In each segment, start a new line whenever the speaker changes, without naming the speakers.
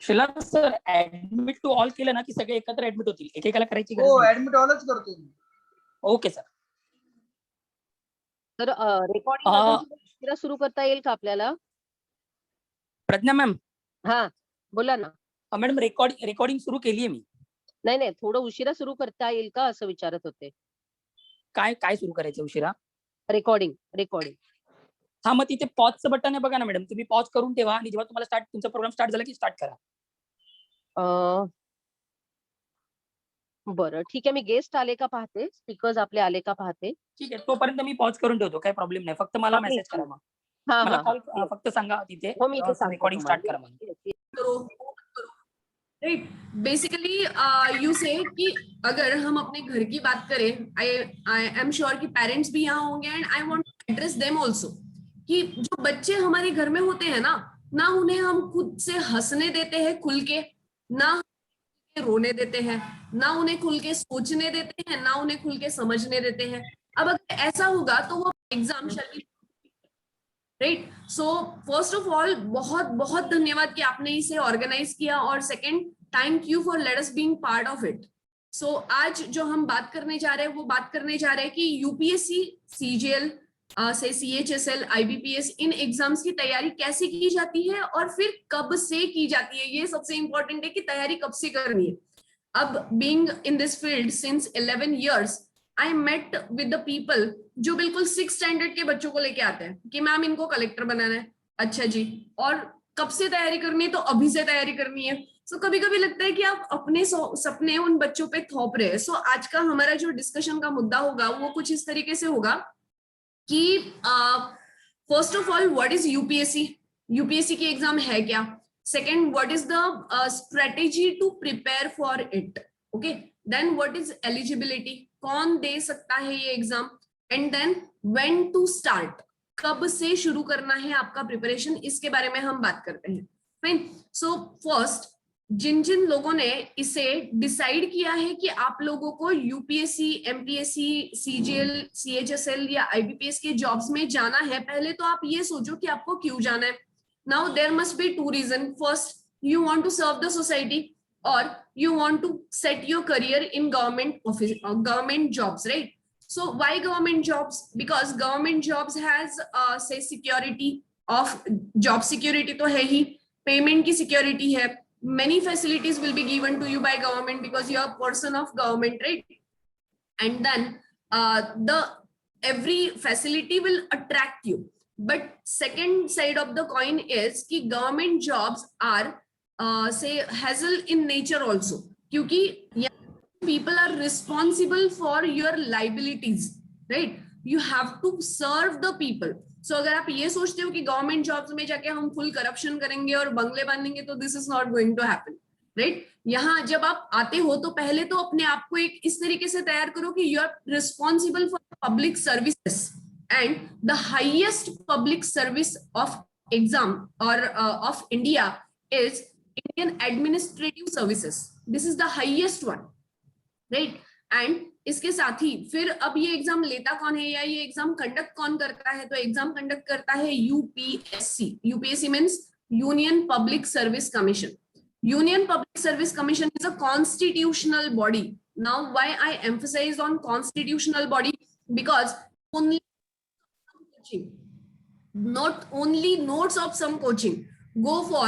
Shila sir admit to all केलं ना की सगळे एकत्र ऍडमिट होतील, एकेकाला करायची गरज
हो
नाही.
ऍडमिट ऑलच करतो मी.
Okay sir.
तर रेकॉर्डिंग अजून उशिरा सुरू करता येईल का आपल्याला?
प्रज्ञा मॅम.
हा बोला ना.
मॅडम रेकॉर्डिंग सुरू केली आहे मी.
नाही थोडं उशिरा सुरू करता येईल का असं विचारत होते.
काय सुरू करायचं उशिरा?
रेकॉर्डिंग.
हा मग तिथे पॉजचं बटन आहे बघा ना मॅडम, तुम्ही पॉज करून ठेवा आणि जेव्हा तुम्हाला तुमचा प्रोग्राम स्टार्ट झाला की स्टार्ट करा.
बरं ठीक आहे, मी गेस्ट आले का पाहते, स्पीकर्स आपले आले का पाहते.
ठीक आहे, तोपर्यंत मी पॉज करून ठेवतो, काही प्रॉब्लेम नाही. फक्त मला मेसेज करा मग. मला कॉल फक्त सांगा तिथे रेकॉर्डिंग स्टार्ट करा म्हणून.
राइट. बेसिकली यू से कि अगर हम अपने घर की बात करें, आई एम श्योर कि पेरेंट्स भी यहाँ होंगे and I want to address them also कि जो बच्चे हमारे घर में होते हैं ना उन्हें हम खुद से हंसने देते हैं खुल के, ना रोने देते हैं, ना उन्हें खुल के सोचने देते हैं, ना उन्हें खुल के समझने देते हैं. अब अगर ऐसा होगा तो वो exam right. So first of all बहुत बहुत धन्यवाद कि आपने इसे ऑर्गेनाइज किया, और second thank you for let us being part of it. So आज जो हम बात करने जा रहे हैं वो बात करने जा रहे हैं कि यूपीएससी, सीजीएल से सीएचएसएल, आईबीपीएस, इन एग्जाम्स की तैयारी कैसे की जाती है और फिर कब से की जाती है. ये सबसे इंपॉर्टेंट है कि तैयारी कब से करनी है. अब being in this field since 11 years, I met with the people जो बिल्कुल 6th स्टैंडर्ड के बच्चों को लेके आते हैं कि मैम इनको कलेक्टर बनाना है. अच्छा जी, और कब से तैयारी करनी है? तो अभी से तैयारी करनी है. सो कभी कभी लगता है कि आप अपने सपने उन बच्चों पे थोप रहे हैं. सो आज का हमारा जो डिस्कशन का मुद्दा होगा वो कुछ इस तरीके से होगा कि first of all what is UPSC, UPSC की एग्जाम है क्या. Second, what is the strategy to prepare for it. Okay, then what is eligibility, कौन दे सकता है ये exam, and then when to start, कब से शुरू करना है आपका प्रिपरेशन, इसके बारे में हम बात करते हैं. फाइन. सो फर्स्ट, जिन जिन लोगों ने इसे डिसाइड किया है कि आप लोगों को यूपीएससी, एमपीएससी, सीजीएल, सीएचएसएल या आईबीपीएस के जॉब्स में जाना है, पहले तो आप ये सोचो कि आपको क्यों जाना है. Now there must be 2 reasons. First, you want to serve the society or you want to set your career in government office or government jobs, right? So why government jobs? Because government jobs has say security of job security तो है ही, payment की security है, many facilities will be given to you by government because you are a person of government, right? And then the every facility will attract you. But second side of the coin is कि government jobs are say hassle in nature also, क्योंकि people are responsible for your liabilities, right? You have to serve the people. So अगर आप ये सोचते हो कि government jobs में जाके हम फुल करप्शन करेंगे और बंगले बांधेंगे तो this is not going to happen, right? यहाँ जब आप आते हो तो पहले तो अपने आप को एक इस तरीके से तैयार करो कि you are responsible for public services, and the highest public service of exam or of India is Indian Administrative Services. This is the highest one, right? And इसके साथ ही फिर अब ये एग्जाम लेता कौन है या ये एग्जाम कंडक्ट कौन करता है? तो एग्जाम कंडक्ट करता है UPSC. UPSC means union public service commission. Union Public Service Commission is a constitutional body. Now why I emphasize on constitutional body? Because only not only notes of some coaching go for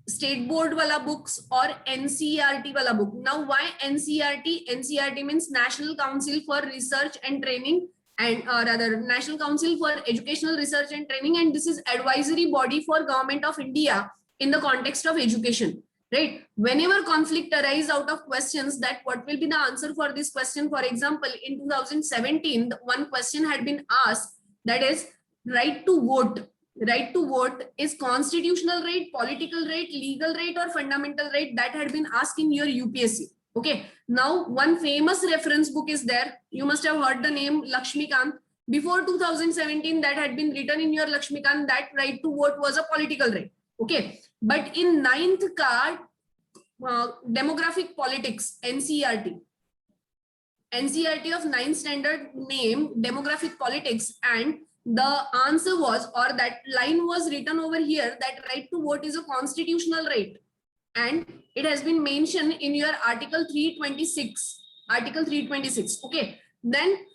state board wala books or NCERT wala book. Now why NCERT? NCERT means National Council for Research and Training, and rather National Council for Educational Research and Training, and this is advisory body for Government of India in the context of education, right? Whenever conflict arise out of questions that what will be the answer for this question, for example in 2017 one question had been asked, that is right to vote. Right to vote is constitutional right, political right, legal right or fundamental right? That had been asked in your UPSC. Okay, now one famous reference book is there, you must have heard the name Lakshmikant. Before 2017 that had been written in your Lakshmikant that right to vote was a political right. Okay, but in 9th card demographic politics, NCERT of 9th standard name demographic politics, and the answer was, or that line was written over here, that right to vote is a constitutional right. and it has been mentioned in your article 326. Okay, then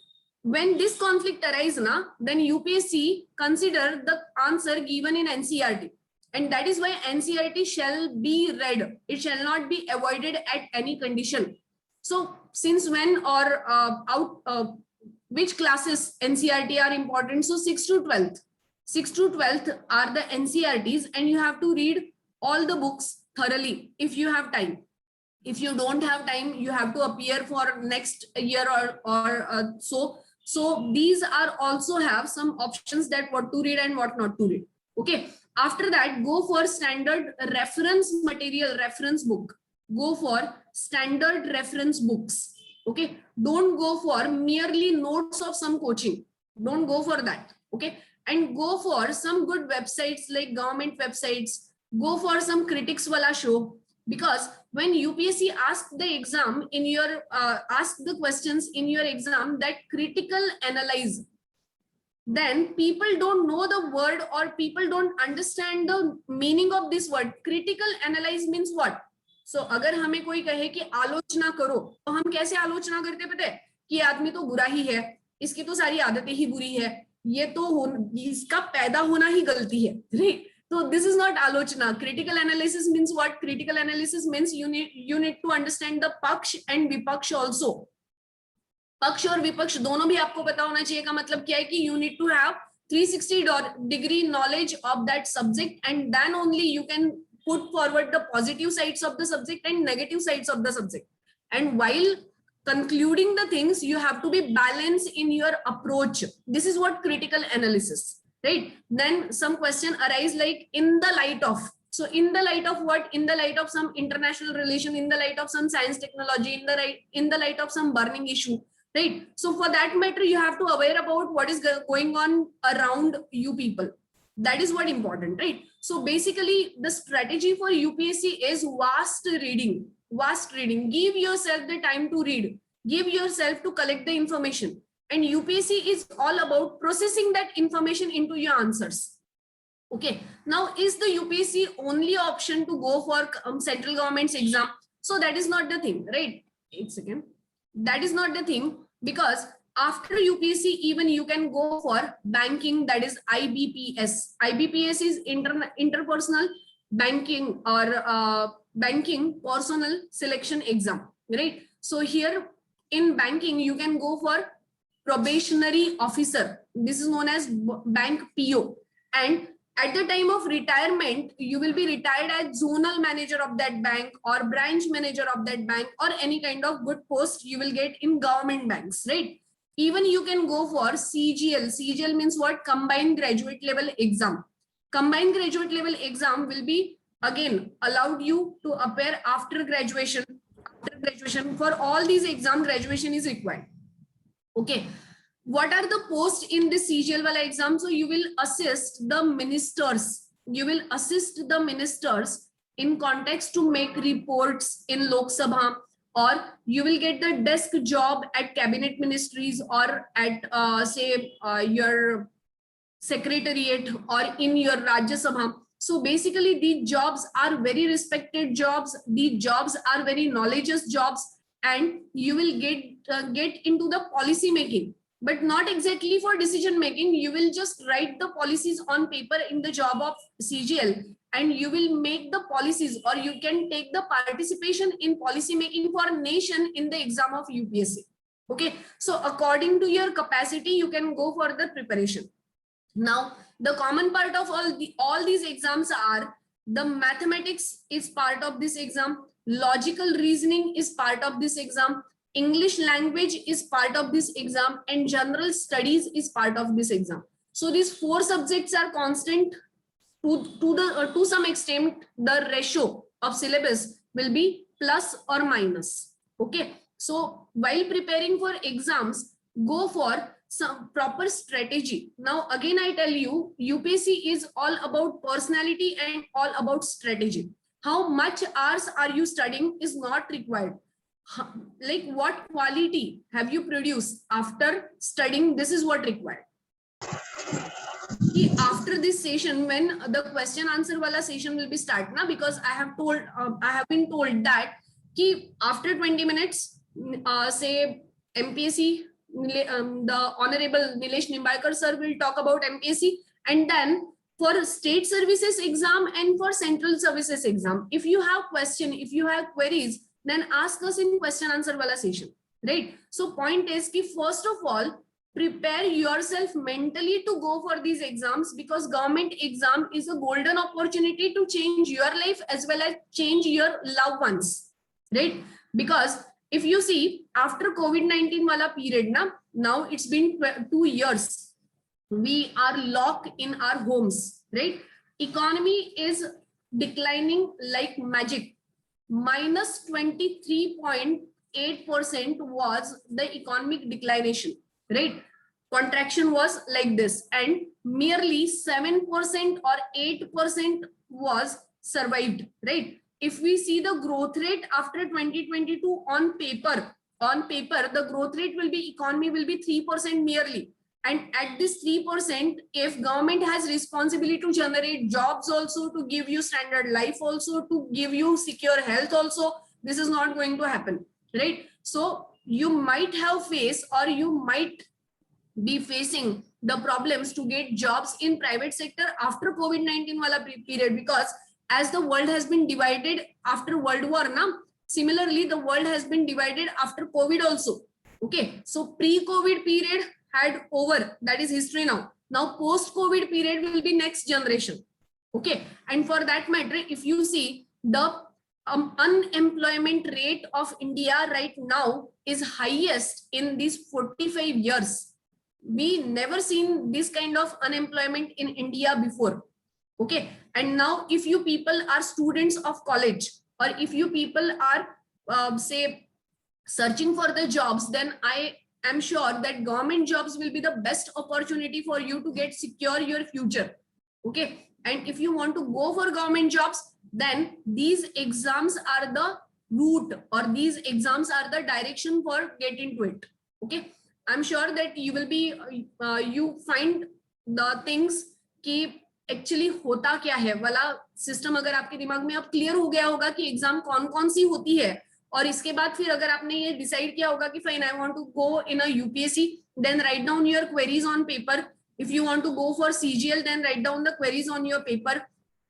when this conflict arises na, then UPSC consider the answer given in NCERT, and that is why NCERT shall be read. It shall not be avoided at any condition. So since when or which classes NCERT are important? So 6 to 12th are the NCERTs, and you have to read all the books thoroughly if you have time. If you don't have time, you have to appear for next year or so. So these are also have some options that what to read and what not to read. Okay. After that, go for standard reference material, reference book. Go for standard reference books. Okay. Don't go for merely notes of some coaching. Don't go for that. Okay. And go for some good websites like government websites. Go for some critics wala show, because when UPSC asks the exam in your ask the questions in your exam that critical analyze, then people don't know the word or people don't understand the meaning of this word. Critical analyze means what? So अगर हमें कोई कहे कि आलोचना करो, तो हम कैसे आलोचना करते पता है? कि आदमी तो बुरा ही है, इसकी तो सारी आदतें ही बुरी है, ये तो इसका पैदा होना ही गलती है, right? So this is not alochana. Critical analysis means what? Critical analysis means you need to understand the paksh and vipaksh also. पक्ष और विपक्ष दोनों भी आपको पता होना चाहिए. का मतलब क्या है कि you need to have 360-degree knowledge of that subject, and then only you can put forward the positive sides of the subject and negative sides of the subject. And while concluding the things, you have to be balanced in your approach. This is what critical analysis. Right? Then some question arise like in the light of. So in the light of what? In the light of some international relation, in the light of some science technology, in the light of some burning issue. Right? So for that matter, you have to aware about what is going on around you people. That is what important, right? So basically the strategy for UPSC is vast reading. Give yourself the time to read. Give yourself to collect the information. And UPSC is all about processing that information into your answers. Okay. Now, is the UPSC only option to go for central government's exam? So that is not the thing, right? 1 second. That is not the thing, because after UPSC, even you can go for banking, that is IBPS. IBPS is interpersonal banking or banking personal selection exam, right? So here in banking, you can go for probationary officer. This is known as bank PO. And at the time of retirement, you will be retired as zonal manager of that bank or branch manager of that bank or any kind of good post you will get in government banks, right? Even you can go for CGL. CGL means what? Combined graduate level exam. Combined graduate level exam will be again allowed you to appear after graduation. For all these exams, graduation is required. Okay. What are the posts in this CGL wala exam? So you will assist the ministers. You will assist the ministers in context to make reports in Lok Sabha, or you will get the desk job at cabinet ministries or at say your secretariat or in your Rajya Sabha. So basically these jobs are very respected jobs. These jobs are very knowledgeable jobs, and you will get into the policy making, but not exactly for decision making. You will just write the policies on paper in the job of CGL, and you will make the policies, or you can take the participation in policy making for a nation in the exam of UPSC. Okay, so according to your capacity, you can go for the preparation. Now, the common part of all these exams are the mathematics is part of this exam, logical reasoning is part of this exam, English language is part of this exam, and general studies is part of this exam. So these 4 subjects are constant. To some extent, the ratio of syllabus will be plus or minus. Okay. So while preparing for exams, go for some proper strategy. Now, again, I tell you, UPSC is all about personality and all about strategy. How much hours are you studying is not required. Like what quality have you produced after studying? This is what required. after this session, when the question answer wala session will be start na, because I have been told that ki after 20 minutes, say MPSC, the Honorable Nilesh Nimbalkar sir will talk about MPSC, and then for state services exam and for central services exam, if you have question, if you have queries, then ask us in question answer wala session, right? So point is ki first of all, prepare yourself mentally to go for these exams, because government exam is a golden opportunity to change your life as well as change your loved ones, right? Because if you see after COVID-19 wala period now it's been 2 years, we are locked in our homes, right? Economy is declining like magic. Minus 23.8% was the economic declination, right? Contraction was like this, and merely 7% or 8% was survived, right? If we see the growth rate after 2022 on paper, the growth rate will be, economy will be 3% merely. And at this 3%, if government has responsibility to generate jobs also, to give you standard life also, to give you secure health also, this is not going to happen, right? So you might have faced, or you might be facing the problems to get jobs in private sector after COVID-19 wala period, because as the world has been divided after World War similarly the world has been divided after COVID also. Okay, so pre-COVID period had over, that is history now. Now post-COVID period will be next generation. Okay, and for that matter, if you see the unemployment rate of India right now is highest in these 45 years. We never seen this kind of unemployment in India before. Okay, and now if you people are students of college, or if you people are say searching for the jobs, then I am sure that government jobs will be the best opportunity for you to get secure your future. Okay, and if you want to go for government jobs, then these exams are the route, or these exams are the direction for get into it. Okay, I'm sure that you will be you find the things कि actually होता क्या है वाला system अगर आपके दिमाग में अब क्लियर हो गया होगा कि एग्जाम कौन कौन सी होती है, और इसके बाद फिर अगर आपने ये डिसाइड किया होगा कि fine I want to go in a UPSC, then write down your queries on paper. If you want to go for CGL, then write down the queries on your paper.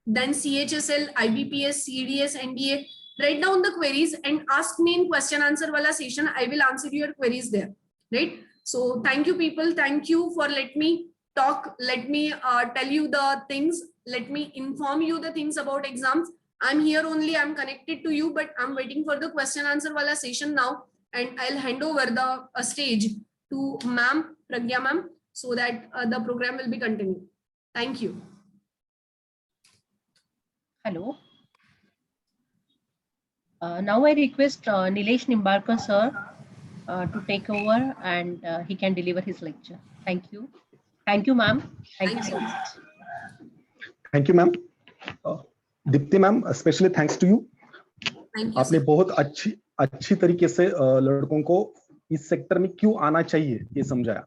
Then CHSL, IBPS, CDS, NDA, write down the queries and ask me in question answer wala session. I will answer your queries there, right? So thank you people. Thank you for let me talk. Let me tell you the things. Let me inform you the things about exams. I'm here only. I'm connected to you, but I'm waiting for the question answer wala session now. And I'll hand over the stage to ma'am, Pragya ma'am, so that the program will be continued. Thank you.
Hello. Now I request Nilesh Nimbalkar sir to take over, and he can deliver his lecture. Thank you. Thank you, ma'am. Thank you so much.
Thank you, ma'am. Dipti ma'am, especially thanks to you.
Thank you.
आपने बहुत अच्छी तरीके से लड़कों को इस sector में क्यों आना चाहिए ये समझाया.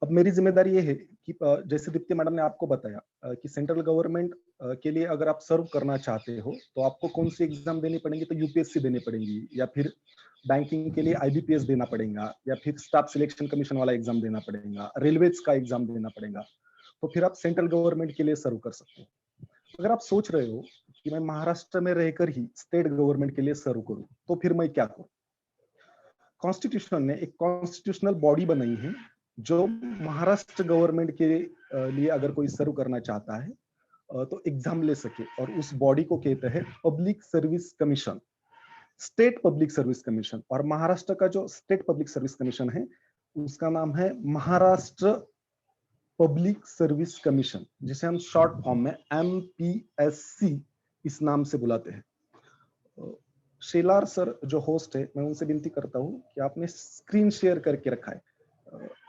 अब मेरी जिम्मेदारी ये है कि जैसे दीप्ति मैडम ने आपको बताया कि सेंट्रल गवर्नमेंट के लिए अगर आप सर्व करना चाहते हो तो आपको कौन सी एग्जाम देनी पड़ेंगी, तो यूपीएससी देनी पड़ेगी, या फिर बैंकिंग के लिए आईबीपीएस देना पड़ेगा, या फिर स्टाफ सिलेक्शन कमीशन वाला एग्जाम देना पड़ेगा, रेलवेज का एग्जाम देना पड़ेगा, तो फिर आप सेंट्रल गवर्नमेंट के लिए सर्व कर सकते हो. अगर आप सोच रहे हो कि मैं महाराष्ट्र में रहकर ही स्टेट गवर्नमेंट के लिए सर्व करूं, तो फिर मैं क्या करूं. कॉन्स्टिट्यूशन ने एक कॉन्स्टिट्यूशनल बॉडी बनाई है जो महाराष्ट्र गवर्नमेंट के लिए अगर कोई सर्व करना चाहता है तो एग्जाम ले सके, और उस बॉडी को कहते हैं public service commission, state public service commission. और महाराष्ट्र का जो स्टेट पब्लिक सर्विस कमीशन है उसका नाम है महाराष्ट्र पब्लिक सर्विस कमीशन, जिसे हम शॉर्ट फॉर्म में MPSC इस नाम से बुलाते हैं. शेलार सर जो होस्ट है, मैं उनसे विनती करता हूं कि आपने स्क्रीन शेयर करके रखा है.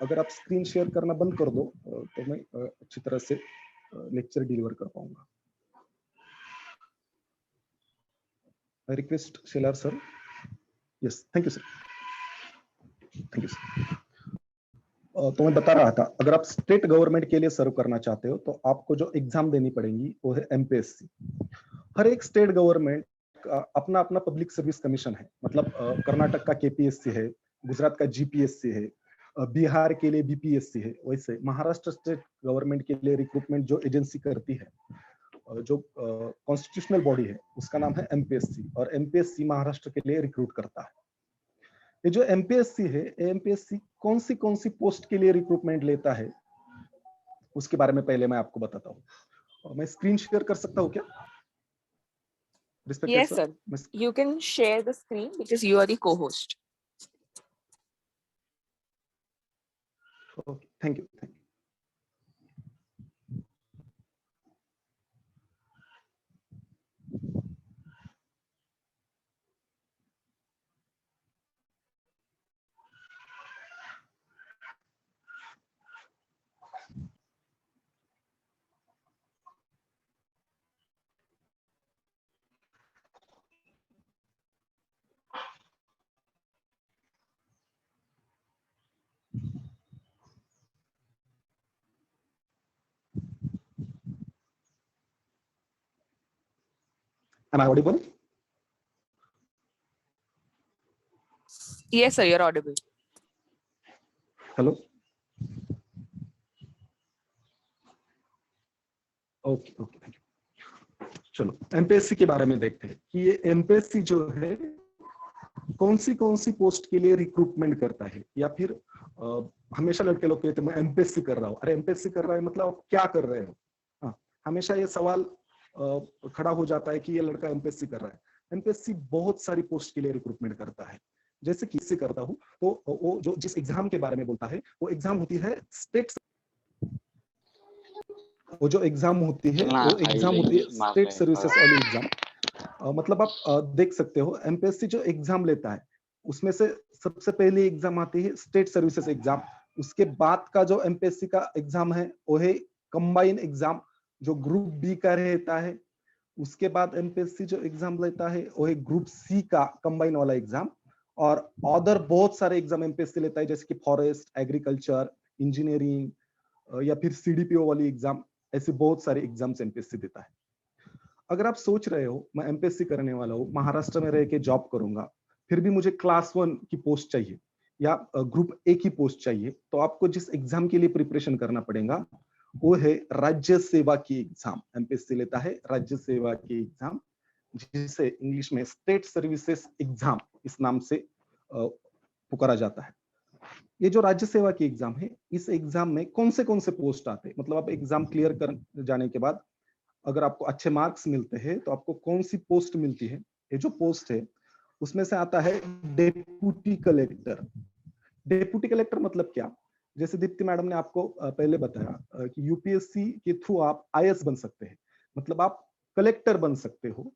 अगर आप स्क्रीन शेयर करना बंद कर दो तो मैं अच्छी तरह से लेक्चर डिलीवर कर पाऊंगा. I request Shelar sir. Yes, thank you sir. Thank you sir. तो मैं बता रहा था, अगर आप स्टेट गवर्नमेंट के लिए सर्व करना चाहते हो तो आपको जो एग्जाम देनी पड़ेगी वो है एमपीएससी। हर एक स्टेट गवर्नमेंट का अपना अपना पब्लिक सर्विस कमीशन है। मतलब कर्नाटक का केपीएससी है, गुजरात का जीपीएससी है, बिहार के लिए बीपीएससी है। वैसे महाराष्ट्र स्टेट गवर्नमेंट के लिए रिक्रूटमेंट जो एजेंसी करती है, जो कॉन्स्टिट्यूशनल बॉडी है, उसका नाम है एमपीएससी, और एमपीएससी महाराष्ट्र के लिए रिक्रूट करता है। ये जो एमपीएससी है, एमपीएससी कौन सी पोस्ट के लिए रिक्रूटमेंट लेता है उसके बारे में पहले मैं आपको बताता हूँ। मैं स्क्रीन शेयर कर सकता हूँ क्या?
Yes, sir. You can share the screen because you are the co-host.
Okay, thank you. Thank you. Am I audible?
Yes, sir, you're audible.
Hello? Okay okay, thank you. चलो MPSC के बारे में देखते हैं कि ये एमपीएससी जो है कौन सी पोस्ट के लिए रिक्रूटमेंट करता है। या फिर हमेशा लड़के लोग कहते हैं मैं एमपीएससी कर रहा हूँ। अरे एमपीएससी कर रहा है मतलब आप क्या कर रहे हो? हाँ, हमेशा ये सवाल खड़ा हो जाता है कि ये लड़का एमपीएससी कर रहा है। एमपीएससी बहुत सारी पोस्ट के लिए रिक्रूटमेंट करता है। जैसे कि इससे करता हूँ तो वो जो जिस एग्जाम के बारे में बोलता है वो एग्जाम होती है स्टेट सर्विसेज वाली एग्जाम। मतलब आप देख सकते हो एमपीएससी जो एग्जाम लेता है उसमें से सबसे पहली एग्जाम आती है स्टेट सर्विसेज एग्जाम। उसके बाद का जो एमपीएससी का एग्जाम है वो है कंबाइन एग्जाम जो ग्रुप बी का रहता है। उसके बाद एमपीएससी जो एग्जाम लेता है वो है ग्रुप सी का कंबाइन वाला एग्जाम। और अदर बहुत सारे एग्जाम एमपीएससी लेता है जैसे कि फॉरेस्ट, एग्रीकल्चर, इंजीनियरिंग या फिर सीडीपीओ वाली एग्जाम। ऐसे बहुत सारे एग्जाम्स एमपीएससी देता है। अगर आप सोच रहे हो मैं एमपीएससी करने वाला हूँ, महाराष्ट्र में रह के जॉब करूंगा, फिर भी मुझे क्लास 1 की पोस्ट चाहिए या ग्रुप ए की पोस्ट चाहिए, तो आपको जिस एग्जाम के लिए प्रिपरेशन करना पड़ेगा वो है राज्य सेवा की एग्जाम। एमपीएससी लेता है राज्य सेवा की एग्जाम, जिसे इंग्लिश में स्टेट सर्विसेज एग्जाम इस नाम से पुकारा जाता है। ये जो राज्य सेवा की एग्जाम है, इस एग्जाम में कौन से पोस्ट आते हैं, मतलब आप एग्जाम क्लियर कर जाने के बाद अगर आपको अच्छे मार्क्स मिलते हैं तो आपको कौन सी पोस्ट मिलती है। ये जो पोस्ट है उसमें से आता है डेप्यूटी कलेक्टर। डेप्यूटी कलेक्टर मतलब क्या? जैसे दीप्ति मैडम ने आपको पहले बताया कि यूपीएससी के थ्रू आप आईएएस बन सकते हैं, मतलब आप कलेक्टर बन सकते हो।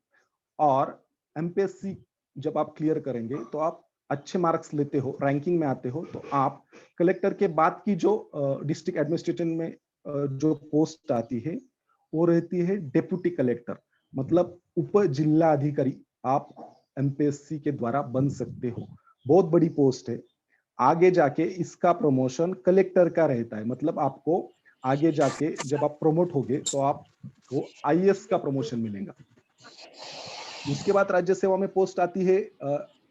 और एमपीएससी जब आप क्लियर करेंगे तो आप अच्छे मार्क्स लेते हो, रैंकिंग में आते हो, तो आप कलेक्टर के बाद की जो डिस्ट्रिक्ट एडमिनिस्ट्रेशन में जो पोस्ट आती है वो रहती है डेप्यूटी कलेक्टर, मतलब उप जिला अधिकारी आप एमपीएससी के द्वारा बन सकते हो। बहुत बड़ी पोस्ट है। आगे जाके इसका प्रमोशन कलेक्टर का रहता है, मतलब आपको आगे जाके जब आप प्रमोट होगे तो आपको आईएएस का प्रमोशन मिलेगा। उसके बाद राज्य सेवा में पोस्ट आती है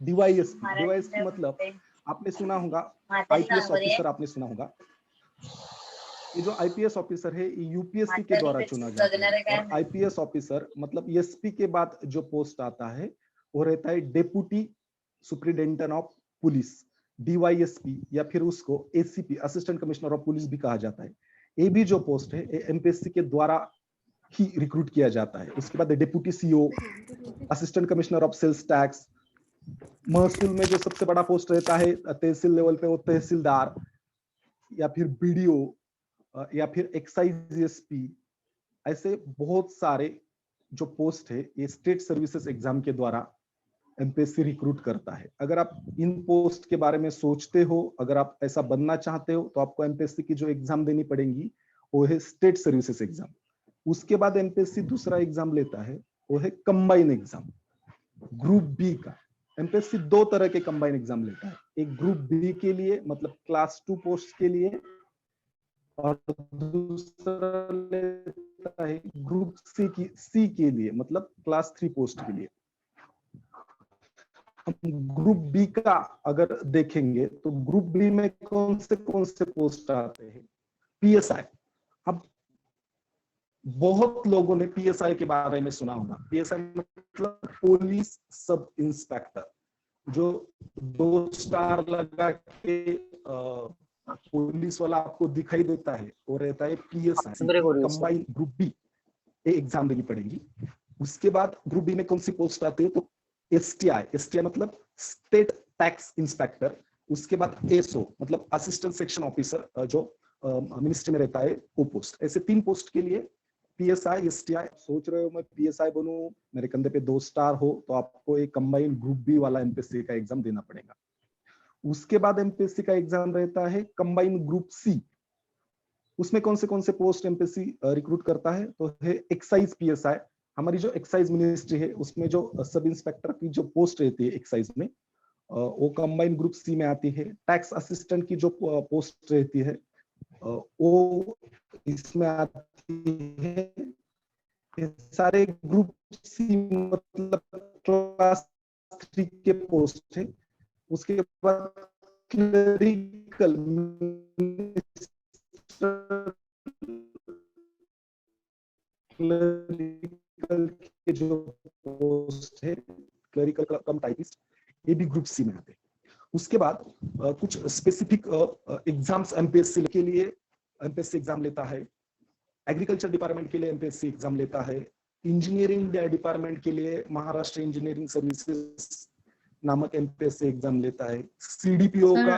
डीवाईएसपी। डीवाईएसपी मतलब आपने सुना होगा आईपीएस ऑफिसर, आपने सुना होगा। ये जो आईपीएस ऑफिसर है ये यूपीएससी के द्वारा चुना जाता है। और आईपीएस ऑफिसर मतलब एसपी के बाद जो पोस्ट आता है वो रहता है deputy superintendent of police, DYSP, या फिर उसको ACP, assistant commissioner of police भी कहा जाता है। ये भी जो पोस्ट है एमपीएससी के द्वारा ही रिक्रूट किया जाता है। उसके बाद deputy CO, assistant commissioner of sales tax. महसूल में जो सबसे बड़ा पोस्ट रहता है तहसील लेवल पे वो तहसीलदार या फिर बीडीओ या फिर एक्साइज एसपी। ऐसे बहुत सारे जो पोस्ट है ये स्टेट सर्विसेज एग्जाम के द्वारा एमपीएससी रिक्रूट करता है। अगर आप इन पोस्ट के बारे में सोचते हो, अगर आप ऐसा बनना चाहते हो, तो आपको एमपीएससी की जो एग्जाम देनी पड़ेगी वो है स्टेट सर्विसेज एग्जाम। उसके बाद एमपीएससी दूसरा एग्जाम लेता है वो है कंबाइन एग्जाम, ग्रुप बी का। एमपीएससी दो तरह के कंबाइन एग्जाम लेता है, एक ग्रुप बी के लिए मतलब क्लास 2 पोस्ट के लिए, और दूसरा लेता है ग्रुप सी के लिए मतलब क्लास 3 पोस्ट के लिए। हम ग्रुप बी का अगर देखेंगे तो ग्रुप बी में कौन से पोस्ट आते हैं? पीएसआई। अब बहुत लोगों ने पीएसआई के बारे में सुना होगा। पीएसआई मतलब पुलिस सब इंस्पेक्टर, जो 2 स्टार लगा के पुलिस वाला आपको दिखाई देता है, वो रहता है पीएसआई कंबाइन ग्रुप बी। ये एग्जाम देनी पड़ेगी। उसके बाद ग्रुप बी में कौन सी पोस्ट आती है? तो एसटीआई मतलब स्टेट टैक्स इंस्पेक्टर। उसके बाद एसओ मतलब असिस्टेंट सेक्शन ऑफिसर, जो मिनिस्ट्री में रहता है, वो पोस्ट। ऐसे 3 पोस्ट के लिए पीएसआई, एसटीआई। सोच रहे हो मैं पीएसआई बनूं, मेरे कंधे पे 2 स्टार हो, तो आपको एक कंबाइन ग्रुप बी वाला एमपीएससी का एग्जाम देना पड़ेगा। उसके बाद एमपीएससी का एग्जाम रहता है कंबाइन ग्रुप सी। उसमें कौन से पोस्ट एमपीएससी रिक्रूट करता है? तो है एक्साइज पीएसआई। हमारी जो एक्साइज मिनिस्ट्री है, उसमें जो सब इंस्पेक्टर की जो पोस्ट रहती है एक्साइज में, वो कंबाइन ग्रुप सी में आती है। टैक्स असिस्टेंट की जो पोस्ट रहती है, वो इसमें आती है। सारे ग्रुप सी मतलब क्लास 3 के पोस्ट है। उसके बाद क्लरिकल के जो पोस्ट है, क्लरिकल कम टाइपिस्ट, ये भी ग्रुप सी में आते हैं। उसके बाद कुछ स्पेसिफिक एग्जाम्स एमपीएससी के लिए एमपीएससी एग्जाम लेता है। एग्रीकल्चर डिपार्टमेंट के लिए एमपीएससी एग्जाम लेता है। इंजीनियरिंग डिपार्टमेंट के लिए महाराष्ट्र इंजीनियरिंग सर्विसेज नामक एमपीएससी एग्जाम लेता है। सीडीपीओ का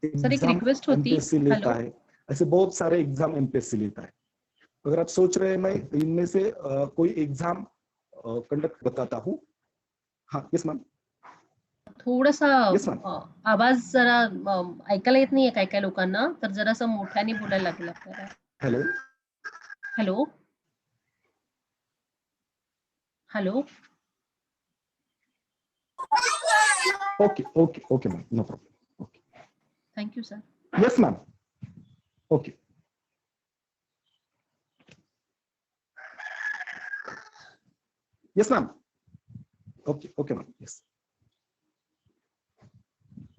सर एक रिक्वेस्ट होती
एमपीएससी लेता है। ऐसे बहुत सारे एग्जाम एमपीएससी लेता है। अगर आप सोच रहे हैं मैं इनमें से कोई एग्जाम कंडक्ट बताता हूँ। हाँ, यस मैम।
थोडासा आवाज जरा ऐकायला येत नाहीये काय काय लोकांना, तर जरासं मोठ्याने बोलायला लागेल आपल्याला.
Hello
hello hello.
Okay okay okay ma'am, no problem. Okay,
thank you sir.
Yes ma'am. Okay, yes ma'am. Okay okay ma'am, yes.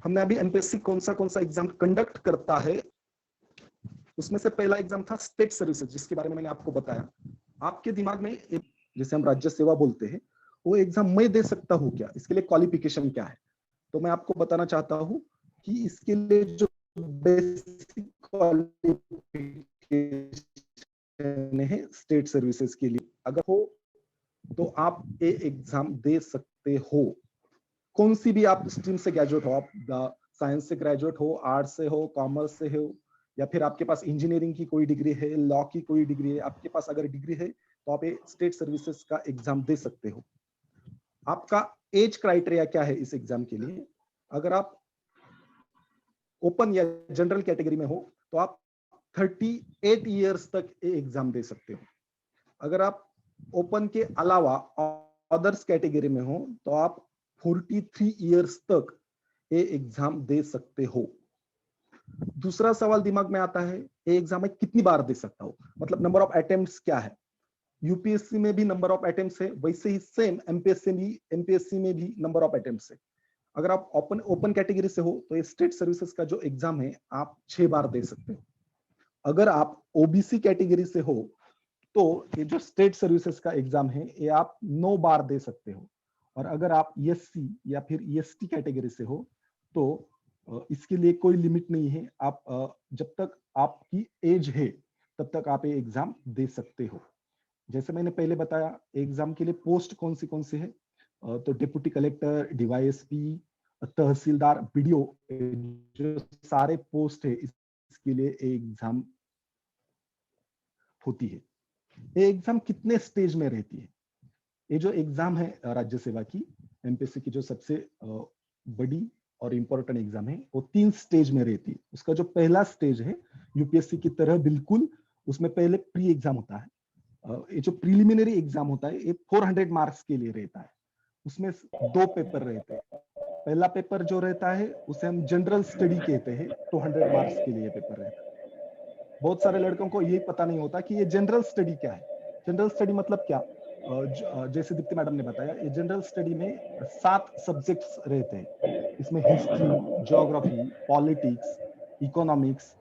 हमने अभी एमपीएससी कौन सा एग्जाम कंडक्ट करता है, उसमें से पहला एग्जाम था स्टेट सर्विसेज, जिसके बारे में मैंने आपको बताया. आपके दिमाग में एक, जिसे हम राज्य सेवा बोलते हैं, वो एग्जाम मैं दे सकता हूँ क्या, इसके लिए क्वालिफिकेशन क्या है. तो मैं आपको बताना चाहता हूँ कि इसके लिए जो बेसिक क्वालिफिकेशन है स्टेट सर्विसेज के लिए, अगर हो तो आप ये एग्जाम दे सकते हो. कौन सी भी आप स्ट्रीम से ग्रेजुएट हो, आप साइंस से ग्रेजुएट हो, आर्ट्स से हो, कॉमर्स से हो, या फिर आपके पास इंजीनियरिंग की कोई डिग्री है, लॉ की कोई डिग्री है, आपके पास अगर डिग्री है तो आप ये स्टेट सर्विसेज का एग्जाम दे सकते हो. आपका एज क्राइटेरिया क्या है इस एग्जाम के लिए? अगर आप ओपन या जनरल कैटेगरी में हो तो आप 38 इयर्स तक ये एग्जाम दे सकते हो. अगर आप ओपन के अलावा अदर्स कैटेगरी में हो तो आप 43 इयर्स तक ये एग्जाम दे सकते हो. दूसरा सवाल दिमाग में आता है, ये एग्जाम में कितनी बार दे सकता हूं, मतलब नंबर ऑफ अटेम्प्ट्स क्या है. यूपीएससी में भी नंबर ऑफ अटेम्प्ट्स है, वैसे ही सेम एमपीएससी में भी नंबर ऑफ अटेम्प्ट्स है. अगर आप ओपन कैटेगरी से हो तो ये स्टेट सर्विसेज का जो एग्जाम है आप 6 बार दे सकते हो. अगर आप ओबीसी कैटेगरी से हो तो ये जो स्टेट सर्विसेज का एग्जाम है ये आप 9 बार दे सकते हो. और अगर आप एससी या फिर एसटी कैटेगरी से हो तो इसके लिए कोई लिमिट नहीं है. आप जब तक आपकी एज है तब तक आप ये एग्जाम दे सकते हो. जैसे मैंने पहले बताया, एग्जाम के लिए पोस्ट कौन सी है, तो डिप्टी कलेक्टर, डीवाईएसपी, तहसीलदार, बीडीओ, जो सारे पोस्ट है इसके लिए एग्जाम होती है. ये एग्जाम कितने स्टेज में रहती है? ये जो एग्जाम है राज्य सेवा की, एमपीएससी की जो सबसे बड़ी और इंपॉर्टेंट एग्जाम है, वो 3 स्टेज में रहती है. उसका जो पहला स्टेज है यूपीएससी की तरह बिल्कुल, उसमें पहले प्री एग्जाम होता है. ये जो प्रिलिमिनरी एग्जाम होता है ये 400 मार्क्स के लिए रहता है. उसमें 2 पेपर रहते हैं। पहला पेपर जो रहता है उसे हम जनरल स्टडी कहते हैं, 200 मार्क्स के लिए पेपर रहता है। बहुत सारे लड़कों को ये पता नहीं होता कि ये जनरल स्टडी क्या है। जनरल स्टडी मतलब क्या, जैसे दीप्ति मैडम ने बताया, ये जनरल स्टडी में 7 सब्जेक्ट्स रहते हैं। इसमें history, geography, politics, economics,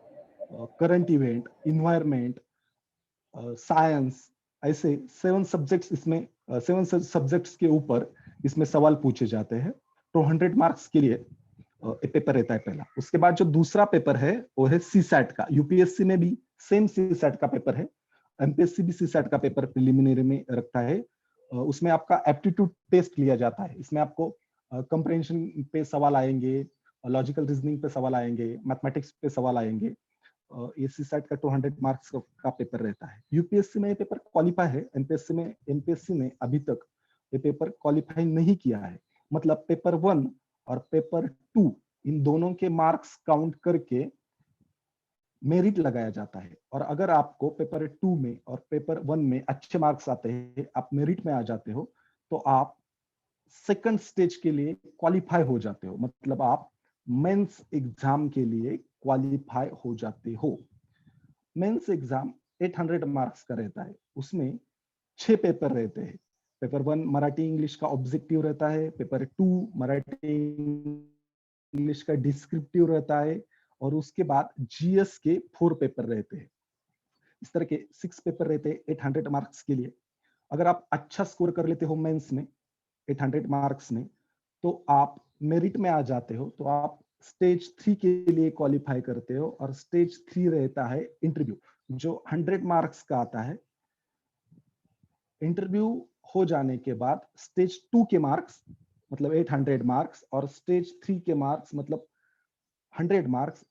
current event, environment, science, ऐसे 7 सब्जेक्ट्स इसमें 7 सब्जेक्ट्स के ऊपर इसमें सवाल पूछे जाते हैं। 200 मार्क्स के लिए पेपर रहता है पहला। उसके बाद जो दूसरा पेपर है वो है सीसैट का। यूपीएससी में भी सेम सीसैट का पेपर है, एमपीएससी भी सीसैट का पेपर प्रिलिमिनरी में रखता है। उसमें आपका एप्टीट्यूड टेस्ट लिया जाता है। इसमें आपको कंप्रेhension पे सवाल आएंगे, लॉजिकल रीजनिंग पे सवाल आएंगे, मैथमेटिक्स पे सवाल आएंगे। ये सीसैट का 200 मार्क्स का पेपर रहता है। यूपीएससी में ये पेपर क्वालिफाई है, एमपीएससी ने अभी तक ये पेपर क्वालिफाई नहीं किया है। मतलब पेपर 1 और पेपर 2 इन दोनों के मार्क्स काउंट करके मेरिट लगाया जाता है। और अगर आपको पेपर 2 में और पेपर 1 में अच्छे मार्क्स आते हैं, आप मेरिट में आ जाते हो, तो आप सेकंड स्टेज के लिए क्वालिफाई हो जाते हो। मतलब आप मेंस एग्जाम के लिए क्वालिफाई हो जाते हो। मेंस एग्जाम 800 मार्क्स का रहता है। उसमें 6 पेपर रहते हैं। पेपर 1 मराठी इंग्लिश का ऑब्जेक्टिव रहता है, पेपर 2 मराठी इंग्लिश का डिस्क्रिप्टिव रहता है, और उसके बाद जीएस के 4 पेपर रहते हैं। इस तरह के 6 पेपर रहते हैं 800 मार्क्स के लिए। अगर आप अच्छा स्कोर कर लेते हो मेंस में 800 मार्क्स में, तो आप मेरिट में आ जाते हो, तो आप स्टेज 3 के लिए क्वालिफाई करते हो। और स्टेज 3 रहता है इंटरव्यू, जो 100 मार्क्स का आता है। इंटरव्यू हो जाने के बाद स्टेज 2 के मार्क्स मतलब 800 मार्क्स और स्टेज 3 के मार्क्स मतलब 100 मार्क्स,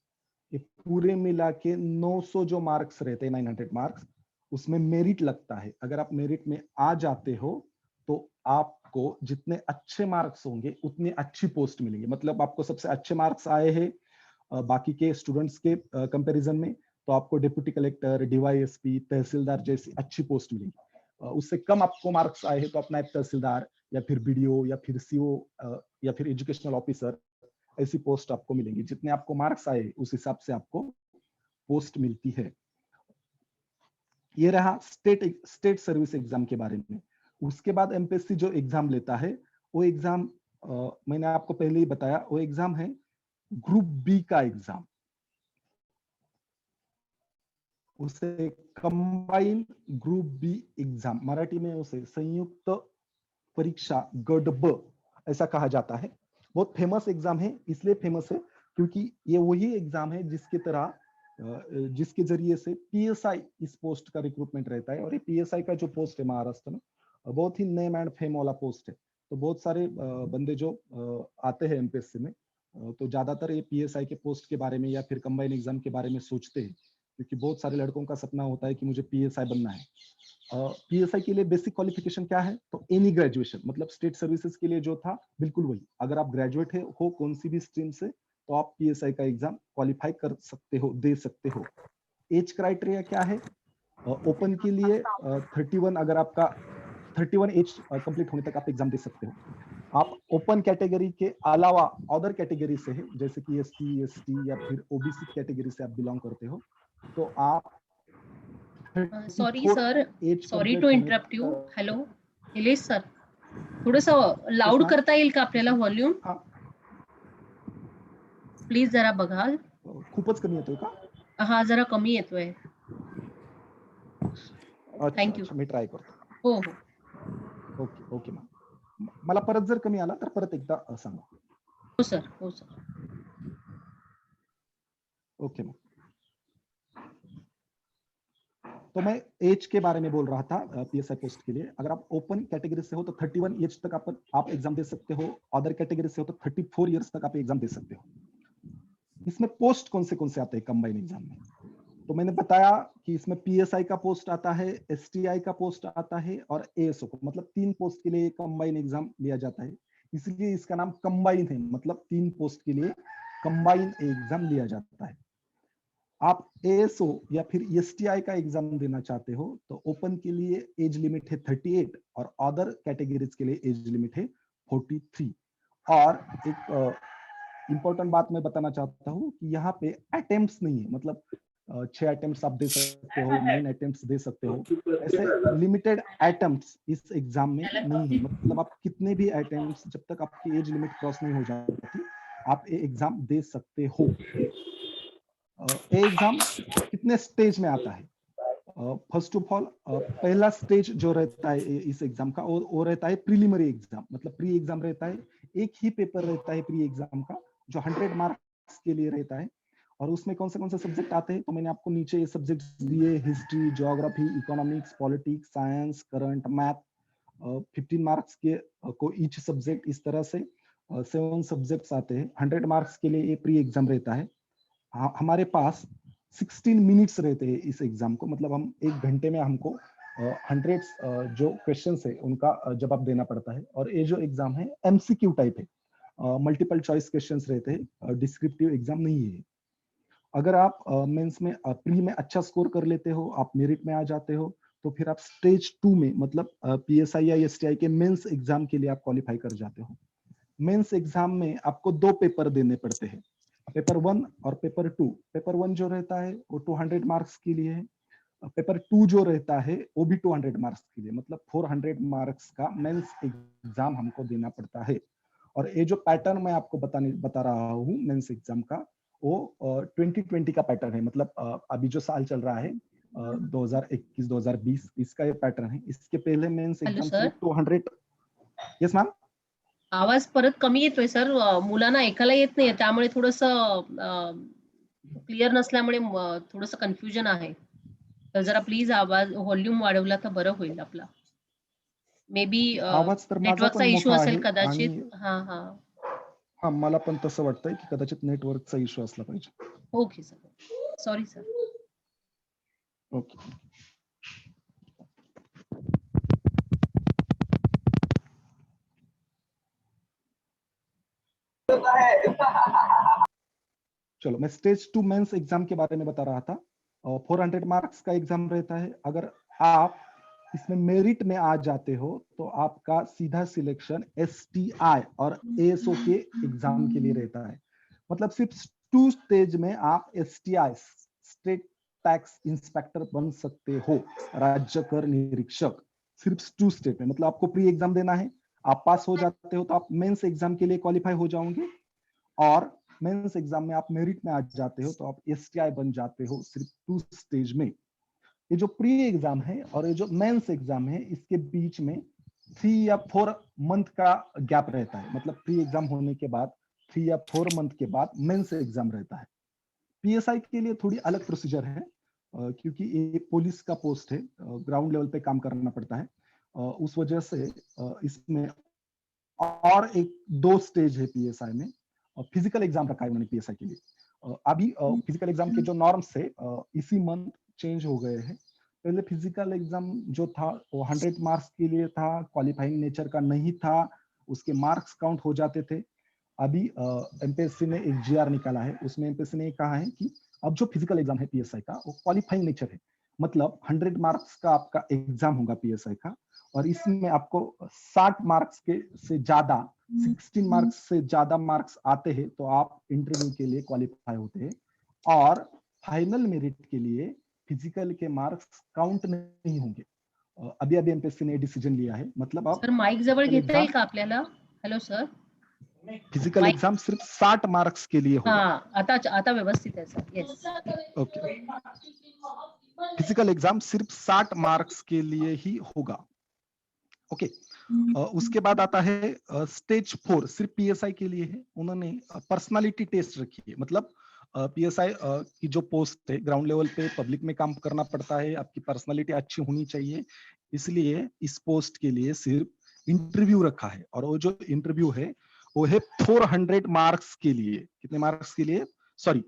ये पूरे मिला के 900 जो मार्क्स रहते हैं, 900 मार्क्स, उसमें मेरिट लगता है। अगर आप मेरिट में आ जाते हो तो आपको जितने अच्छे मार्क्स होंगे उतनी अच्छी पोस्ट मिलेंगे। मतलब आपको सबसे अच्छे मार्क्स आए हैं बाकी के स्टूडेंट्स के कंपैरिजन में, तो आपको डिप्टी कलेक्टर, डीवाईएसपी, तहसीलदार जैसी अच्छी पोस्ट मिलेगी। उससे कम आपको मार्क्स आए हैं तो आप नायब तहसीलदार या फिर बीडीओ या फिर सीओ या फिर एजुकेशनल ऑफिसर, ऐसी पोस्ट आपको मिलेंगी। जितने आपको मार्क्स आए उस हिसाब से आपको पोस्ट मिलती है। ये रहा स्टेट सर्विस एग्जाम के बारे में। उसके बाद एमपीएससी जो एग्जाम लेता है वो एग्जाम मैंने आपको पहले ही बताया, वो एग्जाम है ग्रुप बी का एग्जाम। उसे combine group B exam, Marathi में उसे संयुक्त परीक्षा गट ब ऐसा कहा जाता है। बहुत फेमस एग्जाम है। इसलिए फेमस है क्योंकि ये वही एग्जाम है जिसके जरिए से पीएसआई इस पोस्ट का रिक्रूटमेंट रहता है। और ये पीएसआई का जो पोस्ट है महाराष्ट्र में, बहुत ही नेम एंड फेम वाला पोस्ट है। तो बहुत सारे बंदे जो आते हैं एमपीएससी में, तो ज्यादातर ये पीएसआई के पोस्ट के बारे में या फिर कंबाइन एग्जाम के बारे में सोचते हैं, क्योंकि बहुत सारे लड़कों का सपना होता है कि मुझे पीएसआई बनना है। पीएसआई के लिए बेसिक क्वालिफिकेशन क्या है, तो एनी ग्रेजुएशन, मतलब स्टेट सर्विसेज के लिए जो था बिल्कुल वही। अगर आप ग्रेजुएट हो कौन सी भी स्ट्रीम से, तो आप पीएसआई का एग्जाम क्वालिफाई कर सकते हो, दे सकते हो। एज क्राइटेरिया क्या है, ओपन के लिए 31, अगर आपका 31 एज कंप्लीट होने तक आप एग्जाम दे सकते हो। आप ओपन कैटेगरी के अलावा अदर कैटेगरी से है, जैसे कि एसटी, एसटी या फिर ओबीसी कैटेगरी से आप बिलोंग करते हो, तो आप
sorry sir, sorry to interrupt you. Hello Nilesh sir, थोडंसं लाऊड करता येईल का आपल्याला व्हॉल्यूम? प्लीज जरा बघाल.
खूपच कमी येतोय का?
हा जरा कमी येतोय. थँक्यू.
मी ट्राय करतो.
हो हो.
ओके ओके मॅम, मला परत जर कमी आला तर परत एकदा सांगा.
हो सर, हो सर.
ओके मैम, तो मैं एज के बारे में बोल रहा था पीएसआई पोस्ट के लिए। अगर आप ओपन कैटेगरी से हो तो 31 एज तक आप एग्जाम दे सकते हो। अदर कैटेगरी से हो तो 34 इयर्स तक आप एग्जाम दे सकते हो। इसमें पोस्ट कौन से आते हैं कंबाइन एग्जाम में, तो मैंने बताया कि इसमें पीएसआई का पोस्ट आता है, एसटीआई का पोस्ट आता है और एएसओ को, मतलब 3 पोस्ट के लिए कंबाइन एग्जाम लिया जाता है। इसलिए इसका नाम कंबाइन है, मतलब 3 पोस्ट के लिए कंबाइन एग्जाम लिया जाता है। आप एएसओ या फिर एसटीआई का एग्जाम देना चाहते हो तो ओपन के लिए एज लिमिट है 38 और अदर कैटेगरीज के लिए एज लिमिट है 43। और एक इंपॉर्टेंट बात मैं बताना चाहता हूँ कि यहाँ पे अटेम्प्ट्स नहीं है, मतलब 6 अटेम्प्ट्स आप दे सकते हो, 9 अटेम्प्ट्स दे सकते हो, ऐसे लिमिटेड अटेम्प्ट्स इस एग्जाम में नहीं है। मतलब आप कितने भी अटेम्प्ट्स, जब तक आपकी एज लिमिट क्रॉस नहीं हो जाती, आप ये एग्जाम दे सकते हो। ये एग्जाम कितने स्टेज में आता है? फर्स्ट ऑफ ऑल, पहला स्टेज जो रहता है इस एग्जाम का, वो रहता है प्रीलिमिनरी एग्जाम, मतलब प्री एग्जाम रहता है। एक ही पेपर रहता है प्री एग्जाम का, जो 100 मार्क्स के लिए रहता है। और उसमें कौन से सब्जेक्ट आते हैं, तो मैंने आपको नीचे ये सब्जेक्ट दिए, history, geography, economics, politics, science, current, math. 15 marks के को ईच सब्जेक्ट, इस तरह से 7 सब्जेक्ट्स आते हैं। 100 मार्क्स के लिए ये प्री एग्जाम रहता है। हमारे पास 16 मिनट्स रहते हैं इस एग्जाम को, मतलब हम 1 घंटे में हमको 100 जो क्वेश्चंस है उनका जवाब देना पड़ता है। और ये जो एग्जाम है एमसीक्यू टाइप है, मल्टीपल चॉइस क्वेश्चंस रहते हैं, डिस्क्रिप्टिव एग्जाम नहीं है। अगर आप मेंस में प्री में अच्छा स्कोर कर लेते हो, आप मेरिट में आ जाते हो, तो फिर आप स्टेज 2 में, मतलब पीएसआई या एसटीआई के मेंस एग्जाम के लिए आप क्वालिफाई कर जाते हो। मेंस एग्जाम में आपको 2 पेपर देने पड़ते हैं, पेपर 1 और पेपर 2। पेपर 1 जो रहता है वो 200 मार्क्स के लिए है। पेपर 2 जो रहता है वो भी 200 मार्क्स के लिए, मतलब 400 मार्क्स का मेंस एग्जाम हमको देना पड़ता है। और ये जो पैटर्न मैं आपको बता रहा हूँ मेंस एग्जाम का, वो 2020 का पैटर्न है, मतलब अभी जो साल चल रहा है 2021-2020, इसका ये पैटर्न है। इसके पहले मेंस एग्जाम सिर्फ 200। यस मैम,
आवाज परत कमी येतोय सर, मुलांना ऐकायला येत नाहीये, त्यामुळे थोडंसं क्लिअर नसल्यामुळे थोडंसं कन्फ्युजन आहे. तर जरा प्लीज आवाज व्हॉल्यूम वाढवला तर बरं होईल आपला. मे बी
आवाज तर माझा
नेटवर्कचा
पण
इश्यू
मोठा
असेल
आहे
कदाचित.
आणि
हा
मला पण तसं वाटतंय की कदाचित नेटवर्कचा इश्यू असला पाहिजे.
Okay sir, sorry sir.
Okay. चलो, मैं स्टेज 2 मेंस एग्जाम के बारे में बता रहा था। 400 मार्क्स का एग्जाम रहता है। अगर आप इसमें मेरिट में आ जाते हो तो आपका सीधा सिलेक्शन एसटीआई और एएसओ के एग्जाम के लिए रहता है। मतलब सिर्फ 2 स्टेज में आप एसटीआई, स्टेट टैक्स इंस्पेक्टर बन सकते हो, राज्य कर निरीक्षक, सिर्फ 2 स्टेज में। मतलब आपको प्री एग्जाम देना है, आप पास हो जाते हो तो आप मेंस एग्जाम के लिए क्वालिफाई हो जाओगे। और मेंस एग्जाम में आप मेरिट में आ जाते हो तो आप एसटीआई बन जाते हो, सिर्फ 2 स्टेज में। ये जो प्री एग्जाम है और ये जो मेंस एग्जाम है, इसके बीच में 3 या 4 मंथ का गैप रहता है। मतलब प्री एग्जाम होने के बाद 3 या 4 मंथ के बाद मेंस एग्जाम रहता है। पीएसआई के लिए थोड़ी अलग प्रोसीजर है, क्योंकि ये पुलिस का पोस्ट है, ग्राउंड लेवल पे काम करना पड़ता है। उस वजह से इसमें और एक 2 स्टेज है पीएसआई में। फिजिकल एग्जाम रखा है उन्होंने पीएसआई के लिए। अभी फिजिकल एग्जाम के जो नॉर्म्स है इसी मंथ चेंज हो गए हैं। पहले फिजिकल एग्जाम जो था वो 100 मार्क्स के लिए था, क्वालिफाइंग नेचर का नहीं था, उसके मार्क्स काउंट हो जाते थे। अभी एमपीएससी ने एक जीआर निकाला है, उसमें एमपीएससी ने कहा है कि अब जो फिजिकल एग्जाम है पीएसआई का वो क्वालिफाइंग नेचर है। मतलब 100 मार्क्स का आपका एग्जाम होगा पीएसआई का, और इसमें आपको 60 मार्क्स के से ज्यादा, 16 मार्क्स से ज्यादा मार्क्स आते हैं तो आप इंटरव्यू के लिए क्वालिफाई होते हैं। और फाइनल मेरिट के लिए फिजिकल के मार्क्स काउंट नहीं होंगे। अभी एमपीएससी ने डिसीजन लिया है। मतलब आप
सर माइक जवळ घेता येईल का आपल्याला? हॅलो सर,
फिजिकल एग्जाम सिर्फ 60 मार्क्स के लिए होगा।
आता व्यवस्थित है sir. Yes,
okay, physical exam सिर्फ 60 मार्क्स के लिए ही होगा। ओके, उसके बाद आता है स्टेज 4, सिर्फ पीएसआई के लिए है। उन्होंने पर्सनालिटी टेस्ट रखी है। मतलब पीएसआई की जो पोस्ट है, ग्राउंड लेवल पे पब्लिक में काम करना पड़ता है, आपकी पर्सनालिटी अच्छी होनी चाहिए, इसलिए इस पोस्ट के लिए सिर्फ इंटरव्यू रखा है। और वो जो इंटरव्यू है वो है 400 मार्क्स के लिए। कितने मार्क्स के लिए? सॉरी,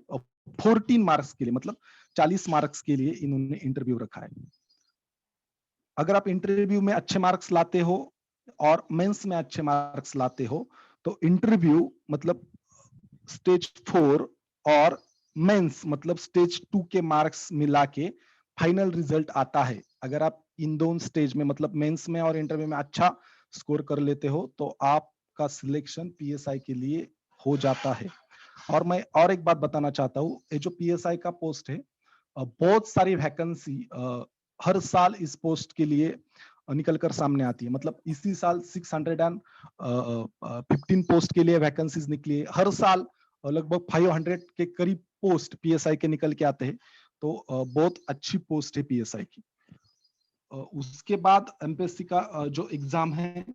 14 मार्क्स के लिए, मतलब 40 मार्क्स के लिए इन्होंने इंटरव्यू रखा है। अगर आप इंटरव्यू में अच्छे मार्क्स लाते हो और मेंस में अच्छे मार्क्स लाते हो तो इंटरव्यू मतलब स्टेज 4 और मेंस मतलब स्टेज 2 के मार्क्स मिला के फाइनल रिजल्ट आता है। अगर आप इन दोनों स्टेज में मतलब मेंस में और इंटरव्यू में अच्छा स्कोर कर लेते हो तो आप का सिलेक्शन पीएसआई के लिए हो जाता है। और मैं और एक बात बताना चाहता हूँ, ये जो पीएसआई का पोस्ट है, बहुत सारी वैकेंसी हर साल इस पोस्ट के लिए निकल कर सामने आती है। मतलब इसी साल 615 पोस्ट के लिए वैकेंसीज निकली है। हर साल लगभग 500 के करीब पोस्ट पीएसआई के निकल के आते हैं। तो बहुत अच्छी पोस्ट है पीएसआई की। उसके बाद एमपीएससी का जो एग्जाम है,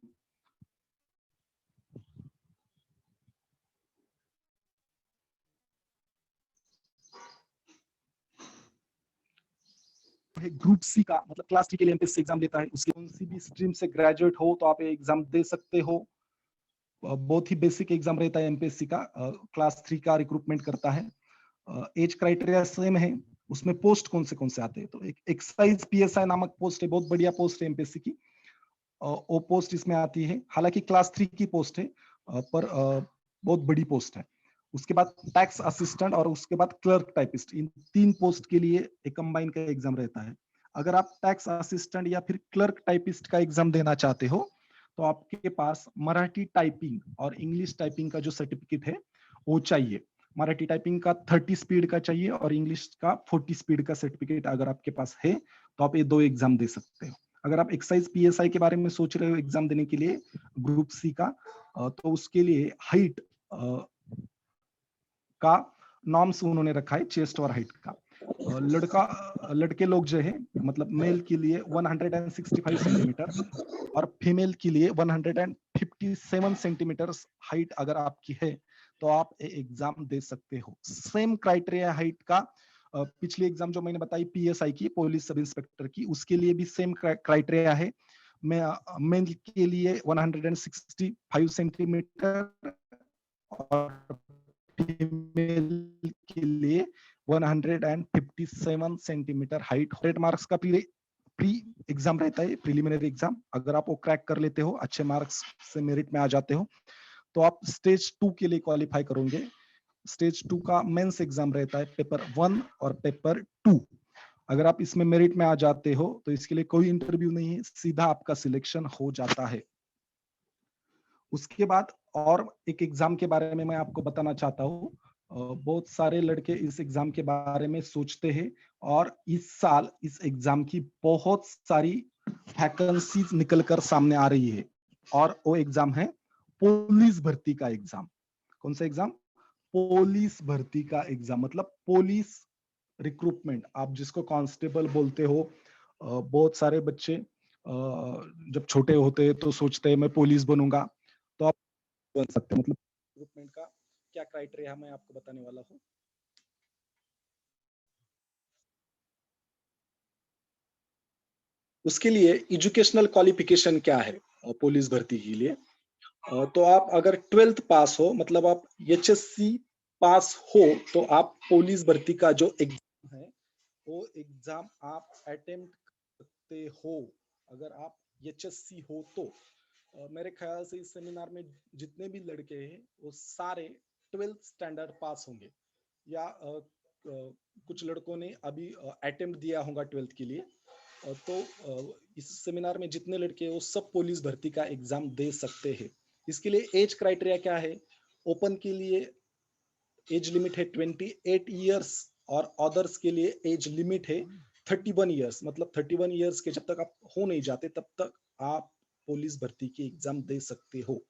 ग्रुप सी का, मतलब क्लास 3 के लिए एमपीएससी एग्जाम लेता है। उसके कौन सी भी स्ट्रीम से ग्रेजुएट हो तो आप ये एग्जाम दे सकते हो। बहुत ही बेसिक एग्जाम रहता है एमपीएससी का। क्लास 3 का रिक्रूटमेंट करता है। एज क्राइटेरिया सेम है। उसमें पोस्ट कौन से आते हैं, तो एक एक्साइज पीएसआई नामक पोस्ट है, बहुत बढ़िया पोस्ट है एमपीएससी की। वो पोस्ट इसमें आती है। हालांकि क्लास 3 की पोस्ट है, पर बहुत बड़ी पोस्ट है। उसके बाद टैक्स असिस्टेंट और उसके बाद क्लर्क टाइपिस्ट, इन 3 पोस्ट के लिए एक कंबाइन का एग्जाम रहता है। अगर आप टैक्स असिस्टेंट या फिर क्लर्क टाइपिस्ट का एग्जाम देना चाहते हो तो आपके पास मराठी टाइपिंग और इंग्लिश टाइपिंग का जो सर्टिफिकेट है वो चाहिए। मराठी टाइपिंग का 30 स्पीड का चाहिए और इंग्लिश का 40 स्पीड का सर्टिफिकेट अगर आपके पास है तो आप ये 2 एग्जाम दे सकते हो। अगर आप एक्साइज पीएसआई के बारे में सोच रहे हो एग्जाम देने के लिए ग्रुप सी का, तो उसके लिए हाइट का नॉर्म्स उन्होंने रखा है, चेस्ट और हाइट का। लड़के लोग जो है, मतलब मेल के लिए 165 सेंटीमीटर और फीमेल के लिए 157 सेंटीमीटर हाइट अगर आपकी है तो आप एग्जाम दे सकते हो। सेम क्राइटेरिया हाइट का पिछली एग्जाम जो मैंने बताई पीएसआई की, पुलिस सब इंस्पेक्टर की, उसके लिए भी सेम क्राइटेरिया है। मेल के लिए 165 सेंटीमीटर और फीमेल के लिए 157 सेंटीमीटर हाइट। 100 मार्क्स का प्री एग्जाम रहता है, प्रीलिमिनरी एग्जाम। अगर आप वो क्रैक कर लेते हो, अच्छे मार्क्स से मेरिट में आ जाते हो, तो आप स्टेज 2 के लिए क्वालिफाई करोगे। स्टेज 2 का मेंस एग्जाम रहता है, पेपर 1 और पेपर 2। अगर आप इसमें मेरिट में आ जाते हो तो इसके लिए कोई इंटरव्यू नहीं है, सीधा आपका सिलेक्शन हो जाता है। उसके बाद और एक एग्जाम के बारे में मैं आपको बताना चाहता हूँ। बहुत सारे लड़के इस एग्जाम के बारे में सोचते हैं और इस साल इस एग्जाम की बहुत सारी वैकेंसीज निकल कर सामने आ रही है और वो एग्जाम है पुलिस भर्ती का एग्जाम। कौन सा एग्जाम? पुलिस भर्ती का एग्जाम, मतलब पुलिस रिक्रूटमेंट, आप जिसको कांस्टेबल बोलते हो। बहुत सारे बच्चे जब छोटे होते हैं तो सोचते हैं मैं पुलिस बनूंगा, तो आप बन सकते हैं। मतलब रिक्रूटमेंट का क्या क्राइटेरिया मैं आपको बताने वाला हूँ। उसके लिए एजुकेशनल क्वालिफिकेशन क्या है पुलिस भर्ती के लिए, तो आप अगर 12th पास हो, मतलब आप एचएससी पास हो, तो आप पुलिस भर्ती का जो एग्जाम है वो एग्जाम आप अटेम्प्ट करते हो। अगर आप एचएससी हो तो मेरे ख्याल से इस सेमिनार में जितने भी लड़के हैं वो सारे 12th स्टैंडर्ड पास होंगे, या कुछ लड़कों ने अभी अटेम्प्ट दिया होगा 12th के लिए। तो इस सेमिनार में जितने लड़के हैं वो सब पुलिस भर्ती का एग्जाम दे सकते हैं। इसके लिए एज क्राइटेरिया क्या है? ओपन के लिए एज लिमिट है 28 इयर्स और अदर्स के लिए एज लिमिट है 31 इयर्स। मतलब 31 इयर्स के जब तक आप हो नहीं जाते तब तक आप पुलिस भर्ती की एग्जाम दे सकते हो।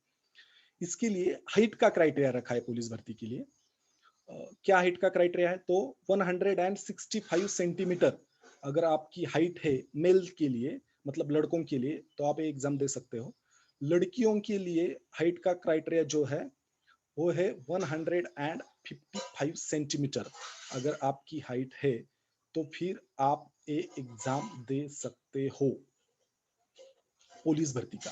इसके लिए हाइट का क्राइटेरिया रखा है पुलिस भर्ती के लिए। क्या हाइट का क्राइटेरिया है? तो 165 सेंटीमीटर अगर आपकी हाइट है मेल के लिए, मतलब लड़कों के लिए, तो आप ये एग्जाम दे सकते हो। लड़कियों के लिए हाइट का क्राइटेरिया जो है वो है 155 सेंटीमीटर। अगर आपकी हाइट है तो फिर आप ये एग्जाम दे सकते हो पुलिस भर्ती का।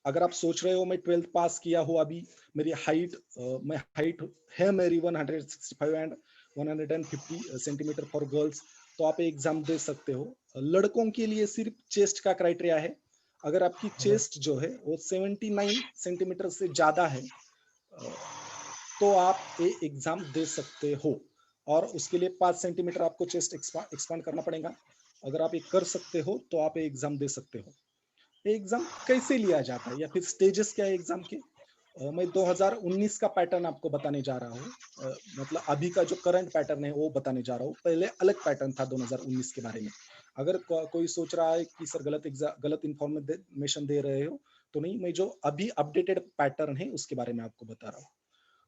अगर आप सोच रहे हो मैं 12th पास किया हो, अभी मेरी हाइट है मेरी 165 एंड 150 सेंटीमीटर फॉर गर्ल्स, तो आप एग्जाम दे सकते हो। लड़कों के लिए सिर्फ चेस्ट का क्राइटेरिया है। अगर आपकी चेस्ट जो है वो 79 सेंटीमीटर से ज्यादा है तो आप ये एग्जाम दे सकते हो, और उसके लिए 5 सेंटीमीटर आपको चेस्ट एक्सपांड करना पड़ेगा। अगर आप ये कर सकते हो तो आप ये एग्जाम दे सकते हो। एग्जाम कैसे लिया जाता है या फिर स्टेजेस क्या है एग्जाम के? मैं 2019 का पैटर्न आपको बताने जा रहा हूँ। मतलब अभी का जो करंट पैटर्न है वो बताने जा रहा हूँ। पहले अलग पैटर्न था 2019 के बारे में। अगर कोई सोच रहा है कि सर गलत इंफॉर्मेशन दे रहे हो, तो नहीं, मैं जो अभी अपडेटेड पैटर्न है उसके बारे में आपको बता रहा हूँ।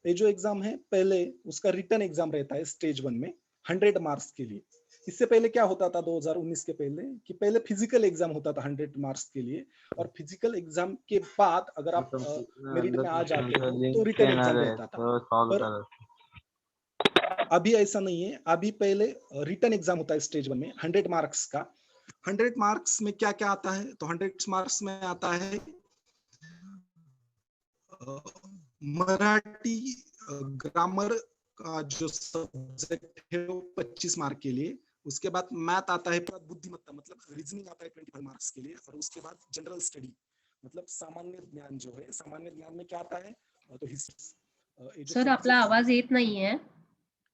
ये जो एग्जाम है, पहले उसका रिटन एग्जाम रहता है स्टेज 1 में 100 मार्क्स के लिए। इससे पहले क्या होता था 2019 के पहले, कि पहले फिजिकल एग्जाम होता था 100 मार्क्स के लिए, और फिजिकल एग्जाम के बाद अगर आप मेरिट में आ जाते हो तो रिटन एग्जाम रहता था। पर अभी ऐसा नहीं है। अभी पहले रिटन एग्जाम होता है स्टेज 1 में 100 मार्क्स का। 100 मार्क्स में क्या क्या आता है? तो 100 मार्क्स में आता है मराठी ग्रामर का जो सब्जेक्ट है वो 25 मार्क के लिए। उसके बाद मैथ आता है, बुद्धिमत्ता मतलब रीजनिंग आता है 25 मार्क्स के लिए। और उसके बाद जनरल स्टडी मतलब सामान्य ज्ञान जो है, सामान्य ज्ञान में क्या आता है? तो हिस्ट्री।
सर आपला आवाज येत नाहीये,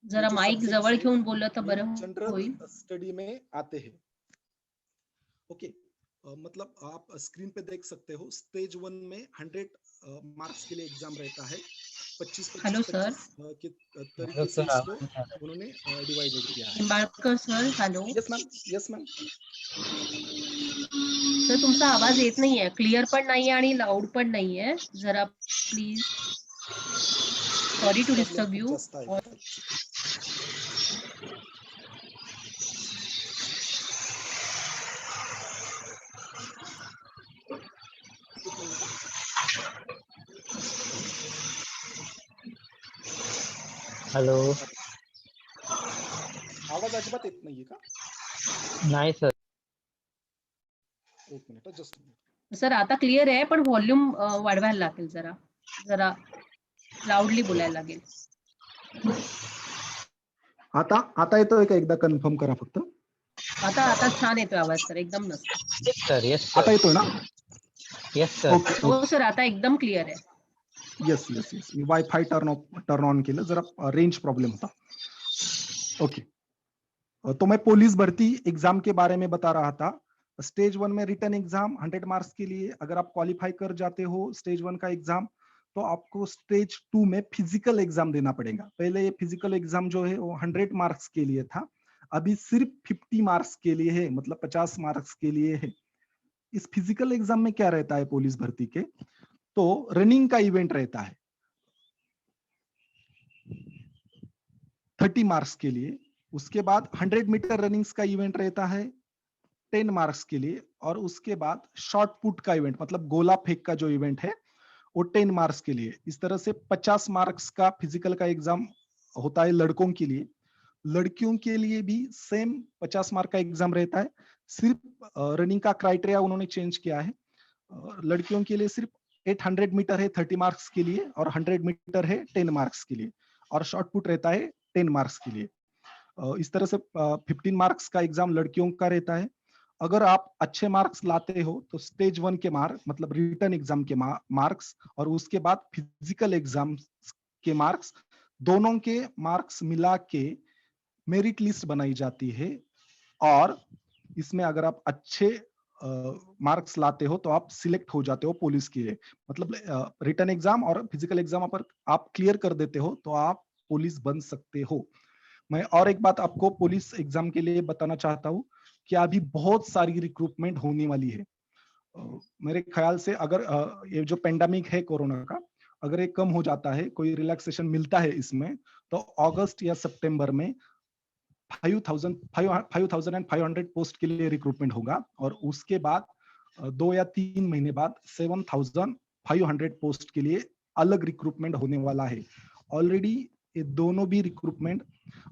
जरा माईक जवळ घेऊन बोललं तर बरं
जनरल
होईल.
स्टडी में आते हैं। ओके, मतलब आप स्क्रीन पे देख सकते हो स्टेज 1 में 100 मार्क्स के लिए एग्जाम रहता है। 25-25
हेलो सर.
के तरीके से इसको उन्होंने डिवाइडेड किया है।
Nimbalkar sir, hello.
Yes ma'am, yes ma'am.
Sir तुमचा आवाज येत नाहीये, क्लिअर पण नाहीये आणि लाऊड पण नाहीये. जरा please. Sorry to disturb you.
Hello.
आवाज अजिबात येत नाहीये का?
नाही सर.
एक मिनिट, जस्ट
सर आता क्लिअर आहे, पण व्हॉल्यूम वाढवायला लागेल. जरा लाऊडली बोलायला लागेल.
आता येतोय का? एकदा कन्फर्म करा फक्त.
आता छान येतोय आवाज सर, एकदम मस्त.
येस सर, येस
आता
सर,
येतोय ना?
Yes sir.
ओके.
हो सर, आता एकदम क्लिअर आहे.
Yes yes yes, me wifi turn on केलं, जरा रेंज प्रॉब्लम था। ओके, तो मैं पुलिस भर्ती एग्जाम के बारे में बता रहा था। स्टेज 1 में रिटन एग्जाम 100 मार्क्स के लिए, अगर आप क्वालिफाई कर जाते हो स्टेज 1 का एग्जाम, तो आपको स्टेज 2 में फिजिकल एग्जाम देना पड़ेगा। पहले ये फिजिकल एग्जाम जो है वो 100 मार्क्स के लिए था, अभी सिर्फ 50 मार्क्स के लिए है, मतलब 50 मार्क्स के लिए है। इस फिजिकल एग्जाम में क्या रहता है पुलिस भर्ती के? तो रनिंग का इवेंट रहता है 30 मार्क्स के लिए। उसके बाद 100 मीटर रनिंग्स का इवेंट रहता है 10 मार्क्स के लिए। और उसके बाद शॉर्ट पुट का इवेंट मतलब गोला फेंक का जो इवेंट है वो 10 मार्क्स के लिए। इस तरह से 50 मार्क्स का फिजिकल का एग्जाम होता है लड़कों के लिए। लड़कियों के लिए भी सेम 50 मार्क का एग्जाम रहता है, सिर्फ रनिंग का क्राइटेरिया उन्होंने चेंज किया है। लड़कियों के लिए सिर्फ 800 मीटर है 30 मार्क्स के लिए, और 100 मीटर है 10 मार्क्स के लिए, और शॉर्ट पुट रहता है 10 मार्क्स के लिए। इस तरह से 15 मार्क्स का एग्जाम लड़कियों का रहता है। अगर आप अच्छे मार्क्स लाते हो तो स्टेज 1 के मार्क मतलब रिटन एग्जाम के मार्क्स और उसके बाद फिजिकल एग्जाम के मार्क्स, दोनों के मार्क्स मिला के मेरिट लिस्ट बनाई जाती है। और इसमें अगर आप अच्छे मार्क्स लाते हो तो आप सिलेक्ट हो जाते हो पुलिस के लिए। मतलब रिटन एग्जाम और फिजिकल एग्जाम पर आप क्लियर कर देते हो तो आप पुलिस बन सकते हो। मैं और एक बात आपको पुलिस एग्जाम के लिए बताना चाहता हूँ कि अभी बहुत सारी रिक्रूटमेंट होने वाली है। मेरे ख्याल से अगर ये जो पेंडेमिक है कोरोना का, अगर ये कम हो जाता है, कोई रिलैक्सेशन मिलता है इसमें, तो अगस्त या सितंबर में 5,500 पोस्ट के लिए रिक्रूटमेंट होगा। और उसके बाद 2 या 3 महीने बाद 7,500 पोस्ट के लिए अलग रिक्रूटमेंट होने वाला है। ऑलरेडी ये दोनों भी रिक्रूटमेंट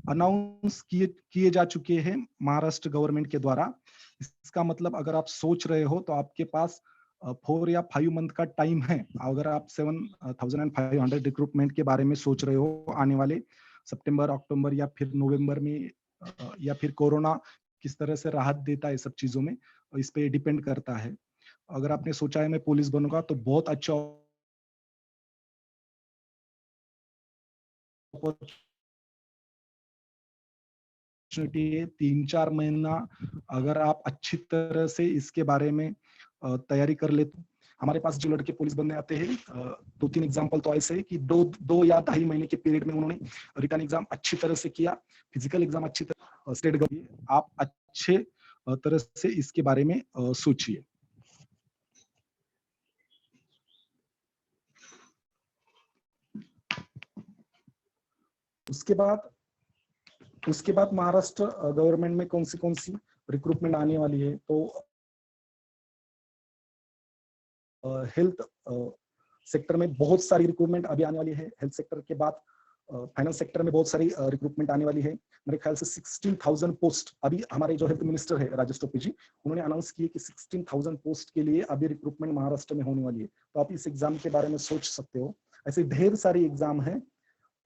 अनाउंस किए जा चुके हैं महाराष्ट्र गवर्नमेंट के द्वारा। इसका मतलब अगर आप सोच रहे हो तो आपके पास 4 या 5 मंथ का टाइम है। अगर आप 7,500 रिक्रूटमेंट के बारे में सोच रहे हो आने वाले सितंबर, अक्टूबर या फिर नवंबर में, या फिर कोरोना किस तरह से राहत देता है, सब चीजों में इस पे डिपेंड करता है। अगर आपने सोचा है मैं पुलिस बनूंगा तो बहुत अच्छा अपॉर्चुनिटी है। 3-4 महीना अगर आप अच्छी तरह से इसके बारे में तैयारी कर लेता हूँ। हमारे पास जो लड़के पुलिस बनने आते हैं 2-3 एग्जाम्पल तो ऐसे है कि 2 या 2.5 महीने के पीरियड में उन्होंने रिटर्न एग्जाम अच्छी तरह से किया, फिजिकल एग्जाम अच्छी तरह स्टेट गवर्नमेंट, आप अच्छे तरह से इसके बारे में सोचिए। उसके बाद महाराष्ट्र गवर्नमेंट में कौन सी रिक्रूटमेंट आने वाली है, तो हेल्थ सेक्टर में बहुत सारी रिक्रूटमेंट अभी आने वाली है। हेल्थ सेक्टर के बाद फाइनेंस सेक्टर में बहुत सारी रिक्रूटमेंट आने वाली है। मेरे ख्याल से 16,000 पोस्ट अभी हमारे जो हेल्थ मिनिस्टर है राजेश टोपे जी, उन्होंने अनाउंस किए कि 16,000 पोस्ट के लिए अभी रिक्रूटमेंट महाराष्ट्र में होने वाली है। तो आप इस एग्जाम के बारे में सोच सकते हो। ऐसे ढेर सारी एग्जाम है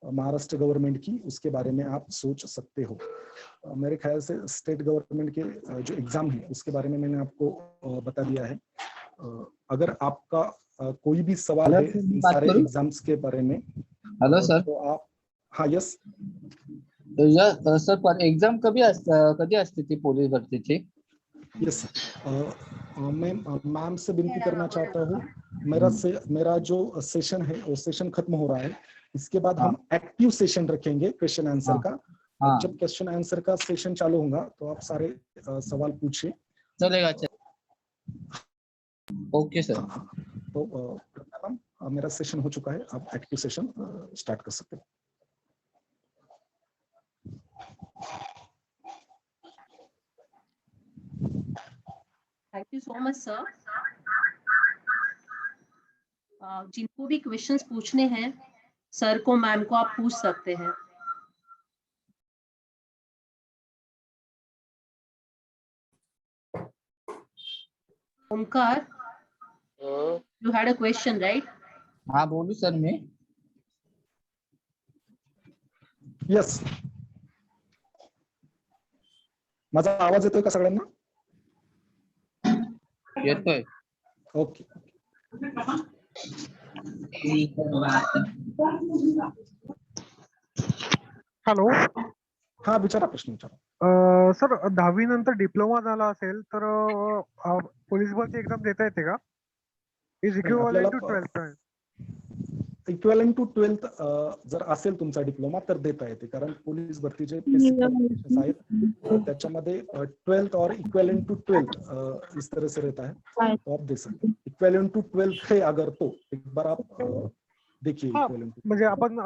महाराष्ट्र गवर्नमेंट की, उसके बारे में आप सोच सकते हो। मेरे ख्याल से स्टेट गवर्नमेंट के जो एग्जाम है उसके बारे में मैंने आपको बता दिया है। अगर आपका कोई भी सवाल है इन सारे एग्जाम्स के बारे में,
हेलो सर,
तो आप, हाँ यस
सर पर एग्जाम कधी असते ती पोलीस भरतीची?
यस मैं मैम से विनती करना चाहता हूँ, मेरा जो सेशन है वो सेशन खत्म हो रहा है। इसके बाद हम एक्टिव सेशन रखेंगे क्वेश्चन आंसर का। जब क्वेश्चन आंसर का सेशन चालू होगा तो आप सारे सवाल पूछिए।
चलेगा। Okay sir.
तो मेरा सेशन हो चुका है, आप एक्टिव सेशन स्टार्ट कर सकते हैं।
Thank you so much sir. जिनको भी क्वेश्चंस पूछने हैं सर को, मैम को, आप पूछ सकते हैं। Omkar, you had a question, right?
हाँ बोलू सर मी।
यस, माझा आवाज येतोय का सगळ्यांना?
येतोय।
ओके।
हॅलो,
हा विचारा, प्रश्न विचारा।
सर 10वी नंतर डिप्लोमा झाला असेल तर पोलीस भरती एक्झाम देता येते का? Is equivalent to 12th?
Equivalent to 12th जर असेल तुमचा डिप्लोमा तर देता येते, कारण पोलीस भरतीचे बेसिक क्वालिफिकेशंस आहेत त्याच्यामध्ये 12th और इक्विव्हॅलेंट टू 12th इस तरह से रहता है, तो आप दे सकते हैं। इक्विव्हॅलेंट टू 12th है अगर, तो एक बार आप देखिए इक्विव्हॅलेंट टू,
म्हणजे आपण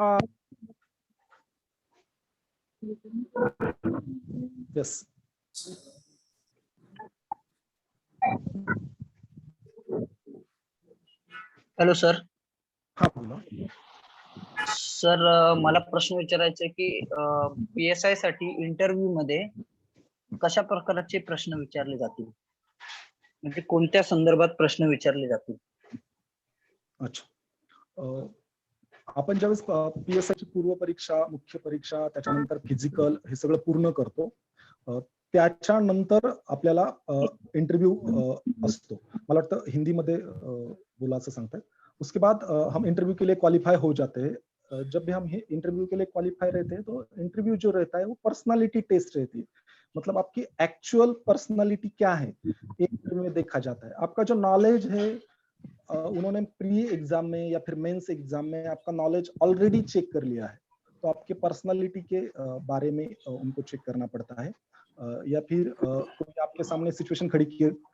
यस।
Hello sir.
हा बोला
सर, मला प्रश्न विचारायचा आहे की PSI साठी इंटरव्ह्यू मध्ये कशा प्रकारचे प्रश्न विचारले जातील, म्हणजे कोणत्या संदर्भात प्रश्न विचारले जातील?
अच्छा, आपण ज्यावेळेस PSI ची पूर्व परीक्षा, मुख्य परीक्षा, त्याच्यानंतर फिजिकल हे सगळं पूर्ण करतो, त्याच्यानंतर आपल्याला इंटरव्यू असतो। मला वाटतं हिंदीमध्ये बोलायचं सांगताय। उसके बाद हम इंटरव्यू के लिए क्वालिफाई हो जाते हैं। जब भी हम इंटरव्यू के लिए क्वालिफाई रहते हैं तो इंटरव्यू जो रहता है वो पर्सनालिटी टेस्ट रहती है, मतलब आपकी एक्चुअल पर्सनालिटी क्या है इंटरव्यू में देखा जाता है। आपका जो नॉलेज है, उन्होंने प्री एग्जाम में या फिर मेंस एग्जाम में आपका नॉलेज ऑलरेडी चेक कर लिया है, तो आपके पर्सनालिटी के बारे में उनको चेक करना पड़ता है, या फिर कोई आपके सामने सिचुएशन खड़ी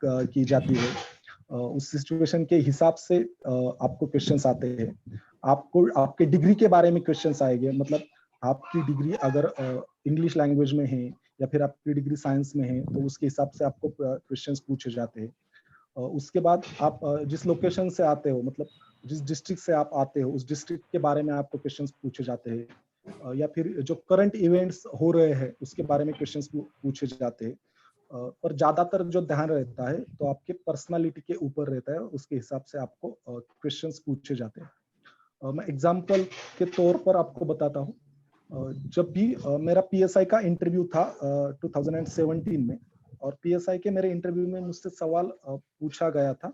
की जाती है, उस सिचुएशन के हिसाब से आपको क्वेश्चंस आते हैं। आपको आपके डिग्री के बारे में क्वेश्चंस आएंगे, मतलब आपकी डिग्री अगर इंग्लिश लैंग्वेज में है या फिर आपकी डिग्री साइंस में है तो उसके हिसाब से आपको क्वेश्चंस पूछे जाते हैं। उसके बाद आप जिस लोकेशन से आते हो, मतलब जिस डिस्ट्रिक्ट से आप आते हो उस डिस्ट्रिक्ट के बारे में आपको क्वेश्चंस पूछे जाते हैं, या फिर जो करंट इवेंट्स हो रहे हैं उसके बारे में क्वेश्चंस पूछे जाते हैं। पर ज्यादातर जो ध्यान रहता है तो आपके पर्सनालिटी के ऊपर रहता है, उसके हिसाब से आपको क्वेश्चंस पूछे जाते हैं। मैं एग्जाम्पल के तौर पर आपको बताता हूँ। जब भी मेरा PSI का इंटरव्यू था 2017 में, और PSI के मेरे इंटरव्यू में मुझसे सवाल पूछा गया था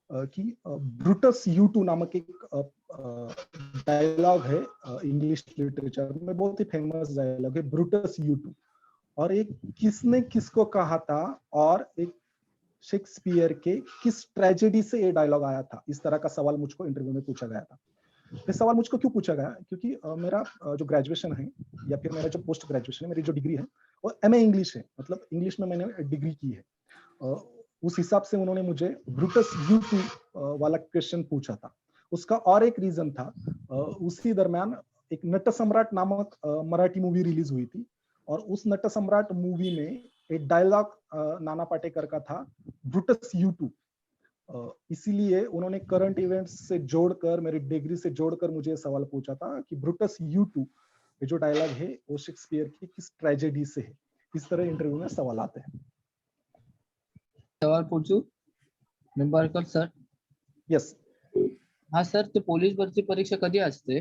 कि ब्रूटस U2 नामक एक डायलॉग है इंग्लिश लिटरेचर में, बहुत ही फेमस डायलॉग है ब्रूटस U2, और एक किसने किसको कहा था और एक शेक्सपियर के किस ट्रेजेडी से ये डायलॉग आया था? इस तरह का सवाल मुझको इंटरव्यू में पूछा गया था। ये सवाल मुझको क्यों पूछा गया? क्योंकि मेरा जो ग्रेजुएशन है या फिर मेरा जो पोस्ट ग्रेजुएशन है, मेरी जो डिग्री है वो MA इंग्लिश है, मतलब इंग्लिश में मैंने डिग्री की है। उस हिसाब से उन्होंने मुझे ब्रूटस U2 वाला क्वेश्चन पूछा था। उसका और एक रीजन था, उसी दरमियान एक नट सम्राट नामक मराठी मूवी रिलीज हुई थी और उस नट सम्राट मूवी में एक डायलॉग नाना पाटेकर का था, ब्रूटस U2। इसीलिए उन्होंने करंट इवेंट्स से जोड़कर, मेरी डिग्री से जोड़कर मुझे सवाल पूछा था कि ब्रूटस U2 ये जो डायलॉग है वो शेक्सपियर की किस ट्रेजेडी से है। इस तरह इंटरव्यू में सवाल आते हैं।
सवाल पूछू निंबाळकर सर?
यस।
हा सर, ते पोलीस भरती परीक्षा कधी असते?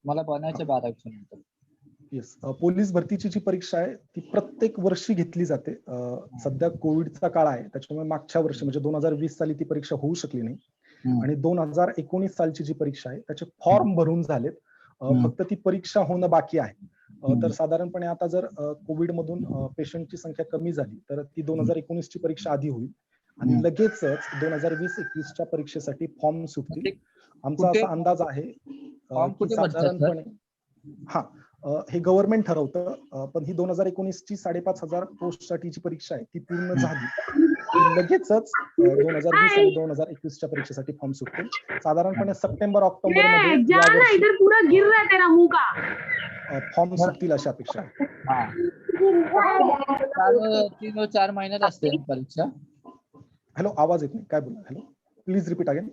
मला बनायचे 12वीच्या नंतर.
येस, पोलीस भरतीची जी परीक्षा आहे ती प्रत्येक वर्षी घेतली जाते। सध्या कोविडचा काळ आहे त्याच्यामुळे मागच्या वर्षी म्हणजे 2020 साली ती परीक्षा होऊ शकली नाही आणि 2019 सालची जी परीक्षा आहे त्याचे फॉर्म भरून झालेत, फक्त ती परीक्षा होणं बाकी आहे। तर साधारणपणे आता जर कोविड मधून पेशंटची संख्या कमी झाली तर ती 2019 ची परीक्षा आधी होईल आणि लगेचच 2020-21च्या परीक्षेसाठी फॉर्म सुटतील। आमचा असा अंदाज आहे की साधारणपणे हे गव्हर्नमेंट ठरवतं, पण ही 2019 ची 5,500 पोस्ट साठीची परीक्षा आहे ती पूर्ण झाली लगेचच 2020 आणि 2021च्या परीक्षेसाठी फॉर्म सुटतील। साधारणपणे सप्टेंबर-ऑक्टोबर मध्ये फॉर्म सुटतील अशी अपेक्षा आहे।
3-4 महिन्यात असते परीक्षा।
हॅलो, आवाज येत नाही, काय बोला? Hello, please repeat again.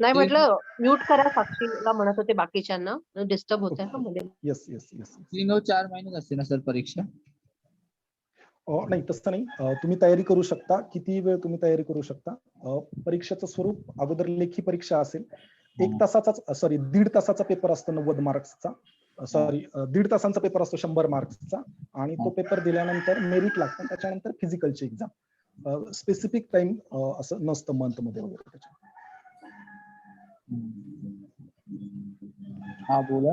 नाही म्हटलं, म्यूट करा, साक्षीला म्हणत होते बाकीच्यांना, डिस्टर्ब होत आहे ना मध्ये।
Yes yes yes.
3-4 महिन्यात असते ना सर परीक्षा?
नाही, तसं नाही, तुम्ही तयारी करू शकता, किती वेळ तुम्ही तयारी करू शकता। परीक्षेचं स्वरूप अगोदर लेखी परीक्षा असेल, 1 तासाचा सॉरी 1.5 तासाचा पेपर असतो 90 मार्क्सचा, सॉरी 1.5 तासांचा पेपर असतो 100 मार्क्सचा आणि तो पेपर दिल्यानंतर मेरिट लागतं, त्याच्यानंतर फिजिकलची एक्झाम। स्पेसिफिक टाइम असं नसतं मंथ मध्ये वगैरे त्याच्या।
हा बोला।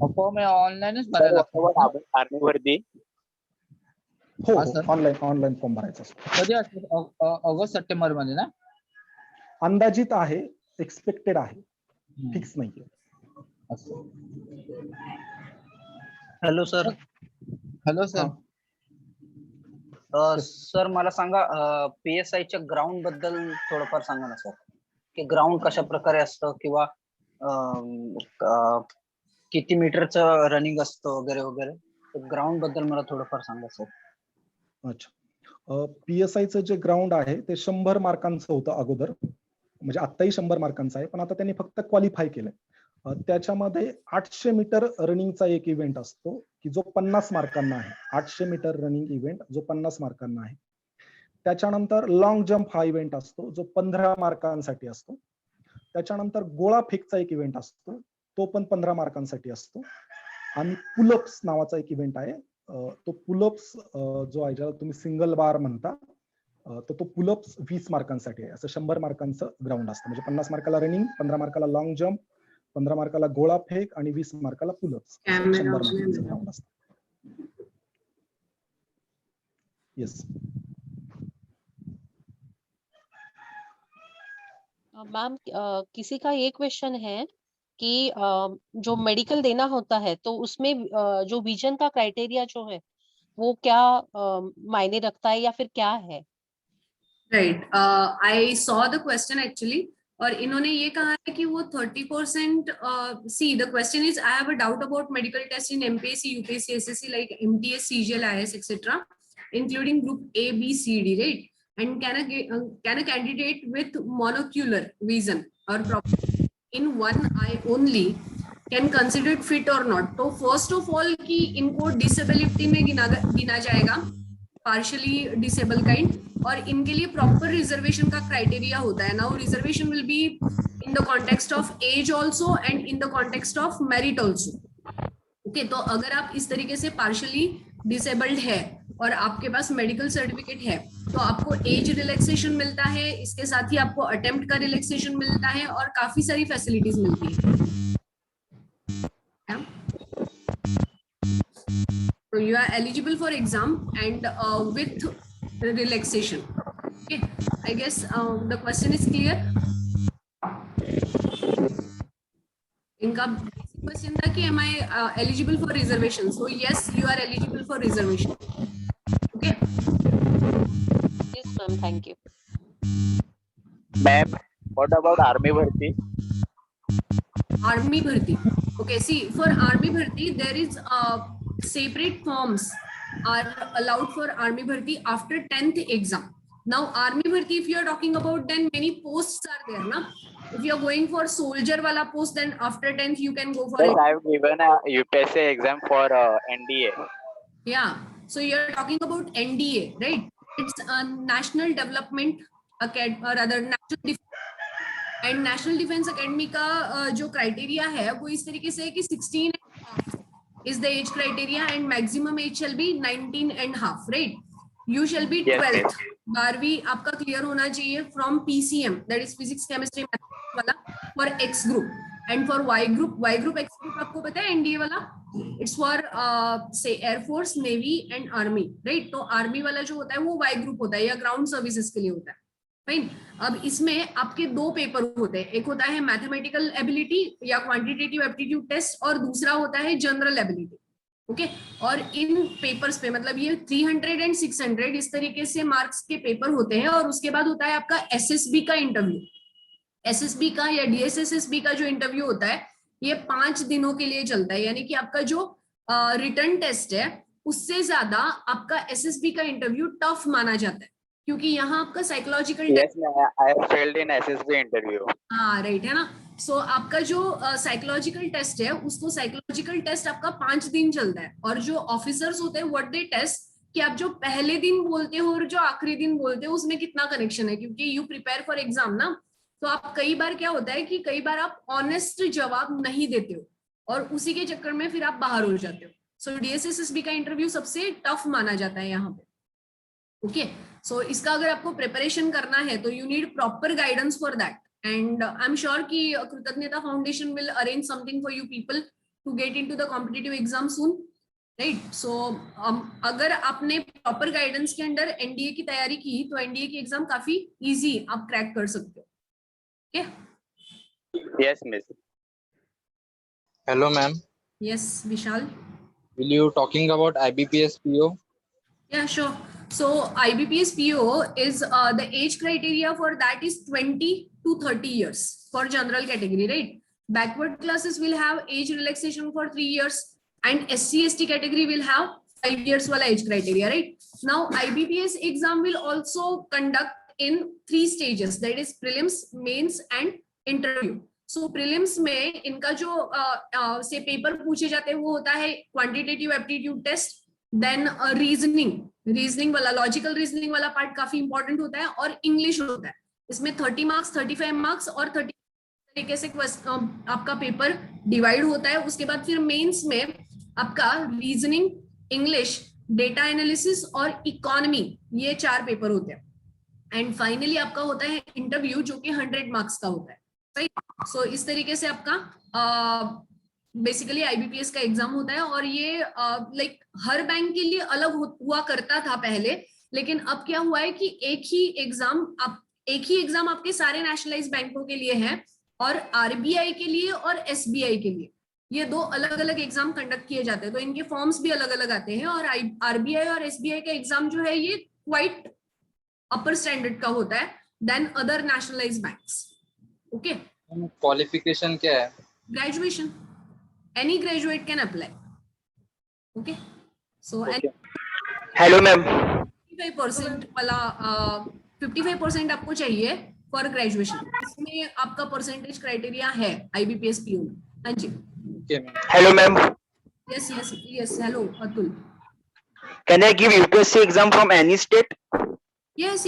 फॉर्म ऑनलाईनच भरायला लागतो
आर्मीवरती?
हो, ऑनलाईन फॉर्म भरायचा असतो।
कधी असतो? ऑगस्ट-सप्टेंबर मध्ये ना?
अंदाजित आहे, एक्सपेक्टेड आहे, फिक्स नाहीये।
Hello sir.
Hello sir.
Sir मला सांगा, PSI च्या ग्राउंड बद्दल थोडंफार सांगा ना सर, की ग्राउंड कशा प्रकारे असतं किंवा किती मीटरचं रनिंग असतं वगैरे वगैरे, ग्राउंड बद्दल मला थोडंफार सांगा सर।
अच्छा, PSIचं जे ग्राउंड आहे ते 100 मार्कांचं होतं अगोदर, म्हणजे आत्ताही 100 मार्कांचं आहे, पण आता त्यांनी फक्त क्वालिफाय केलंय। त्याच्यामध्ये 800 मीटर रनिंगचा एक इव्हेंट असतो की जो 50 मार्कांना आहे। 800 मीटर रनिंग इव्हेंट जो 50 मार्कांना आहे। त्याच्यानंतर लॉंग जंप हा इव्हेंट असतो जो 15 मार्कांसाठी असतो। त्याच्यानंतर गोळा फेकचा एक इव्हेंट असतो, तो पण 15 मार्कांसाठी असतो आणि पुलअप्स नावाचा एक इव्हेंट आहे। तो पुलअप्स जो आहे ज्याला तुम्ही सिंगल बार म्हणता, तर तो पुलअप्स 20 मार्कांसाठी आहे। असं 100 मार्कांचं ग्राउंड असतं, म्हणजे 50 मार्काला रनिंग, 15 मार्काला लॉंग जंप, 15 मार्काला गोळा फेक आणि 20 मार्काला पुलअप्स, 100 मार्कांचं ग्राउंड असतं। येस
मैम, किसी का ये क्वेश्चन है कि जो मेडिकल देना होता है तो उसमें जो विजन का क्राइटेरिया जो है वो क्या मायने रखता है या फिर क्या है?
Right, I saw the question actually, और इन्होंने ये कहा है कि वो 30%, see the question is, I have a doubt about medical test in MPSC, UPSC, SSC like MTS, CGL, IS, etc., including group A, B, C, D, right? And can a candidate with monocular vision or problem in one eye only can considered fit or not? तो first of all कि इनको disability में गिना जाएगा, partially disabled kind, और इनके लिए proper reservation का criteria होता है। Now reservation will be in the context of age also and in the context of merit also. Okay, तो अगर आप इस तरीके से partially disabled है और आपके पास मेडिकल सर्टिफिकेट है तो आपको एज रिलैक्सेशन मिलता है, इसके साथ ही आपको अटेम्प्ट का रिलैक्सेशन मिलता है और काफी सारी फैसिलिटीज मिलती है। So you are eligible for exam and with relaxation. Okay, I guess the question is clear. इनका क्वेश्चन था कि am I eligible for reservation? So yes, you are eligible for reservation. Okay.
Yes, ma'am. Thank you.
Ma'am, what about army bharti?
Army bharti. Okay, see, for army bharti there is separate forms are allowed for army bharti after 10th exam. Now army bharti, if you are talking about, then many posts are there, na? If you are going for soldier wala post, then after 10th you can go for
Yes,
it.
I have given a UPSC exam for NDA.
Yeah, so you are talking about NDA, right? It's a National Development Academy, or rather National Defense, and National Defense Academy का जो criteria है वो इस तरीके से है कि 16 is the age criteria and maximum age shall be 19.5, right? You shall be 12th.
Yes.
12वीं आपका clear होना चाहिए from PCM, that is physics, chemistry, mathematics वाला, for X group, and for Y group, X group आपको पता है NDA वाला, it's for say Air Force, Navy and Army, right? तो Army वाला जो होता है वो Y group होता है या ground services के लिए होता है. फाइन. अब इसमें आपके दो पेपर होते हैं, एक होता है मैथमेटिकल एबिलिटी या क्वांटिटेटिव एप्टीट्यूड टेस्ट, और दूसरा होता है जनरल एबिलिटी. ओके, और इन पेपर्स पे मतलब ये 300 and 600 इस तरीके से मार्क्स के पेपर होते हैं, और उसके बाद होता है आपका एसएसबी का इंटरव्यू. एसएसबी का या डीएसएसएसबी का जो इंटरव्यू होता है ये 5 दिनों के लिए चलता है, यानी कि आपका जो रिटर्न टेस्ट है उससे ज्यादा आपका एसएसबी का इंटरव्यू टफ माना जाता है, क्योंकि यहाँ आपका psychological
Yes, I have failed in SSB interview.
हाँ राइट है ना. सो आपका जो साइकोलॉजिकल टेस्ट है उसको साइकोलॉजिकल टेस्ट आपका 5 दिन चलता है, और जो ऑफिसर्स होते हैं व्हाट दे टेस्ट कि आप जो पहले दिन बोलते हो और जो आखिरी दिन बोलते हो उसमें कितना कनेक्शन है, क्योंकि यू प्रिपेयर फॉर एग्जाम ना. तो आप कई बार क्या होता है कि कई बार आप ऑनेस्ट जवाब नहीं देते हो और उसी के चक्कर में फिर आप बाहर हो जाते हो. सो डीएसएसएसबी का इंटरव्यू सबसे टफ माना जाता है यहाँ पे. ओके, सो इसका अगर आपको प्रिपरेशन करना है तो you need proper guidance for that, and I am sure कि Kritagyata foundation will arrange something for you people to get into the competitive exam soon, right. So अगर आपने प्रॉपर गाइडेंस के अंडर एनडीए की तैयारी की तो एनडीए की exam काफी इजी आप क्रैक कर सकते हो. Okay,
Yes, miss.
Hello, ma'am.
Yes Vishal.
Will you talking about IBPS PO?
Yeah, sure. So IBPS PO is the age criteria for that is 20 to 30 years for general category, right? Backward classes will have age relaxation for 3 years, and SC/ST category will have 5 years wala age criteria, right? Now IBPS exam will also conduct in 3 stages, that is prelims, mains and interview. So prelims में इनका जो से paper पूछे जाते हैं वो होता है quantitative aptitude test, then reasoning वाला, लॉजिकल रीजनिंग वाला पार्ट काफी इंपॉर्टेंट होता है, और इंग्लिश होता है. इसमें 30 मार्क्स, 35 मार्क्स और 30 तरीके से आपका पेपर डिवाइड होता है. उसके बाद फिर मेंस में आपका रीजनिंग, इंग्लिश, डेटा एनालिसिस और इकोनॉमी, ये 4 पेपर होते हैं. एंड फाइनली आपका होता है इंटरव्यू जो कि 100 मार्क्स का होता है, राइट. सो इस तरीके से आपका बेसिकली आईबीपीएस का एग्जाम होता है, और ये लाइक हर बैंक के लिए अलग हुआ करता था पहले, लेकिन अब क्या हुआ है कि एक ही एग्जाम आपके सारे नेशनलाइज बैंकों के लिए है, और आरबीआई के लिए और एसबीआई के लिए ये 2 अलग अलग एग्जाम कंडक्ट किए जाते हैं. तो इनके फॉर्म्स भी अलग अलग आते हैं, और आरबीआई और एसबीआई का एग्जाम जो है ये क्वाइट अपर स्टैंडर्ड का होता है then other nationalise banks. Okay,
qualification क्या है?
Graduation, any graduate can apply. Okay, so
Hello, ma'am.
55% वाला 55% आपको चाहिए फॉर ग्रेजुएशन. इसमें आपका परसेंटेज क्राइटेरिया है आईबीपीएस पीओ में. हाँ जी.
Hello, ma'am.
Yes. Hello, Atul.
Can I give UPSC exam from any state?
Yes.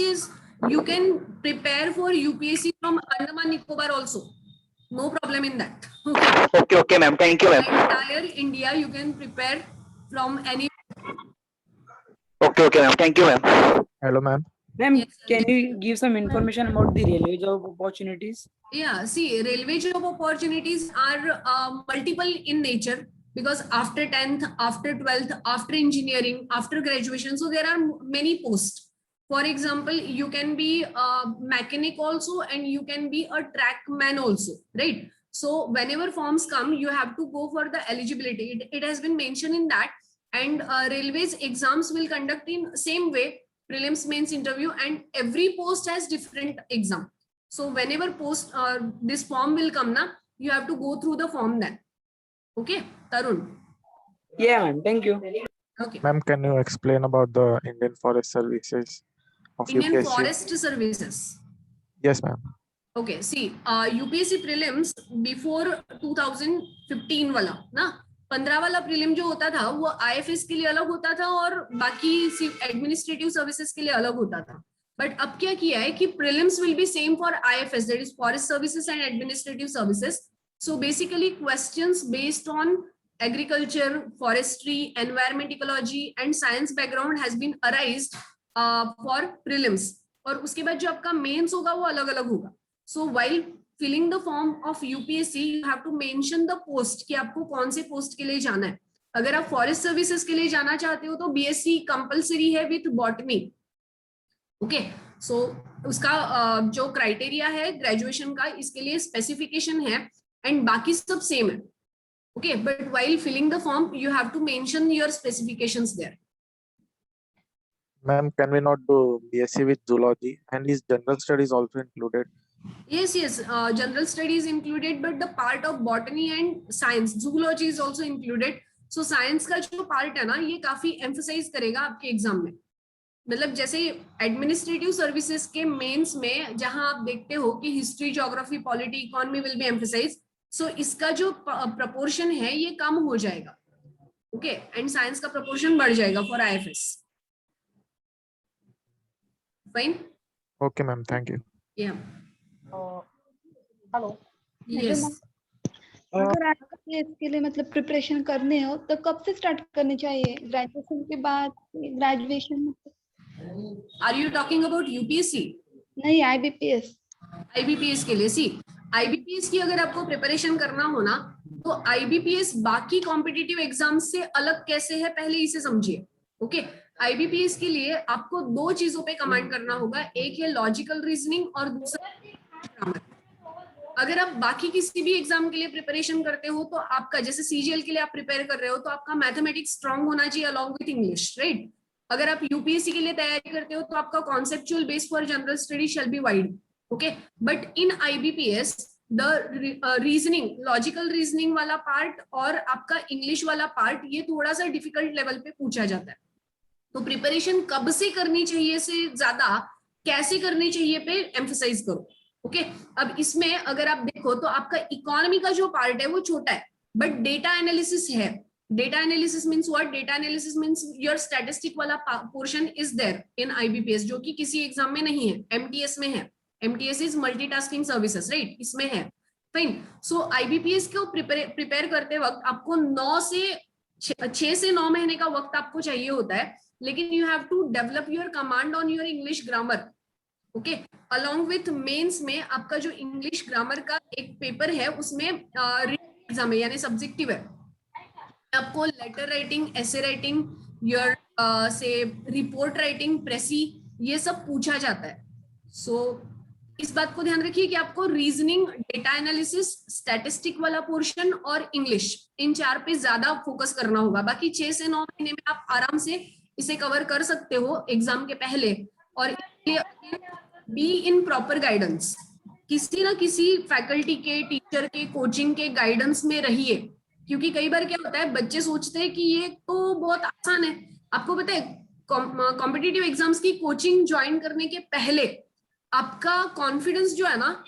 You can prepare for UPSC from Andaman Nicobar also. No problem in that.
Okay, ma'am. Thank you, ma'am.
Entire India you can prepare from any.
Okay, ma'am. Thank you, ma'am.
Hello, ma'am.
Ma'am,
Yes, sir.
can you give some information about the railway job opportunities?
Yeah, see, railway job opportunities are multiple in nature, because after 10th, after 12th, after engineering, after graduation, so there are many posts For example, you can be a mechanic also, and you can be a trackman also, right? So whenever forms come, you have to go for the eligibility. It has been mentioned in that, and railways exams will conduct in same way, prelims, mains, interview, and every post has different exam. So whenever this form will come, na, you have to go through the form then. Okay, Tarun.
Yeah, ma'am. Thank you.
Okay.
Ma'am, can you explain about the Indian Forest Services of
Indian
UPSC?
Forest Services.
Yes, ma'am.
Okay, see, UPSC prelims before 2015 वाला ना, 15 वाला prelim जो होता था वो IFS के लिए अलग होता था और बाकी एडमिनिस्ट्रेटिव सर्विसेज के लिए अलग होता था. बट अब क्या किया है कि prelims will be same for IFS, that is forest services and administrative services. So basically questions based on agriculture, forestry, environment, ecology and science background has been arised for prelims. और उसके बाद जो आपका मेंस होगा वो अलग अलग होगा. So while filling the form of UPSC, you have to mention the post कि आपको कौन से पोस्ट के लिए जाना है. अगर आप फॉरेस्ट सर्विसेज के लिए जाना चाहते हो तो BSc कंपलसरी है विथ बॉटनी. ओके, सो उसका जो क्राइटेरिया है ग्रेजुएशन का, इसके लिए स्पेसिफिकेशन है एंड बाकी सब सेम है. Okay, but while filling the form you have to mention your specifications there.
Ma'am, can we not do BSc with zoology, and is general studies also included?
Yes, general studies included, but the part of botany and science, zoology is also included. So science का जो part है ना, ये काफी emphasize करेगा आपके exam में. मतलब जैसे एडमिनिस्ट्रेटिव सर्विसेज के मेंस में जहां आप देखते हो कि history, geography, polity, economy will be emphasise, so इसका जो प्रपोर्शन है ये कम हो जाएगा. ओके, एंड साइंस का प्रपोर्शन बढ़ जाएगा for IFS. Fine.
Okay, ma'am. Thank you.
Yeah.
Hello.
Yes.
अगर IPS के लिए मतलब प्रिपरेशन करने हो तो कब से स्टार्ट करनी चाहिए? ग्रेजुएशन के बाद, graduation?
Are you talking about UPSC?
नहीं, IBPS.
IBPS के लिए सी, IBPS की अगर आपको प्रिपरेशन करना हो ना, तो IBPS बाकी कॉम्पिटिटिव एग्जाम से अलग कैसे है पहले इसे समझिए. ओके, IBPS के लिए आपको दो चीजों पे कमांड करना होगा. एक है लॉजिकल रीजनिंग और दूसरा ग्रामर. अगर आप बाकी किसी भी एग्जाम के लिए प्रिपरेशन करते हो तो आपका, जैसे CGL के लिए आप प्रिपेयर कर रहे हो तो आपका मैथमेटिक्स स्ट्रांग होना चाहिए अलॉन्ग विथ इंग्लिश, राइट. अगर आप UPSC के लिए तैयारी करते हो तो आपका conceptual base for general study shall be wide. Okay, but in IBPS the reasoning, logical reasoning वाला पार्ट और आपका इंग्लिश वाला पार्ट ये थोड़ा सा डिफिकल्ट लेवल पे पूछा जाता है. तो प्रिपरेशन कब से करनी चाहिए से ज्यादा कैसे करनी चाहिए पे एम्फसाइज करो. ओके, अब इसमें अगर आप देखो तो आपका इकोनॉमी का जो पार्ट है वो छोटा है, बट डेटा एनालिसिस है. Data analysis means what? Data analysis means your statistic वाला portion is there in IBPS, जो कि किसी एग्जाम में नहीं है, MTS में है. MTS is multitasking services, right, इसमें है. फाइन. सो IBPS को प्रिपेयर करते वक्त आपको 6 से 9 महीने का वक्त आपको चाहिए होता है, लेकिन you have to develop your command on your English grammar. Okay, along with mains में आपका जो इंग्लिश ग्रामर का एक पेपर है उसमें एग्जाम है, यानी सब्जेक्टिव है. आपको letter writing, essay writing, your say report writing, precis, ये सब पूछा जाता है. सो इस बात को ध्यान रखिए कि आपको रीजनिंग, डेटा एनालिसिस, स्टैटिस्टिक वाला पोर्शन और इंग्लिश, इन 4 पे ज्यादा फोकस करना होगा. बाकी 6 से 9 महीने में आप आराम से इसे कवर कर सकते हो एग्जाम के पहले. और बी इन प्रॉपर गाइडेंस, किसी ना किसी फैकल्टी के, टीचर के, कोचिंग के गाइडेंस में रहिए. क्योंकि कई बार क्या होता है, बच्चे सोचते हैं कि ये तो बहुत आसान है. आपको पता है कॉम्पिटिटिव एग्जाम्स की कोचिंग ज्वाइन करने के पहले आपका कॉन्फिडेंस जो है ना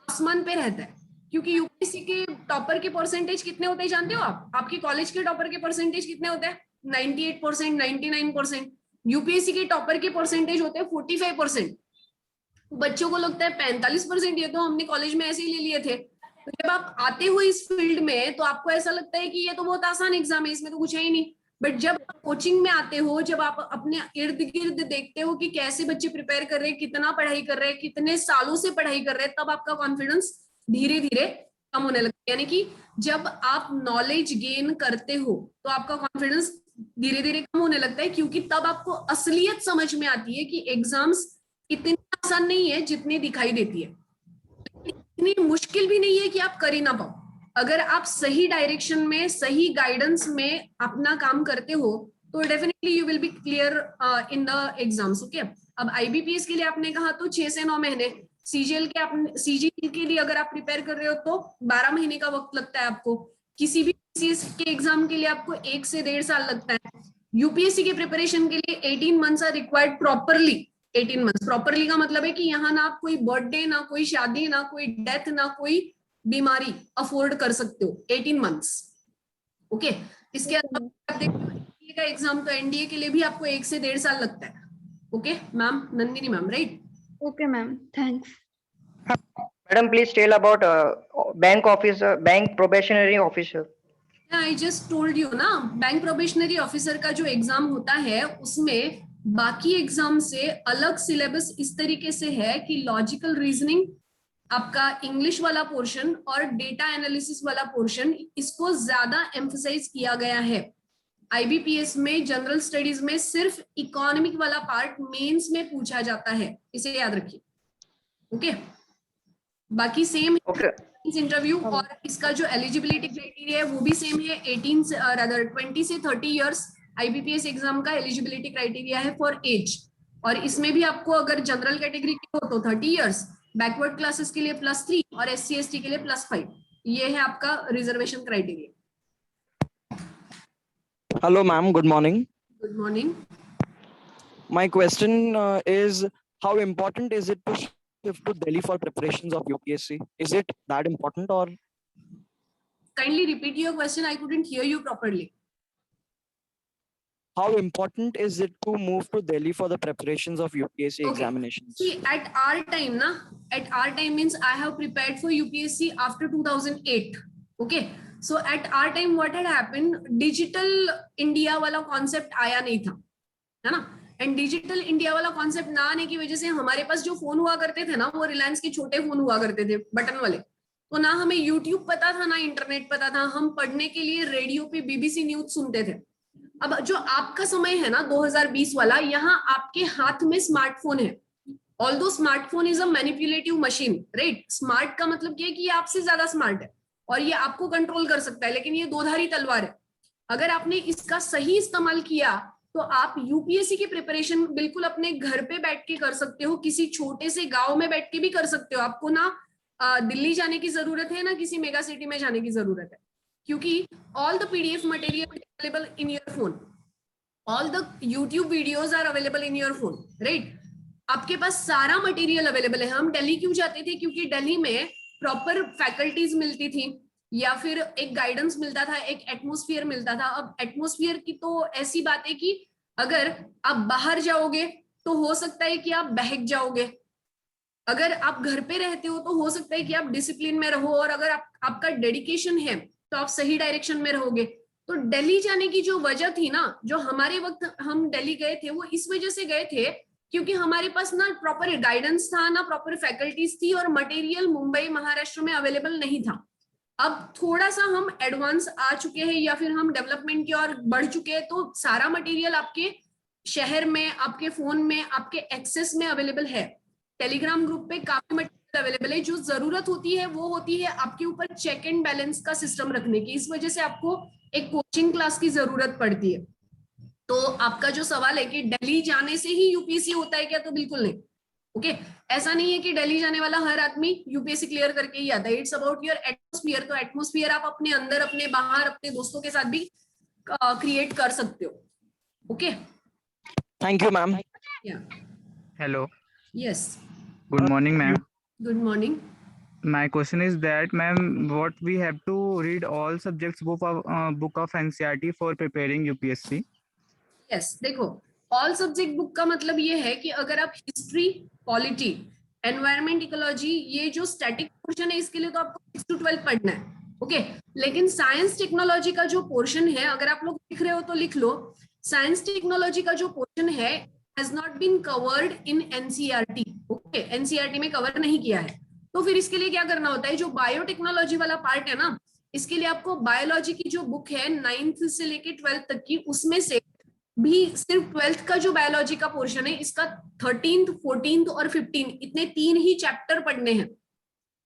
आसमान पे रहता है. क्योंकि UPSC के टॉपर के परसेंटेज कितने होते हैं जानते हो आप? आपके कॉलेज के टॉपर के परसेंटेज कितने होते हैं? 98%, 99%. UPSC के टॉपर के परसेंटेज होते हैं 45%. बच्चों को लगता है 45%, ये तो हमने कॉलेज में ऐसे ही ले लिए थे. तो जब आप आते हो इस फील्ड में तो आपको ऐसा लगता है कि ये तो बहुत आसान एग्जाम है, इसमें तो कुछ है ही नहीं. बट जब आप कोचिंग में आते हो, जब आप अपने इर्द गिर्द देखते हो कि कैसे बच्चे प्रिपेयर कर रहे हैं, कितना पढ़ाई कर रहे हैं, कितने सालों से पढ़ाई कर रहे हैं, तब आपका कॉन्फिडेंस धीरे धीरे कम होने लगता है. यानी कि जब आप नॉलेज गेन करते हो तो आपका कॉन्फिडेंस धीरे धीरे कम होने लगता है, क्योंकि तब आपको असलियत समझ में आती है कि एग्जाम्स इतनी आसान नहीं है जितनी दिखाई देती है, इतनी मुश्किल भी नहीं है कि आप कर ही ना पाओ। अगर आप सही डायरेक्शन में, सही गाइडेंस में अपना काम करते हो तो definitely you will be clear in the exams. Okay, अब आईबीपीएस के लिए आपने कहा तो 6 से 9 महीने, सीजीएल के लिए अगर आप प्रिपेयर कर रहे हो तो 12 महीने का वक्त लगता है आपको, किसी भी के एग्जाम के लिए आपको 1 से 1.5 साल लगता है। यूपीएससी के प्रिपरेशन के लिए 18 months are required properly. 18 months properly का मतलब है कि यहाँ ना आप कोई बर्थडे, ना कोई शादी, ना कोई डेथ, ना कोई बीमारी अफोर्ड कर सकते हो। 18 मंथ्स। ओके, इसके अलावा आप देखो एनडीए का एग्जाम, तो एनडीए के लिए भी आपको 1 से 1.5 साल लगता है। Okay ma'am, Nandini ma'am, right?
Okay ma'am, thanks.
Madam, please tell about bank officer, bank probationary officer.
I just told you ना, बैंक प्रोबेशनरी ऑफिसर का जो एग्जाम होता है उसमें बाकी एग्जाम से अलग सिलेबस इस तरीके से है कि लॉजिकल रीजनिंग, आपका इंग्लिश वाला पोर्शन और डेटा एनालिसिस वाला पोर्शन, इसको ज्यादा एम्फसाइज किया गया है। आईबीपीएस में, जनरल स्टडीज में सिर्फ इकोनॉमिक वाला पार्ट मेंस में पूछा जाता है, इसे याद रखिए। ओके, बाकी सेम इंटरव्यू और इसका जो एलिजिबिलिटी क्राइटेरिया है वो भी सेम है। 20 से 30 इयर्स आईबीपीएस एग्जाम का एलिजिबिलिटी क्राइटेरिया है फॉर एज, और इसमें भी आपको अगर जनरल कैटेगरी के हो तो 30 इयर्स, बैकवर्ड क्लासेस के लिए +3 और SC/ST के लिए +5। ये है आपका reservation criteria.
Hello ma'am, good morning.
Good morning.
My question is, how important is it to shift to Delhi for preparations of UPSC? Is it that important, or?
Kindly repeat your question. I couldn't hear you properly.
How important is it to move to Delhi for the preparations of UPSC examinations?
See, at our time means I have prepared for UPSC after 2008. Okay. So at our time what had happened, digital India वाला concept आया नहीं था, है ना? And digital India वाला concept ना आने की वजह से हमारे पास जो फोन हुआ करते थे ना, वो रिलायंस के छोटे फोन हुआ करते थे, बटन वाले। तो ना हमें यूट्यूब पता था, ना इंटरनेट पता था। हम पढ़ने के लिए रेडियो पे BBC न्यूज सुनते थे। अब जो आपका समय है ना 2020 वाला, यहाँ आपके हाथ में स्मार्टफोन है। Although smartphone is a manipulative machine, right? Smart का मतलब क्या है कि ये आपसे ज्यादा स्मार्ट है और ये आपको कंट्रोल कर सकता है, लेकिन ये दोधारी तलवार है। अगर आपने इसका सही इस्तेमाल किया तो आप यूपीएससी की प्रिपरेशन बिल्कुल अपने घर पे बैठ के कर सकते हो, किसी छोटे से गांव में बैठ के भी कर सकते हो। आपको ना दिल्ली जाने की जरूरत है, ना किसी मेगा सिटी में जाने की जरूरत है, क्योंकि all the PDF material available in your phone, all the YouTube videos are available in your phone, right? आपके पास सारा मटेरियल अवेलेबल है। हम दिल्ली क्यों जाते थे? क्योंकि दिल्ली में प्रॉपर फैकल्टीज मिलती थी, या फिर एक गाइडेंस मिलता था, एक एटमॉस्फेयर मिलता था। अब एटमॉस्फेयर की तो ऐसी बात है कि अगर आप बाहर जाओगे तो हो सकता है कि आप बहक जाओगे, अगर आप घर पे रहते हो तो हो सकता है कि आप डिसिप्लिन में रहो, और अगर आपका डेडिकेशन है तो आप सही डायरेक्शन में रहोगे। तो दिल्ली जाने की जो वजह थी ना, जो हमारे वक्त हम दिल्ली गए थे, वो इस वजह से गए थे क्योंकि हमारे पास ना प्रॉपर गाइडेंस था, ना प्रॉपर फैकल्टीज थी, और मटेरियल मुंबई महाराष्ट्र में अवेलेबल नहीं था। अब थोड़ा सा हम एडवांस आ चुके हैं, या फिर हम डेवलपमेंट की ओर बढ़ चुके हैं, तो सारा मटेरियल आपके शहर में, आपके फोन में, आपके एक्सेस में अवेलेबल है। टेलीग्राम ग्रुप पे काफी मटेरियल अवेलेबल है। जो जरूरत होती है वो होती है आपके ऊपर चेक एंड बैलेंस का सिस्टम रखने की। इस वजह से आपको एक कोचिंग क्लास की जरूरत पड़ती है। तो आपका जो सवाल है कि दिल्ली जाने से ही यूपीएससी होता है क्या, तो बिल्कुल नहीं। ओके, ऐसा नहीं है कि दिल्ली जाने वाला हर आदमी यूपीएससी क्लियर करके ही आता है। It's about your atmosphere. तो एटमॉस्फेयर आप अपने अंदर, अपने बाहर, अपने दोस्तों के साथ भी क्रिएट कर सकते हो। Okay,
thank you ma'am.
Hello.
Yes.
Good morning, ma'am.
Good morning.
My question is that, ma'am, what we have to read all subjects book of NCERT for preparing UPSC?
Yes, देखो, all subject book का मतलब ये है कि अगर आप history, polity, environment, ecology, ये जो स्टैटिक पोर्शन है, इसके लिए तो आपको 6 to 12 पढ़ना है। ओके, लेकिन साइंस टेक्नोलॉजी का जो पोर्शन है, अगर आप लोग लिख रहे हो तो लिख लो, साइंस टेक्नोलॉजी का जो पोर्शन है has not been covered in NCERT. Okay, NCERT में कवर नहीं किया है। तो फिर इसके लिए क्या करना होता है, जो बायोटेक्नोलॉजी वाला पार्ट है ना, इसके लिए आपको बायोलॉजी की जो बुक है 9th से लेके 12th तक की, उसमें से भी सिर्फ 12th का जो बायोलॉजी का पोर्शन है इसका 13th, 14th और 15 इतने 3 ही चैप्टर पढ़ने हैं।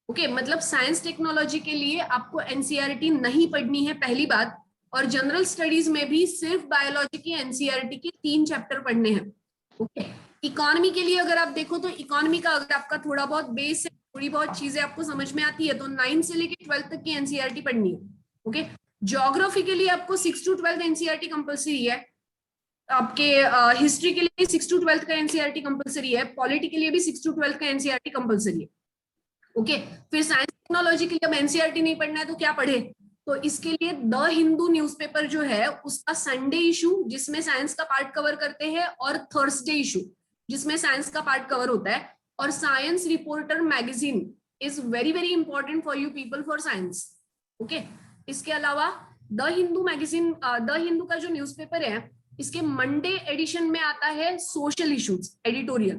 ओके, मतलब साइंस टेक्नोलॉजी के लिए आपको एनसीईआरटी नहीं पढ़नी है, पहली बात। और जनरल स्टडीज में भी सिर्फ बायोलॉजी की एनसीईआरटी के 3 चैप्टर पढ़ने हैं। ओके, इकोनॉमी के लिए अगर आप देखो तो इकोनॉमी का अगर आपका थोड़ा बहुत बेस है, थोड़ी बहुत चीजें आपको समझ में आती है, तो 9 से लेके 12 तक की एनसीईआरटी पढ़नी है। ओके, ज्योग्राफी के लिए आपको 6 to 12 एनसीईआरटी कंपलसरी है, आपके हिस्ट्री के लिए 6 to 12 का एनसीईआरटी कंपलसरी है, पॉलिटी के लिए भी 6 to 12 का एनसीईआरटी कंपलसरी है। ओके, फिर साइंस टेक्नोलॉजी के लिए अब एनसीईआरटी नहीं पढ़ना है तो क्या पढ़े? तो इसके लिए द हिंदू न्यूज़पेपर जो है उसका संडे इशू जिसमें साइंस का पार्ट कवर करते हैं, और थर्सडे इशू जिसमें साइंस का पार्ट कवर होता है, और science reporter magazine is very very important for you people for science. Okay, इसके अलावा the Hindu magazine, the Hindu का जो न्यूज़पेपर है इसके मंडे एडिशन में आता है social issues editorial,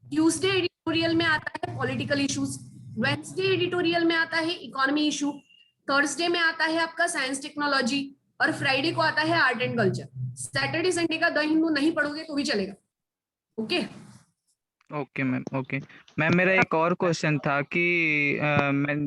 Tuesday editorial में आता है पॉलिटिकल इश्यूज, वेडनेसडे एडिटोरियल में आता है इकोनॉमी इशू, थर्सडे में आता है आपका साइंस टेक्नोलॉजी, और फ्राइडे को आता है art and culture. Saturday Sunday का द हिंदू नहीं पढ़ोगे तो भी चलेगा। Okay
okay ma'am, okay ma'am, मेरा एक और क्वेश्चन था कि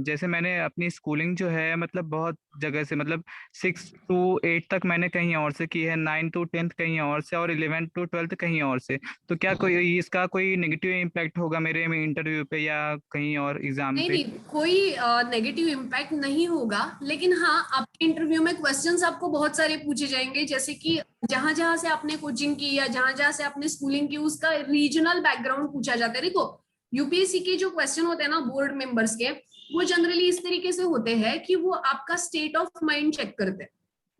जैसे मैंने अपनी स्कूलिंग जो है मतलब बहुत जगह से, मतलब 6 to 8 तक मैंने कहीं और से की है, 9 to 10th कहीं और से, और 11 to 12th कहीं और से। तो क्या कोई इसका कोई नेगेटिव इम्पैक्ट होगा मेरे इंटरव्यू पे या कहीं और एग्जाम पे?
नहीं, कोई नेगेटिव इम्पैक्ट नहीं होगा, लेकिन हाँ आपके इंटरव्यू में क्वेश्चंस आपको बहुत सारे पूछे जाएंगे, जैसे कि जहां जहां से आपने कोचिंग की या जहां जहां से आपने स्कूलिंग की उसका रीजनल बैकग्राउंड पूछा जाता है। देखो यूपीएससी के जो क्वेश्चन होते हैं ना बोर्ड मेंबर्स के, वो जनरली इस तरीके से होते हैं कि वो आपका स्टेट ऑफ माइंड चेक करते हैं।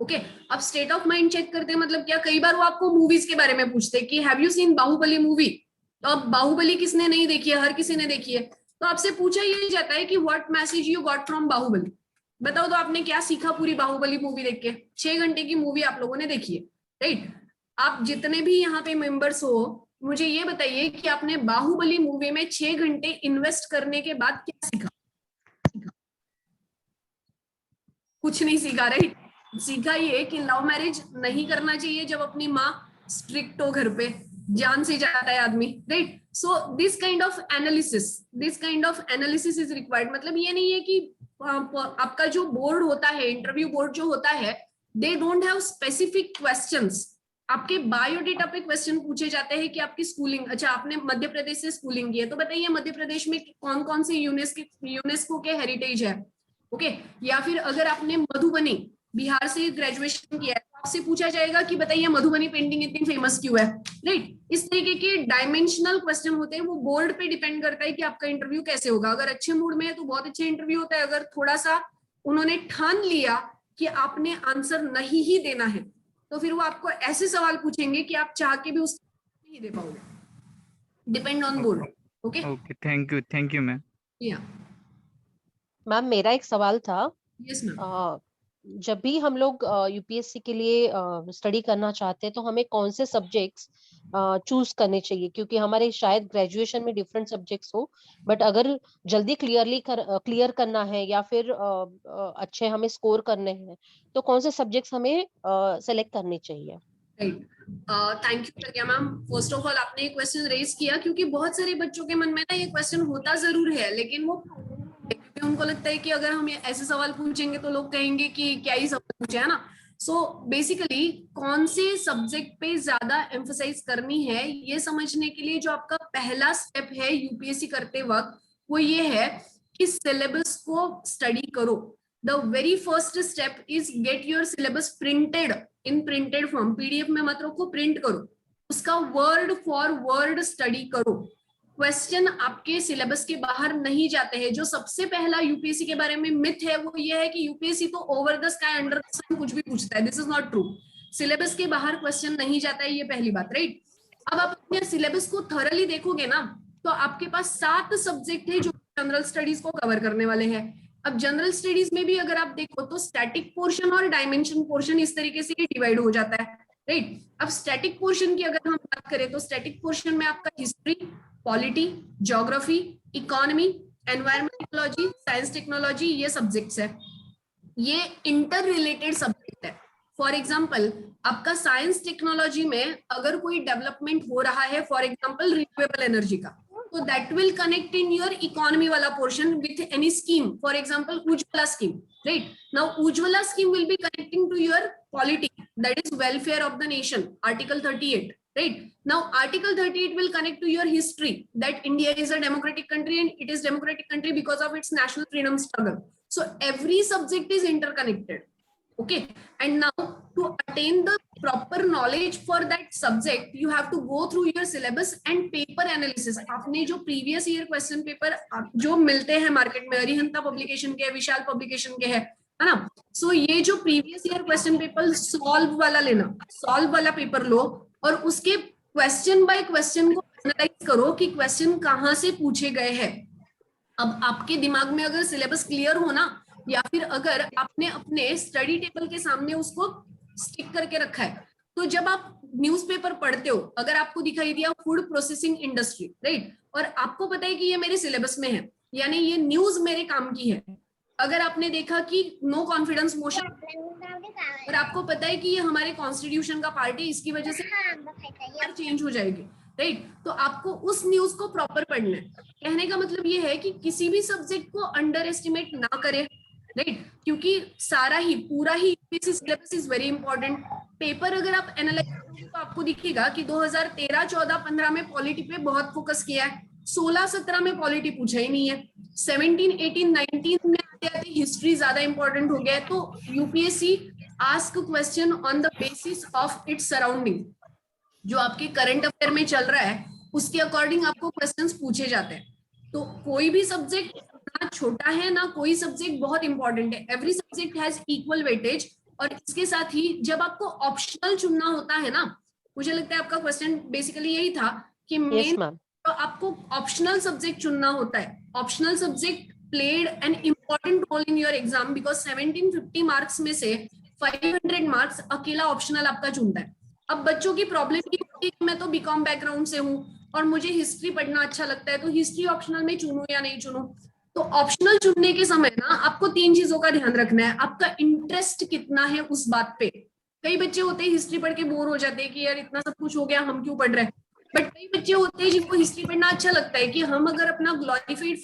ओके, अब स्टेट ऑफ माइंड चेक करते हैं मतलब क्या, कई बार वो आपको मूवीज के बारे में पूछते हैं कि have you seen Baahubali movie, तो अब बाहुबली किसने नहीं देखी है, हर किसी ने देखी है, तो आपसे पूछा ये जाता है कि what message you got from Baahubali, बताओ तो आपने क्या सीखा पूरी बाहुबली मूवी देख के। 6 घंटे की मूवी आप लोगों ने देखी है, राइट? आप जितने भी यहाँ पे मेंबर्स हो मुझे ये बताइए कि आपने बाहुबली मूवी में 6 घंटे इन्वेस्ट करने के बाद क्या सीखा? कुछ नहीं सीखा, राइट? सीखा ये कि लव मैरिज नहीं करना चाहिए जब अपनी माँ स्ट्रिक्ट हो घर पे, जान से जाता है आदमी, right? So this kind of analysis is required. मतलब ये नहीं है कि आपका जो बोर्ड होता है, इंटरव्यू बोर्ड जो होता है, they don't have specific questions. आपके बायोडेटा पे क्वेश्चन पूछे जाते हैं कि आपकी स्कूलिंग, अच्छा आपने मध्य प्रदेश से स्कूलिंग की है तो बताइए मध्य प्रदेश में कौन कौन से यूनेस्को के हेरिटेज है। ओके, या फिर अगर आपने मधुबनी बिहार से ग्रेजुएशन किया है तो आपसे पूछा जाएगा कि बताइए मधुबनी पेंटिंग इतनी फेमस क्यों है, राइट? इस तरीके के डायमेंशनल क्वेश्चन होते हैं, वो बोर्ड पे डिपेंड करता है कि आपका इंटरव्यू कैसे होगा। अगर अच्छे मूड में है तो बहुत अच्छा इंटरव्यू होता है, अगर थोड़ा सा उन्होंने ठान लिया कि आपने आंसर नहीं ही देना है तो फिर वो आपको ऐसे सवाल पूछेंगे कि आप चाह के भी उसको नहीं दे पाओगे। Depend on board. Okay
okay, thank you ma'am.
या
मैम मेरा एक सवाल था।
Yes ma'am.
जब भी हम लोग यूपीएससी के लिए स्टडी करना चाहते हैं तो हमें कौन से सब्जेक्ट्स चूज करने चाहिए? क्योंकि हमारे शायद ग्रेजुएशन में डिफरेंट सब्जेक्ट्स हो, बट अगर जल्दी क्लियर करना है या फिर अच्छे हमें स्कोर करने हैं तो कौन से सब्जेक्ट्स हमें सेलेक्ट करने चाहिए?
Right, thank you Pragya ma'am. First of all आपने ये क्वेश्चन रेज किया क्योंकि बहुत सारे बच्चों के मन में ना ये क्वेश्चन होता जरूर है, लेकिन वो क्योंकि उनको लगता है कि अगर हम ऐसे सवाल पूछेंगे तो लोग कहेंगे कि क्या ही सवाल पूछे, है ना? सो बेसिकली कौन से सब्जेक्ट पे ज्यादा एम्फसाइज करनी है ये समझने के लिए जो आपका पहला स्टेप है यूपीएससी करते वक्त वो ये है कि सिलेबस को स्टडी करो। The very first step is get your syllabus printed in printed form. PDF में मत रखो, प्रिंट करो, उसका वर्ड फॉर वर्ड स्टडी करो। क्वेश्चन आपके सिलेबस के बाहर नहीं जाते हैं। जो सबसे पहला यूपीएससी के बारे में मिथ है वो ये है कि यूपीएससी तो over the sky under the sun कुछ भी पूछता है। This is not true. Syllabus के बाहर क्वेश्चन नहीं जाता है, ये पहली बात, राइट? अब आप अपने सिलेबस को थॉरली देखोगे ना तो आपके पास 7 सब्जेक्ट है जो जनरल स्टडीज को कवर करने वाले हैं। अब जनरल स्टडीज में भी अगर आप देखो तो स्टैटिक पोर्शन और डायमेंशन पोर्शन इस तरीके से डिवाइड हो जाता है, राइट? अब स्टैटिक पोर्शन की अगर हम बात करें तो स्टैटिक पोर्शन में आपका history, polity, geography, economy, environmentology, science technology ये सब्जेक्ट्स है। ये इंटर रिलेटेड सब्जेक्ट है। फॉर एग्जाम्पल आपका साइंस टेक्नोलॉजी में अगर कोई डेवलपमेंट हो रहा है, फॉर एग्जाम्पल रिन्यूएबल एनर्जी का, तो that will connect in your economy वाला portion with any scheme, for example Ujjwala scheme, right? Now Ujjwala scheme will be connecting to your polity, that is welfare of the nation, article 38, right? Now article 38 will connect to your history, that India is a democratic country and it is democratic country because of its national freedom struggle. So every subject is interconnected, okay? And now to attain the proper knowledge for that subject, you have to go through your syllabus and paper analysis. आपने जो previous year question paper जो मिलते हैं market में, अरिहंता publication के, विशाल publication के है ना, सो ये जो previous year question paper solve वाला लेना, सॉल्व वाला पेपर लो और उसके क्वेश्चन बाय क्वेश्चन को एनालाइज करो कि क्वेश्चन कहाँ से पूछे गए हैं। अब आपके दिमाग में अगर सिलेबस क्लियर हो ना, या फिर अगर आपने अपने स्टडी टेबल के सामने उसको स्टिक करके रखा है, तो जब आप न्यूज़पेपर पढ़ते हो, अगर आपको दिखाई दिया फूड प्रोसेसिंग इंडस्ट्री, राइट, और आपको पता है कि ये मेरे सिलेबस में है, यानी ये न्यूज मेरे काम की है। अगर आपने देखा कि नो कॉन्फिडेंस मोशन और आपको पता है कि ये हमारे कॉन्स्टिट्यूशन का पार्ट है, इसकी वजह से चेंज हो जाएगी, राइट, तो आपको उस न्यूज को प्रॉपर पढ़ना है। कहने का मतलब ये है कि किसी भी सब्जेक्ट को अंडर एस्टिमेट ना करें, राइट, क्योंकि सारा ही पूरा ही UPSC syllabus is very important. Paper अगर आप एनालाइज करोगे तो आपको दिखेगा कि 2013, 14, 15 में पॉलिटी पे बहुत फोकस किया है, 16, 17 में पॉलिटी पूछा ही नहीं है, 17, 18, 19 में आते हिस्ट्री ज्यादा इंपॉर्टेंट हो गया है। तो UPSC ask question on the basis of its surrounding, जो आपके करंट अफेयर में चल रहा है उसके अकॉर्डिंग आपको क्वेश्चंस पूछे जाते हैं। तो कोई भी सब्जेक्ट ना छोटा है ना कोई सब्जेक्ट बहुत इंपॉर्टेंट है, every subject has equal weightage. और इसके साथ ही जब आपको ऑप्शनल चुनना होता है ना, मुझे लगता है आपका क्वेश्चन बेसिकली यही था कि मेन तो आपको ऑप्शनल सब्जेक्ट चुनना होता है। Optional subject played an important role in your exam because 1750 marks में से 500 मार्क्स अकेला ऑप्शनल आपका चुनता है। अब बच्चों की प्रॉब्लम ये होती है कि मैं तो बीकॉम बैकग्राउंड से हूँ और मुझे हिस्ट्री पढ़ना अच्छा लगता है, तो हिस्ट्री ऑप्शनल में चुनूं या नहीं चुनूं। तो ऑप्शनल चुनने के समय ना आपको 3 चीजों का ध्यान रखना है। आपका इंटरेस्ट कितना है उस बात पे। कई बच्चे होते हैं हिस्ट्री पढ़ के बोर हो जाते हैं कि यार इतना सब कुछ हो गया, हम क्यों पढ़ रहे हैं। बट कई बच्चे होते हैं जिनको हिस्ट्री पढ़ना अच्छा लगता है कि हम अगर अपना ग्लोरीफाइड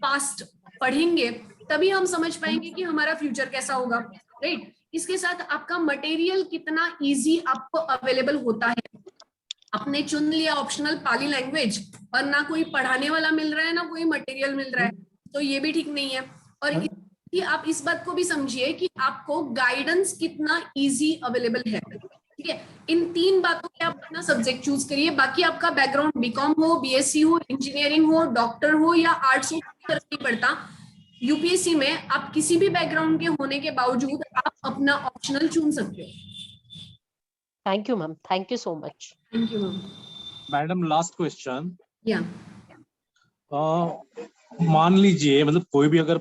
पास्ट पढ़ेंगे तभी हम समझ पाएंगे कि हमारा फ्यूचर कैसा होगा, राइट। इसके साथ आपका मटेरियल कितना इजी आपको अवेलेबल होता है। आपने चुन लिया ऑप्शनल पाली लैंग्वेज और ना कोई पढ़ाने वाला मिल रहा है ना कोई मटेरियल मिल रहा है, तो ये भी ठीक नहीं है। और आप इस बात को भी समझिए कि आपको गाइडेंस कितना इजी अवेलेबल है, ठीक है। इन 3 बातों पे आप अपना सब्जेक्ट चूज करिए। बाकी आपका बैकग्राउंड बीकॉम हो, बीएससी हो, इंजीनियरिंग हो, डॉक्टर हो या आर्ट्स हो, फर्क नहीं पड़ता। यूपीएससी में आप किसी भी बैकग्राउंड के होने के बावजूद आप अपना ऑप्शनल चुन सकते हो।
Thank you ma'am, thank you so much.
Thank you ma'am.
Madam last question,
या
मान लीजिए मतलब कोई भी अगर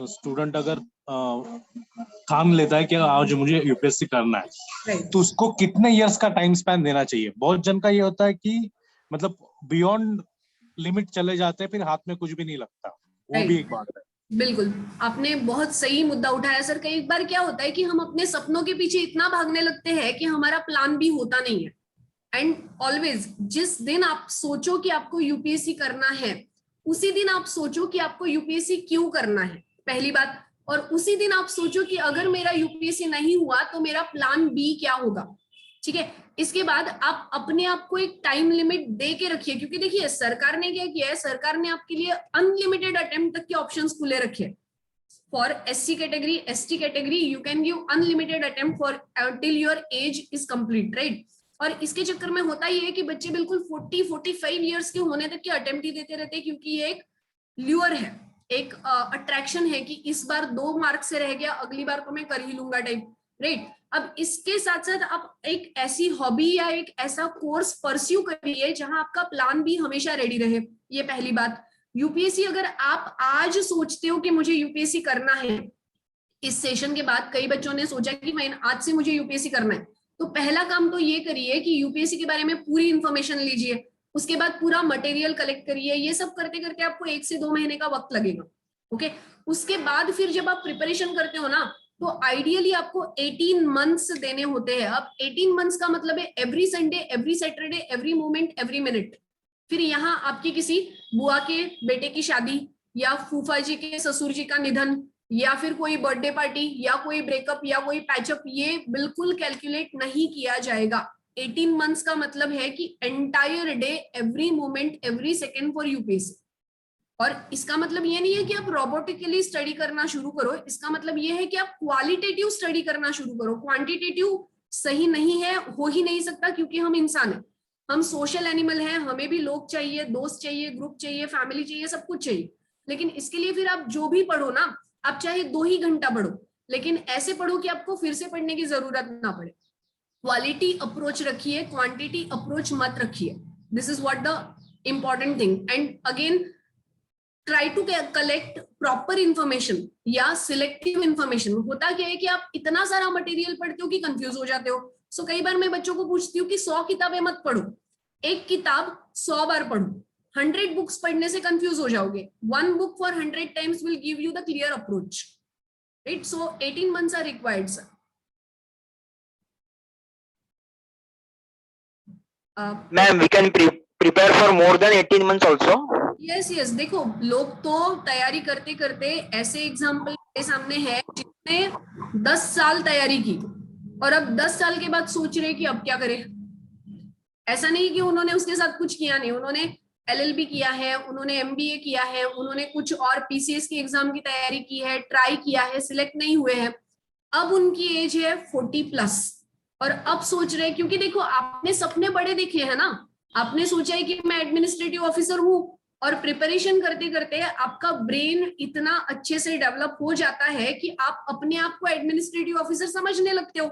स्टूडेंट अगर ठान लेता है कि आज मुझे यूपीएससी करना है, तो उसको कितने इयर्स का टाइम स्पैन देना चाहिए? बहुत जन का ये होता है कि मतलब बियॉन्ड लिमिट चले जाते हैं, फिर हाथ में कुछ भी नहीं लगता, वो भी एक बात है।
बिल्कुल, आपने बहुत सही मुद्दा उठाया सर। कई बार क्या होता है कि हम अपने सपनों के पीछे इतना भागने लगते हैं कि हमारा प्लान भी होता नहीं है। एंड ऑलवेज जिस दिन आप सोचो कि आपको यूपीएससी करना है, उसी दिन आप सोचो कि आपको यूपीएससी क्यों करना है, पहली बात। और उसी दिन आप सोचो कि अगर मेरा यूपीएससी नहीं हुआ तो मेरा प्लान बी क्या होगा, ठीक है। इसके बाद आप अपने आप को एक टाइम लिमिट दे के रखिए, क्योंकि देखिए सरकार ने क्या किया है, सरकार ने आपके लिए अनलिमिटेड अटेम्प्ट तक के ऑप्शंस खुले रखे। For SC category, ST category you can give unlimited attempt for till your age is complete, right. और इसके चक्कर में होता ये है कि बच्चे बिल्कुल 40-45 इयर्स के होने तक के अटेम्प्ट ही देते रहते हैं, क्योंकि ये एक ल्यूअर है, एक अट्रैक्शन है कि इस बार 2 मार्क्स से रह गया, अगली बार तो मैं कर ही लूंगा टाइप, राइट। अब इसके साथ साथ आप एक ऐसी हॉबी या एक ऐसा कोर्स परस्यू करिए जहां आपका प्लान भी हमेशा रेडी रहे, ये पहली बात। यूपीएससी अगर आप आज सोचते हो कि मुझे यूपीएससी करना है, इस सेशन के बाद कई बच्चों ने सोचा कि मैं आज से मुझे यूपीएससी करना है, तो पहला काम तो ये करिए कि यूपीएससी के बारे में पूरी इंफॉर्मेशन लीजिए, उसके बाद पूरा मटेरियल कलेक्ट करिए। ये सब करते करते आपको 1 से 2 महीने का वक्त लगेगा, ओके उसके बाद फिर जब आप प्रिपरेशन करते हो ना, तो आइडियली आपको 18 मंथ्स देने होते हैं। अब 18 मंथ्स का मतलब है every Sunday, every Saturday, every moment, every minute. फिर यहाँ आपकी किसी बुआ के बेटे की शादी, या फूफा जी के ससुर जी का निधन, या फिर कोई बर्थडे पार्टी, या कोई ब्रेकअप, या कोई पैचअप, ये बिल्कुल कैलकुलेट नहीं किया जाएगा। 18 मंथ्स का मतलब है कि entire day, every moment, every second for UPSC. और इसका मतलब ये नहीं है कि आप रोबोटिकली स्टडी करना शुरू करो, इसका मतलब ये है कि आप क्वालिटेटिव स्टडी करना शुरू करो। क्वांटिटेटिव सही नहीं है, हो ही नहीं सकता, क्योंकि हम इंसान हैं, हम सोशल एनिमल हैं, हमें भी लोग चाहिए, दोस्त चाहिए, ग्रुप चाहिए, फैमिली चाहिए, सब कुछ चाहिए। लेकिन इसके लिए फिर आप जो भी पढ़ो ना, आप चाहे 2 ही घंटा पढ़ो, लेकिन ऐसे पढ़ो कि आपको फिर से पढ़ने की जरूरत ना पड़े। क्वालिटी अप्रोच रखिए, क्वांटिटी अप्रोच मत रखिए। This is what the important thing. And again try to collect proper information या सिलेक्टिव इंफॉर्मेशन। होता क्या है कि आप इतना सारा मटेरियल पढ़ते हो कि कंफ्यूज हो जाते हो। सो कई बार मैं बच्चों को पूछती हूँ कि 100 किताबें मत पढ़ो, एक किताब 100 बार पढ़ो। 100 बुक्स पढ़ने से कंफ्यूज हो जाओगे। 1 book for 100 times will give you the clear approach, right? So 18 months are required, sir.
Ma'am, we can prepare for more than 18 months also.
Yes, देखो लोग तो तैयारी करते करते ऐसे एग्जाम्पल मेरे सामने है जिसने 10 साल तैयारी की और अब 10 साल के बाद सोच रहे कि अब क्या करें। ऐसा नहीं कि उन्होंने उसके साथ कुछ किया नहीं, उन्होंने LLB किया है, उन्होंने MBA किया है, उन्होंने कुछ और PCS की एग्जाम की तैयारी की है, ट्राई किया है, सिलेक्ट नहीं हुए हैं। अब उनकी एज है 40+ और अब सोच रहे, क्योंकि देखो आपने सपने बड़े देखे हैं ना, आपने सोचा है कि मैं एडमिनिस्ट्रेटिव ऑफिसर हूँ, और प्रिपरेशन करते करते आपका ब्रेन इतना अच्छे से डेवलप हो जाता है कि आप अपने आप को एडमिनिस्ट्रेटिव ऑफिसर समझने लगते हो।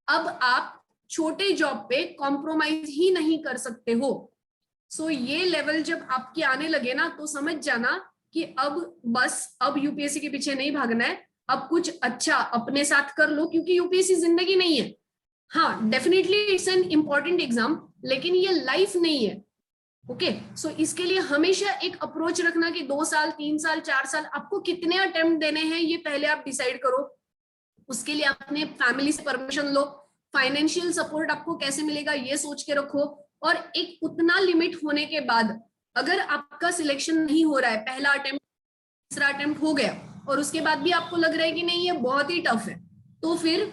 अब आप छोटे जॉब पे कॉम्प्रोमाइज ही नहीं कर सकते हो। सो ये लेवल जब आपके आने लगे ना, तो समझ जाना कि अब यूपीएससी के पीछे नहीं भागना है, अब कुछ अच्छा अपने साथ कर लो, क्योंकि यूपीएससी जिंदगी नहीं है। हाँ, definitely it's an important exam, लेकिन ये लाइफ नहीं है। ओके, सो इसके लिए हमेशा एक अप्रोच रखना कि 2 साल, 3 साल, 4 साल आपको कितने अटेम्प्ट देने हैं, ये पहले आप डिसाइड करो। उसके लिए अपने फैमिली से परमिशन लो, फाइनेंशियल सपोर्ट आपको कैसे मिलेगा ये सोच के रखो, और एक उतना लिमिट होने के बाद अगर आपका सिलेक्शन नहीं हो रहा है, पहला अटेम्प्ट, तीसरा अटेम्प्ट हो गया और उसके बाद भी आपको लग रहा है कि नहीं ये बहुत ही टफ है, तो फिर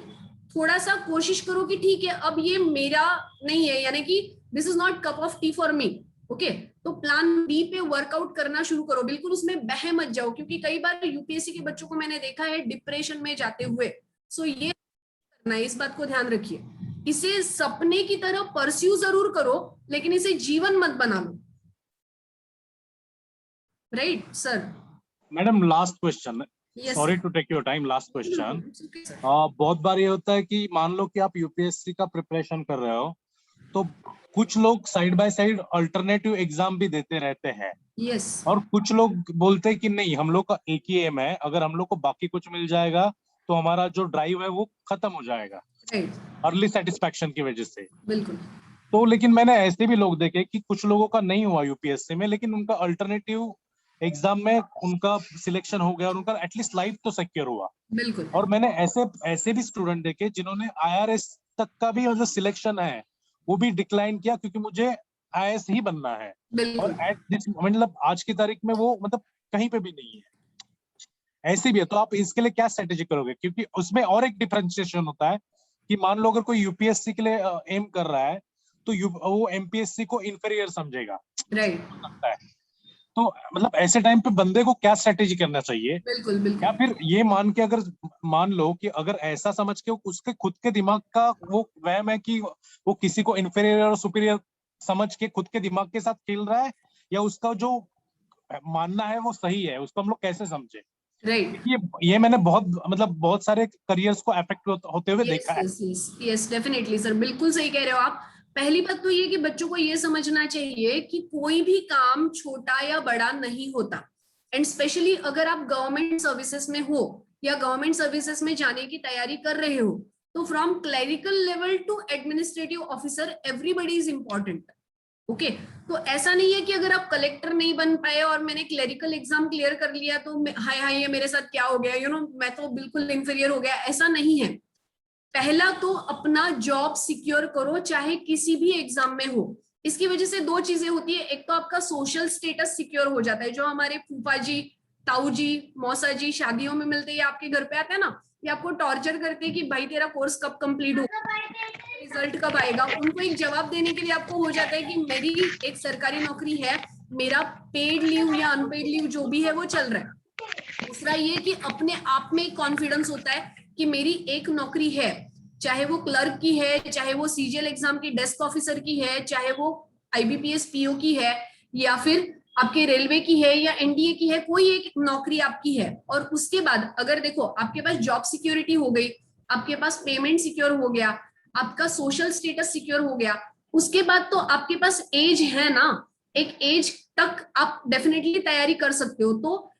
थोड़ा सा कोशिश करो कि ठीक है अब ये मेरा नहीं है, यानी कि this is not cup of T for me. Okay, तो प्लान बी पे वर्कआउट करना शुरू करो, बिल्कुल उसमें बह मत जाओ, क्योंकि कई बार यूपीएससी के बच्चों को मैंने देखा है डिप्रेशन में जाते हुए। सो ये करना है, इस बात को ध्यान रखिए। इसे सपने की तरह परस्यू जरूर करो, लेकिन इसे जीवन मत बना लो। Right sir?
Madam last question, sorry to take your time, last question. बहुत बार ये होता है कि मान लो कि आप यूपीएससी का प्रिपरेशन कर रहे हो, तो कुछ लोग side by side alternative exam भी देते रहते हैं।
yes.
और कुछ लोग बोलते हैं कि नहीं, हम लोग का एक ही एम है, अगर हम लोग को बाकी कुछ मिल जाएगा तो हमारा जो ड्राइव है वो खत्म हो जाएगा अर्ली सेटिस्फैक्शन की वजह से।
बिल्कुल।
तो लेकिन मैंने ऐसे भी लोग देखे कि कुछ लोगों का नहीं हुआ यूपीएससी में, लेकिन उनका अल्टरनेटिव एग्जाम में उनका सिलेक्शन हो गया और उनका एटलीस्ट लाइफ तो सिक्योर हुआ।
बिल्कुल।
और मैंने ऐसे भी स्टूडेंट देखे जिन्होंने IRS तक का भी मतलब सिलेक्शन है वो भी डिक्लाइन किया, क्योंकि मुझे IAS ही बनना है, और एट दिस मतलब आज की तारीख में वो मतलब कहीं पे भी नहीं है। ऐसे भी है, तो आप इसके लिए क्या स्ट्रेटेजी करोगे? क्योंकि उसमें और एक डिफरेंशिएशन होता है कि मान लो अगर कोई यूपीएससी के लिए एम कर रहा है तो वो एमपीएससी को इंफीरियर समझेगा।
राइट।
तो मतलब ऐसे टाइम पे बंदे को क्या स्ट्रेटेजी करना चाहिए?
बिल्कुल बिल्कुल।
या फिर ये मान के, अगर मान लो कि अगर ऐसा समझ के उसके खुद के दिमाग का वो वहम है कि वो किसी को इंफीरियर और सुपीरियर समझ के खुद के दिमाग के साथ खेल रहा है, या उसका जो मानना है वो सही है, उसको हम लोग कैसे समझे?
राइट।
ये मैंने बहुत सारे करियर्स को अफेक्ट होते हुए देखा है।
यस डेफिनेटली सर, बिल्कुल सही कह रहे हो आप। पहली बात तो ये कि बच्चों को ये समझना चाहिए कि कोई भी काम छोटा या बड़ा नहीं होता, एंड स्पेशली अगर आप गवर्नमेंट सर्विसेज में हो या गवर्नमेंट सर्विसेज में जाने की तैयारी कर रहे हो, तो from clerical level to administrative officer everybody is important. Okay तो ऐसा नहीं है कि अगर आप कलेक्टर नहीं बन पाए और मैंने क्लेरिकल एग्जाम क्लियर कर लिया तो हाय हाय ये मेरे साथ क्या हो गया, यू नो मैं तो बिल्कुल इंफीरियर हो गया, ऐसा नहीं है। पहला तो अपना जॉब सिक्योर करो चाहे किसी भी एग्जाम में हो। इसकी वजह से दो चीजें होती है, एक तो आपका सोशल स्टेटस सिक्योर हो जाता है। जो हमारे फूफा जी, ताऊ जी, मौसा जी शादियों में मिलते हैं या आपके घर पे आते हैं ना, ये आपको टॉर्चर करते हैं कि भाई तेरा कोर्स कब कंप्लीट होगा, रिजल्ट कब आएगा। उनको एक जवाब देने के लिए आपको हो जाता है कि मेरी एक सरकारी नौकरी है, मेरा पेड लीव या अनपेड लीव जो भी है वो चल रहा है। दूसरा ये कि अपने आप में कॉन्फिडेंस होता है कि मेरी एक नौकरी है, चाहे वो क्लर्क की है, चाहे वो सीजीएल एग्जाम की डेस्क ऑफिसर की है, चाहे वो आईबीपीएस पीओ की है, या फिर आपके रेलवे की है या एनडीए की है, कोई एक नौकरी आपकी है। और उसके बाद अगर देखो आपके पास जॉब सिक्योरिटी हो गई, आपके पास पेमेंट सिक्योर हो गया, आपका सोशल स्टेटस सिक्योर हो गया, उसके बाद तो आपके पास एज है ना, एक एज तक आप डेफिनेटली तैयारी कर सकते हो। तो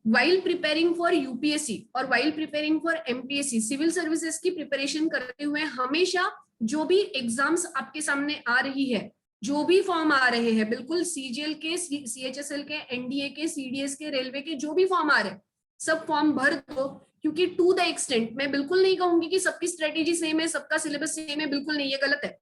while preparing for यूपीएससी और while preparing for MPSC civil services की प्रिपरेशन करते हुए हमेशा जो भी एग्जाम्स आपके सामने आ रही है, जो भी फॉर्म आ रहे हैं, बिल्कुल सीजीएल के, सीएचएसएल के, एनडीए के, सीडीएस के, रेलवे के, जो भी फॉर्म आ रहे हैं सब फॉर्म भर दो। क्योंकि टू द एक्सटेंट, मैं बिल्कुल नहीं कहूंगी कि सबकी स्ट्रेटेजी सेम है, सबका सिलेबस सेम है, बिल्कुल नहीं, ये गलत है।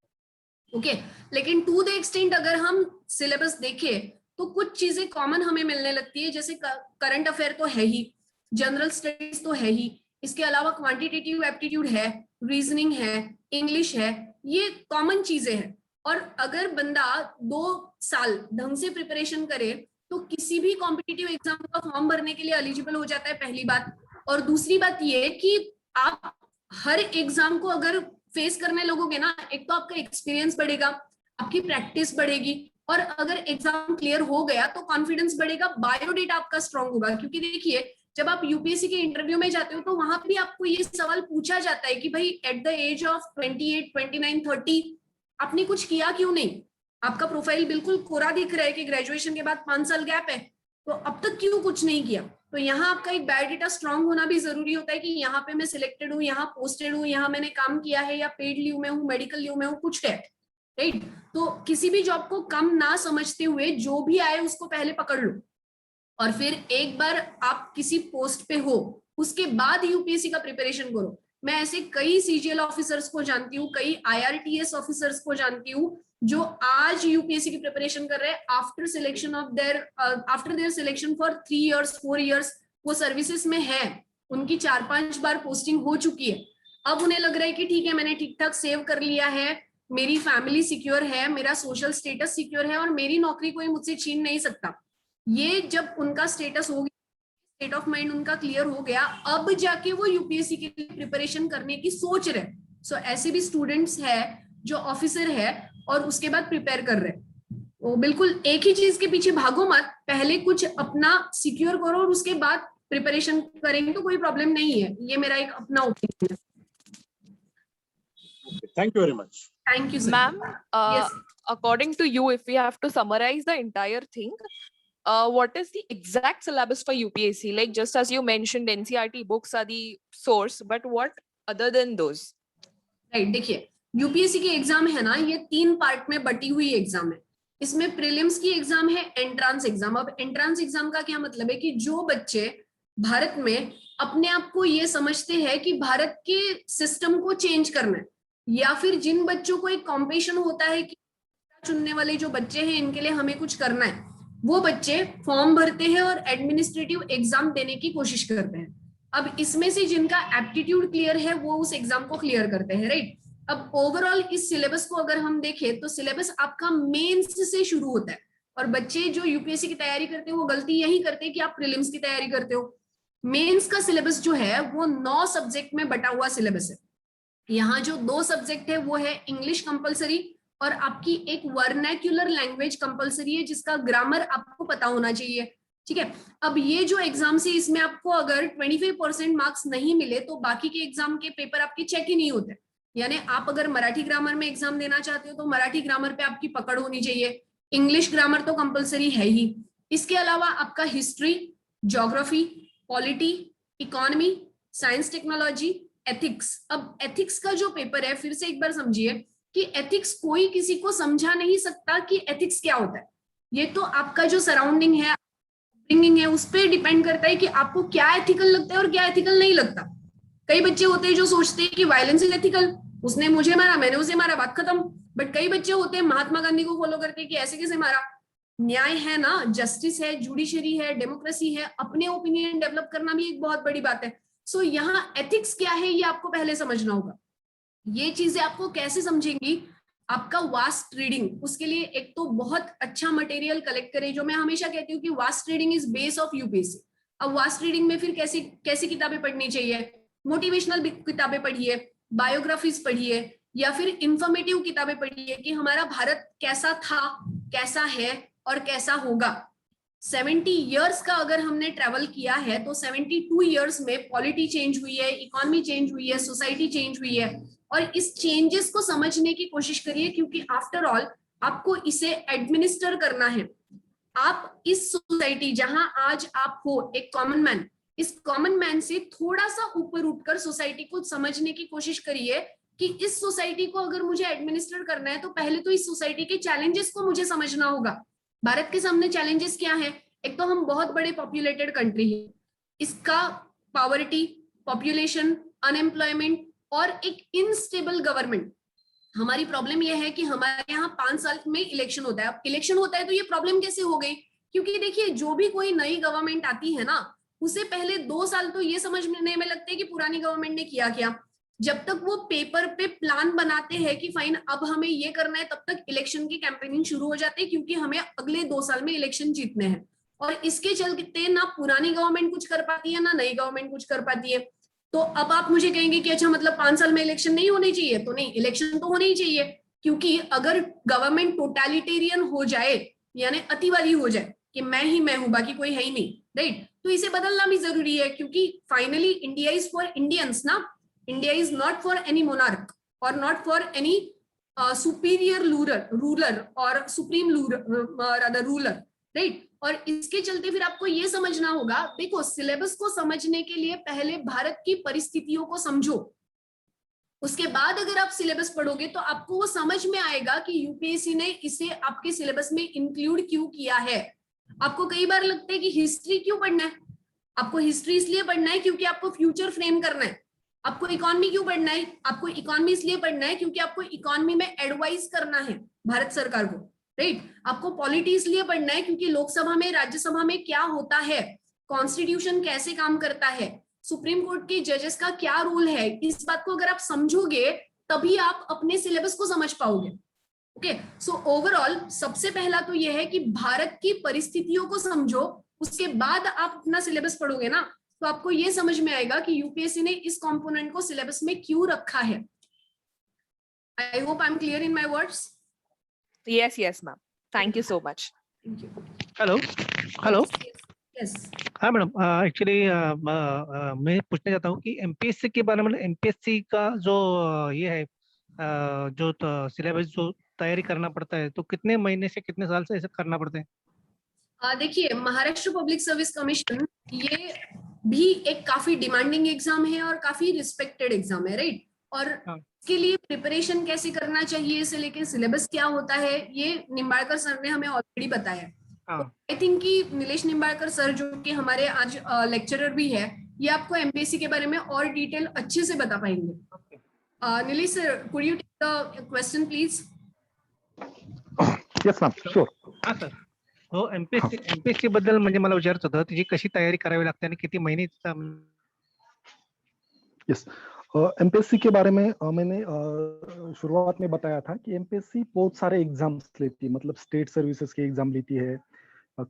ओके लेकिन टू द एक्सटेंट अगर हम सिलेबस देखें तो कुछ चीजें कॉमन हमें मिलने लगती है, जैसे करंट अफेयर तो है ही, जनरल स्टडीज तो है ही, इसके अलावा क्वांटिटेटिव एप्टीट्यूड है, रीजनिंग है, इंग्लिश है, ये कॉमन चीजें हैं। और अगर बंदा 2 साल ढंग से प्रिपरेशन करे तो किसी भी कॉम्पिटिटिव एग्जाम का फॉर्म भरने के लिए एलिजिबल हो जाता है, पहली बात। और दूसरी बात ये कि आप हर एग्जाम को अगर फेस करने लगोगे ना, एक तो आपका एक्सपीरियंस बढ़ेगा, आपकी प्रैक्टिस बढ़ेगी, और अगर एग्जाम क्लियर हो गया तो कॉन्फिडेंस बढ़ेगा, बायोडेटा आपका स्ट्रांग होगा। क्योंकि देखिए जब आप यूपीएससी के इंटरव्यू में जाते हो तो वहां भी आपको ये सवाल पूछा जाता है कि भाई एट द एज ऑफ 28, 29, 30 आपने कुछ किया क्यों नहीं? आपका प्रोफाइल बिल्कुल कोरा दिख रहा है कि ग्रेजुएशन के बाद 5 साल गैप है, तो अब तक क्यों कुछ नहीं किया? तो यहाँ आपका एक बायोडेटा स्ट्रांग होना भी जरूरी होता है कि यहाँ पे मैं सिलेक्टेड हूँ, यहाँ पोस्टेड हूँ, यहाँ मैंने काम किया है, या पेड लीव में हूँ, मेडिकल लीव में हूँ, कुछ है, राइट? तो किसी भी जॉब को कम ना समझते हुए जो भी आए उसको पहले पकड़ लो, और फिर एक बार आप किसी पोस्ट पे हो उसके बाद यूपीएससी का प्रिपरेशन करो। मैं ऐसे कई सीजीएल ऑफिसर्स को जानती हूँ, कई आईआरटीएस ऑफिसर्स को जानती हूँ जो आज यूपीएससी की प्रिपरेशन कर रहे हैं after selection of after their selection for 3 years 4 years, वो सर्विसेज में है, उनकी 4-5 बार पोस्टिंग हो चुकी है। अब उन्हें लग रहा है कि ठीक है मैंने ठीक ठाक सेव कर लिया है, मेरी फैमिली सिक्योर है, मेरा सोशल स्टेटस सिक्योर है और मेरी नौकरी कोई मुझसे छीन नहीं सकता। ये जब उनका स्टेटस हो गया, स्टेट ऑफ माइंड उनका क्लियर हो गया, अब जाके वो यूपीएससी के लिए प्रिपरेशन करने की सोच रहे। सो ऐसे भी स्टूडेंट्स है जो ऑफिसर है और उसके बाद प्रिपेयर कर रहे हैं। वो बिल्कुल एक ही चीज के पीछे भागो मत, पहले कुछ अपना सिक्योर करो और उसके बाद प्रिपरेशन करेंगे तो कोई प्रॉब्लम नहीं है। ये मेरा एक अपना ओपिनियन है।
Thank you very much.
Thank you, sir.
Ma'am,
Yes.
according to you, if we have to summarize the entire thing, what is the exact syllabus for UPSC? Like just as you mentioned, NCERT books are the source, but what other than those?
Right, देखिए UPSC की exam है ना, ये 3 part में बटी हुई exam है। इसमें प्रीलिम्स की एग्जाम है, एंट्रांस एग्जाम। अब एंट्रांस एग्जाम का क्या मतलब है कि जो बच्चे भारत में अपने आप को ये समझते हैं कि भारत के सिस्टम को चेंज करना है, या फिर जिन बच्चों को एक कॉम्पिटिशन होता है कि चुनने वाले जो बच्चे हैं इनके लिए हमें कुछ करना है, वो बच्चे फॉर्म भरते हैं और एडमिनिस्ट्रेटिव एग्जाम देने की कोशिश करते हैं। अब इसमें से जिनका एप्टीट्यूड क्लियर है वो उस एग्जाम को क्लियर करते हैं, राइट? अब ओवरऑल इस सिलेबस को अगर हम देखें तो सिलेबस आपका मेंस से शुरू होता है, और बच्चे जो यूपीएससी की तैयारी करते हैं वो गलती यही करते हैं कि आप प्रीलिम्स की तैयारी करते हो। मेंस का सिलेबस जो है वो 9 सब्जेक्ट में बटा हुआ सिलेबस है। यहाँ जो 2 सब्जेक्ट है वो है इंग्लिश कंपलसरी और आपकी एक वर्नैक्युलर लैंग्वेज कंपलसरी है जिसका ग्रामर आपको पता होना चाहिए, ठीक है? अब ये जो एग्जाम से इसमें आपको अगर 25% मार्क्स नहीं मिले तो बाकी के एग्जाम के पेपर आपके चेक ही नहीं होते। यानी आप अगर मराठी ग्रामर में एग्जाम देना चाहते हो तो मराठी ग्रामर पे आपकी पकड़ होनी चाहिए, इंग्लिश ग्रामर तो कंपलसरी है ही। इसके अलावा आपका history, geography, polity, economy, science technology, ethics. अब एथिक्स का जो पेपर है, फिर से एक बार समझिए, कि एथिक्स कोई किसी को समझा नहीं सकता कि एथिक्स क्या होता है। ये तो आपका जो सराउंडिंग है, अपब्रिंगिंग है, उस पर डिपेंड करता है कि आपको क्या एथिकल लगता है और क्या एथिकल नहीं लगता। कई बच्चे होते हैं जो सोचते हैं कि वायलेंस इज एथिकल, उसने मुझे मारा, मैंने उसे मारा, बात खत्म। बट कई बच्चे होते हैं महात्मा गांधी को फॉलो करते हैं कि ऐसे कैसे मारा। न्याय है ना, जस्टिस है, जुडिशरी है, डेमोक्रेसी है, अपने ओपिनियन डेवलप करना भी एक बहुत बड़ी बात है। सो यहाँ एथिक्स क्या है ये आपको पहले समझना होगा। ये चीजें आपको कैसे समझेंगी, आपका वास्ट रीडिंग, उसके लिए एक तो बहुत अच्छा मटेरियल कलेक्ट करें। जो मैं हमेशा कहती हूँ कि vast reading is base of UPSC. अब वास्ट रीडिंग में फिर कैसी कैसी किताबें पढ़नी चाहिए? मोटिवेशनल किताबें पढ़िए, बायोग्राफीज पढ़िए, या फिर इंफॉर्मेटिव किताबें पढ़िए कि हमारा भारत कैसा था, कैसा है और कैसा होगा। 70 इयर्स का अगर हमने ट्रेवल किया है तो 72 इयर्स में पॉलिटी चेंज हुई है, इकोनॉमी चेंज हुई है, सोसाइटी चेंज हुई है। और इस चेंजेस को समझने की कोशिश करिए, क्योंकि आफ्टर ऑल आपको इसे एडमिनिस्टर करना है। आप इस सोसाइटी जहां आज आप हो, एक कॉमन मैन, इस कॉमन मैन से थोड़ा सा ऊपर उठकर सोसाइटी को समझने की कोशिश करिए कि इस सोसाइटी को अगर मुझे एडमिनिस्टर करना है तो पहले तो इस सोसाइटी के चैलेंजेस को मुझे समझना होगा। भारत के सामने चैलेंजेस क्या है? एक तो हम बहुत बड़े पॉपुलेटेड कंट्री है, इसका पॉवर्टी, पॉपुलेशन, अनएम्प्लॉयमेंट और एक इनस्टेबल गवर्नमेंट। हमारी प्रॉब्लम यह है कि हमारे यहाँ 5 साल में इलेक्शन होता है। अब इलेक्शन होता है तो ये प्रॉब्लम कैसे हो गई? क्योंकि देखिए, जो भी कोई नई गवर्नमेंट आती है ना, उसे पहले 2 साल तो ये समझने में लगते हैं कि पुरानी गवर्नमेंट ने किया क्या। जब तक वो पेपर पे प्लान बनाते हैं कि फाइन अब हमें ये करना है, तब तक इलेक्शन की कैंपेनिंग शुरू हो जाती है, क्योंकि हमें अगले 2 साल में इलेक्शन जीतने हैं। और इसके चलते ना पुरानी गवर्नमेंट कुछ कर पाती है, ना नई गवर्नमेंट कुछ कर पाती है। तो अब आप मुझे कहेंगे कि अच्छा, मतलब 5 साल में इलेक्शन नहीं होने चाहिए? तो नहीं, इलेक्शन तो होने ही चाहिए, क्योंकि अगर गवर्नमेंट टोटलिटेरियन हो जाए, यानी अतिवादी हो जाए कि मैं ही मैं हूं, बाकी कोई है ही नहीं, राइट, तो इसे बदलना भी जरूरी है। क्योंकि finally India is for Indians ना, India is not for any monarch और not for any superior ruler और सुप्रीम रूलर, राइट। और इसके चलते फिर आपको ये समझना होगा, देखो, सिलेबस को समझने के लिए पहले भारत की परिस्थितियों को समझो, उसके बाद अगर आप सिलेबस पढ़ोगे तो आपको वो समझ में आएगा कि यूपीएससी ने इसे आपके सिलेबस में इंक्लूड क्यों किया है। आपको कई बार लगता है कि हिस्ट्री क्यों पढ़ना है? आपको हिस्ट्री इसलिए पढ़ना है क्योंकि आपको फ्यूचर फ्रेम करना है। आपको इकोनॉमी क्यों पढ़ना है? आपको इकोनॉमी इसलिए पढ़ना है क्योंकि आपको इकोनॉमी में एडवाइस करना है भारत सरकार को, राइट। आपको पॉलिटी इसलिए पढ़ना है क्योंकि लोकसभा में, राज्यसभा में क्या होता है, कॉन्स्टिट्यूशन कैसे काम करता है, सुप्रीम कोर्ट के जजेस का क्या रोल है। इस बात को अगर आप समझोगे तभी आप अपने सिलेबस को समझ पाओगे। ओके, सो ओवरऑल सबसे पहला तो यह है कि भारत की परिस्थितियों को समझो, उसके बाद आप अपना सिलेबस पढ़ोगे ना, तो आपको यह समझ में आएगा कि यूपीएससी ने इस कंपोनेंट को सिलेबस में क्यों रखा है। I hope I am clear in my words.
Yes, ma'am. Thank you so much.
Thank you.
Hello
Yes.
हाँ मैडम, एक्चुअली मैं पूछना चाहता हूँ कि एमपीएससी के बारे में, एमपीएससी का जो ये है, जो सिलेबस जो तैयारी करना पड़ता है, तो कितने महीने से कितने साल से ऐसा करना पड़ता है?
देखिए, महाराष्ट्र पब्लिक सर्विस कमीशन ये भी एक काफी डिमांडिंग एग्जाम है और काफी रिस्पेक्टेड एग्जाम है, राइट। और इसके लिए प्रिपरेशन कैसे करना चाहिए से लेके सिलेबस क्या होता है, ये निम्बाड़कर सर ने हमें ऑलरेडी बताया। आई थिंक कि नीलेश निम्बाड़कर सर, जो कि हमारे आज लेक्चरर भी है, ये आपको एमपीएससी के बारे में और डिटेल अच्छे से बता पाएंगे। Nilesh sir, could you take the question please?
Yes ma'am, sure.
हाँ सर, हो एमपीएससी बद्दल म्हणजे मला विचारायचं होतं, त्याची कशी तयारी करावी लागते आणि किती महिने?
यस, एमपीएससी के बारे में मैंने शुरुआत में बताया था कि एमपीएससी बहुत सारे एग्जाम्स लेती है, मतलब स्टेट सर्विसेज के एग्जाम लेती है,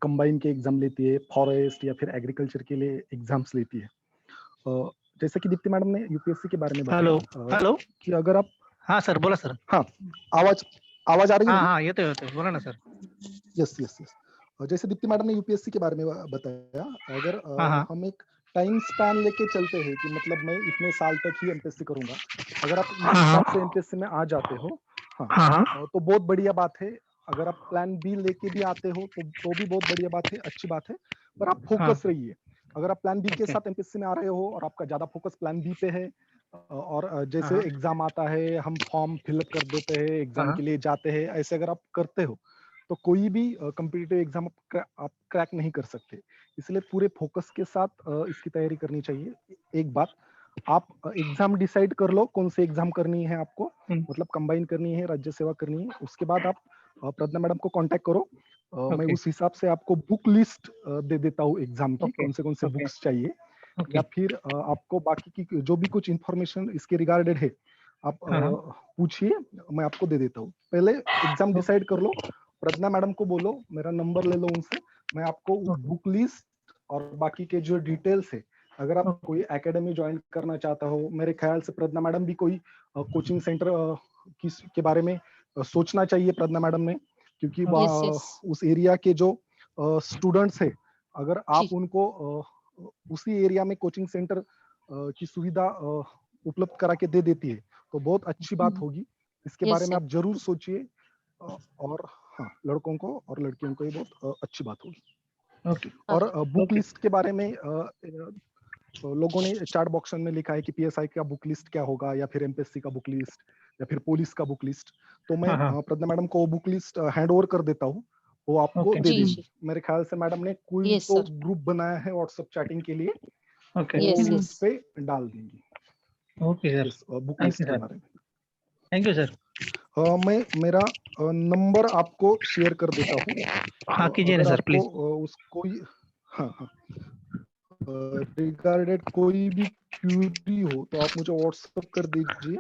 कंबाइन के एग्जाम लेती है, फॉरेस्ट या फिर एग्रीकल्चर के लिए एग्जाम्स लेती है। जैसे कि दीप्ति मैडम ने यूपीएससी के बारे में बताया।
हेलो
कि अगर आप,
हाँ सर, बोला सर।
हाँ, आवाज आ रही है?
हाँ, ये तो बोला ना सर।
यस। जैसे दीप्ति मैडम ने यूपीएससी के बारे में बताया, अगर हम एक टाइम स्पैन लेके चलते हैं कि मतलब मैं इतने साल तक ही एमपीएससी करूंगा, अगर आप इस हिसाब से एमपीएससी में आ जाते हो, तो बहुत बढ़िया बात है। अगर आप प्लान बी लेके भी आते हो तो भी बहुत बढ़िया बात है, अच्छी बात है, पर आप फोकस रहिए। अगर आप प्लान बी के साथ एमपीएससी में आ रहे हो और आपका ज्यादा फोकस प्लान बी पे है, और जैसे एग्जाम आता है, हम फॉर्म फिलअप कर देते हैं, एग्जाम के लिए जाते हैं, ऐसे अगर आप करते हो तो कोई भी कॉम्पिटिटिव एग्जाम आप क्रैक नहीं कर सकते। इसलिए पूरे फोकस के साथ इसकी तैयारी करनी चाहिए। एक बात, आप एग्जाम डिसाइड कर लो कौन सी एग्जाम करनी है आपको, मतलब कंबाइन करनी है, राज्य सेवा करनी है। उसके बाद आप प्रज्ञा मैडम को कांटेक्ट करो, मैं उस हिसाब से आपको बुक लिस्ट दे देता हूँ एग्जाम की, कौन से बुक्स चाहिए, या फिर आपको बाकी की जो भी कुछ इंफॉर्मेशन इसके रिगार्डेड है आप पूछिए, मैं आपको दे देता हूँ। पहले एग्जाम डिसाइड कर लो, प्रज्ञा मैडम को बोलो, मेरा नंबर ले लो उनसे, मैं आपको बुक लिस्ट और बाकी के जो डिटेल्स है, अगर आप कोई एकेडमी ज्वाइन करना चाहता हो, मेरे ख्याल से प्रज्ञा मैडम भी कोई कोचिंग सेंटर के बारे में सोचना चाहिए प्रज्ञा मैडम ने, क्योंकि उस एरिया के जो स्टूडेंट्स है, अगर आप उनको उसी एरिया में कोचिंग सेंटर की सुविधा उपलब्ध करा के दे देती है तो बहुत अच्छी बात होगी। इसके बारे में आप जरूर सोचिए, और हाँ, लड़कों को और लड़कियों को ये बहुत अच्छी बात होगी। और बुक लिस्ट के बारे में लोगों ने चैट बॉक्स में लिखा है कि पीएसआई का बुक लिस्ट क्या होगा, या फिर एमपीएससी का बुक लिस्ट, या फिर पुलिस का बुक लिस्ट। तो मैं प्रज्ञा मैडम को बुक लिस्ट हैंड ओवर कर देता हूँ, वो आपको दे देंगी। मेरे ख्याल से मैडम ने कोई तो ग्रुप बनाया है व्हाट्सएप चैटिंग के लिए, उस पे डाल देंगी।
ओके सर,
बुक लिस्ट के बारे में।
Thank you sir.
मैं मेरा नंबर आपको शेयर कर देता हूँ।
हाँ कीजिए ना सर प्लीज।
उसको रिगार्डेड कोई भी क्यूरी हो तो आप मुझे व्हाट्सएप कर दीजिए,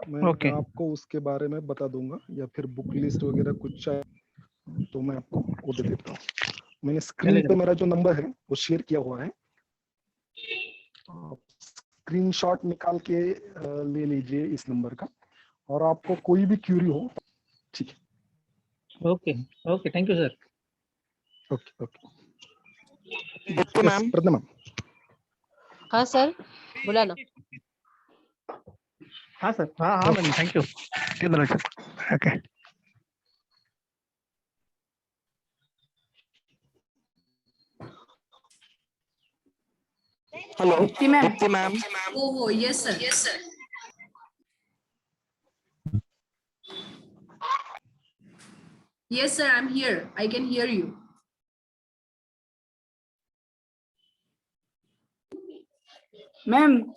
मैं आपको उसके बारे में बता दूंगा, या फिर बुक लिस्ट वगैरह कुछ चाहिए तो मैं आपको वो दे देता हूँ। मैंने स्क्रीन पे मेरा जो नंबर है वो शेयर किया हुआ है, स्क्रीनशॉट निकाल के ले लीजिए इस नंबर का, और आपको कोई भी क्यूरी हो, ठीक है।
Okay thank you sir.
Okay ma'am. Pragya ma'am.
हाँ सर, बोला ना।
हाँ सर, हाँ ma'am, thank you. Okay
hello Deepti ma'am.
Oh, yes sir. Yes sir, I'm here. I can hear you.
Ma'am,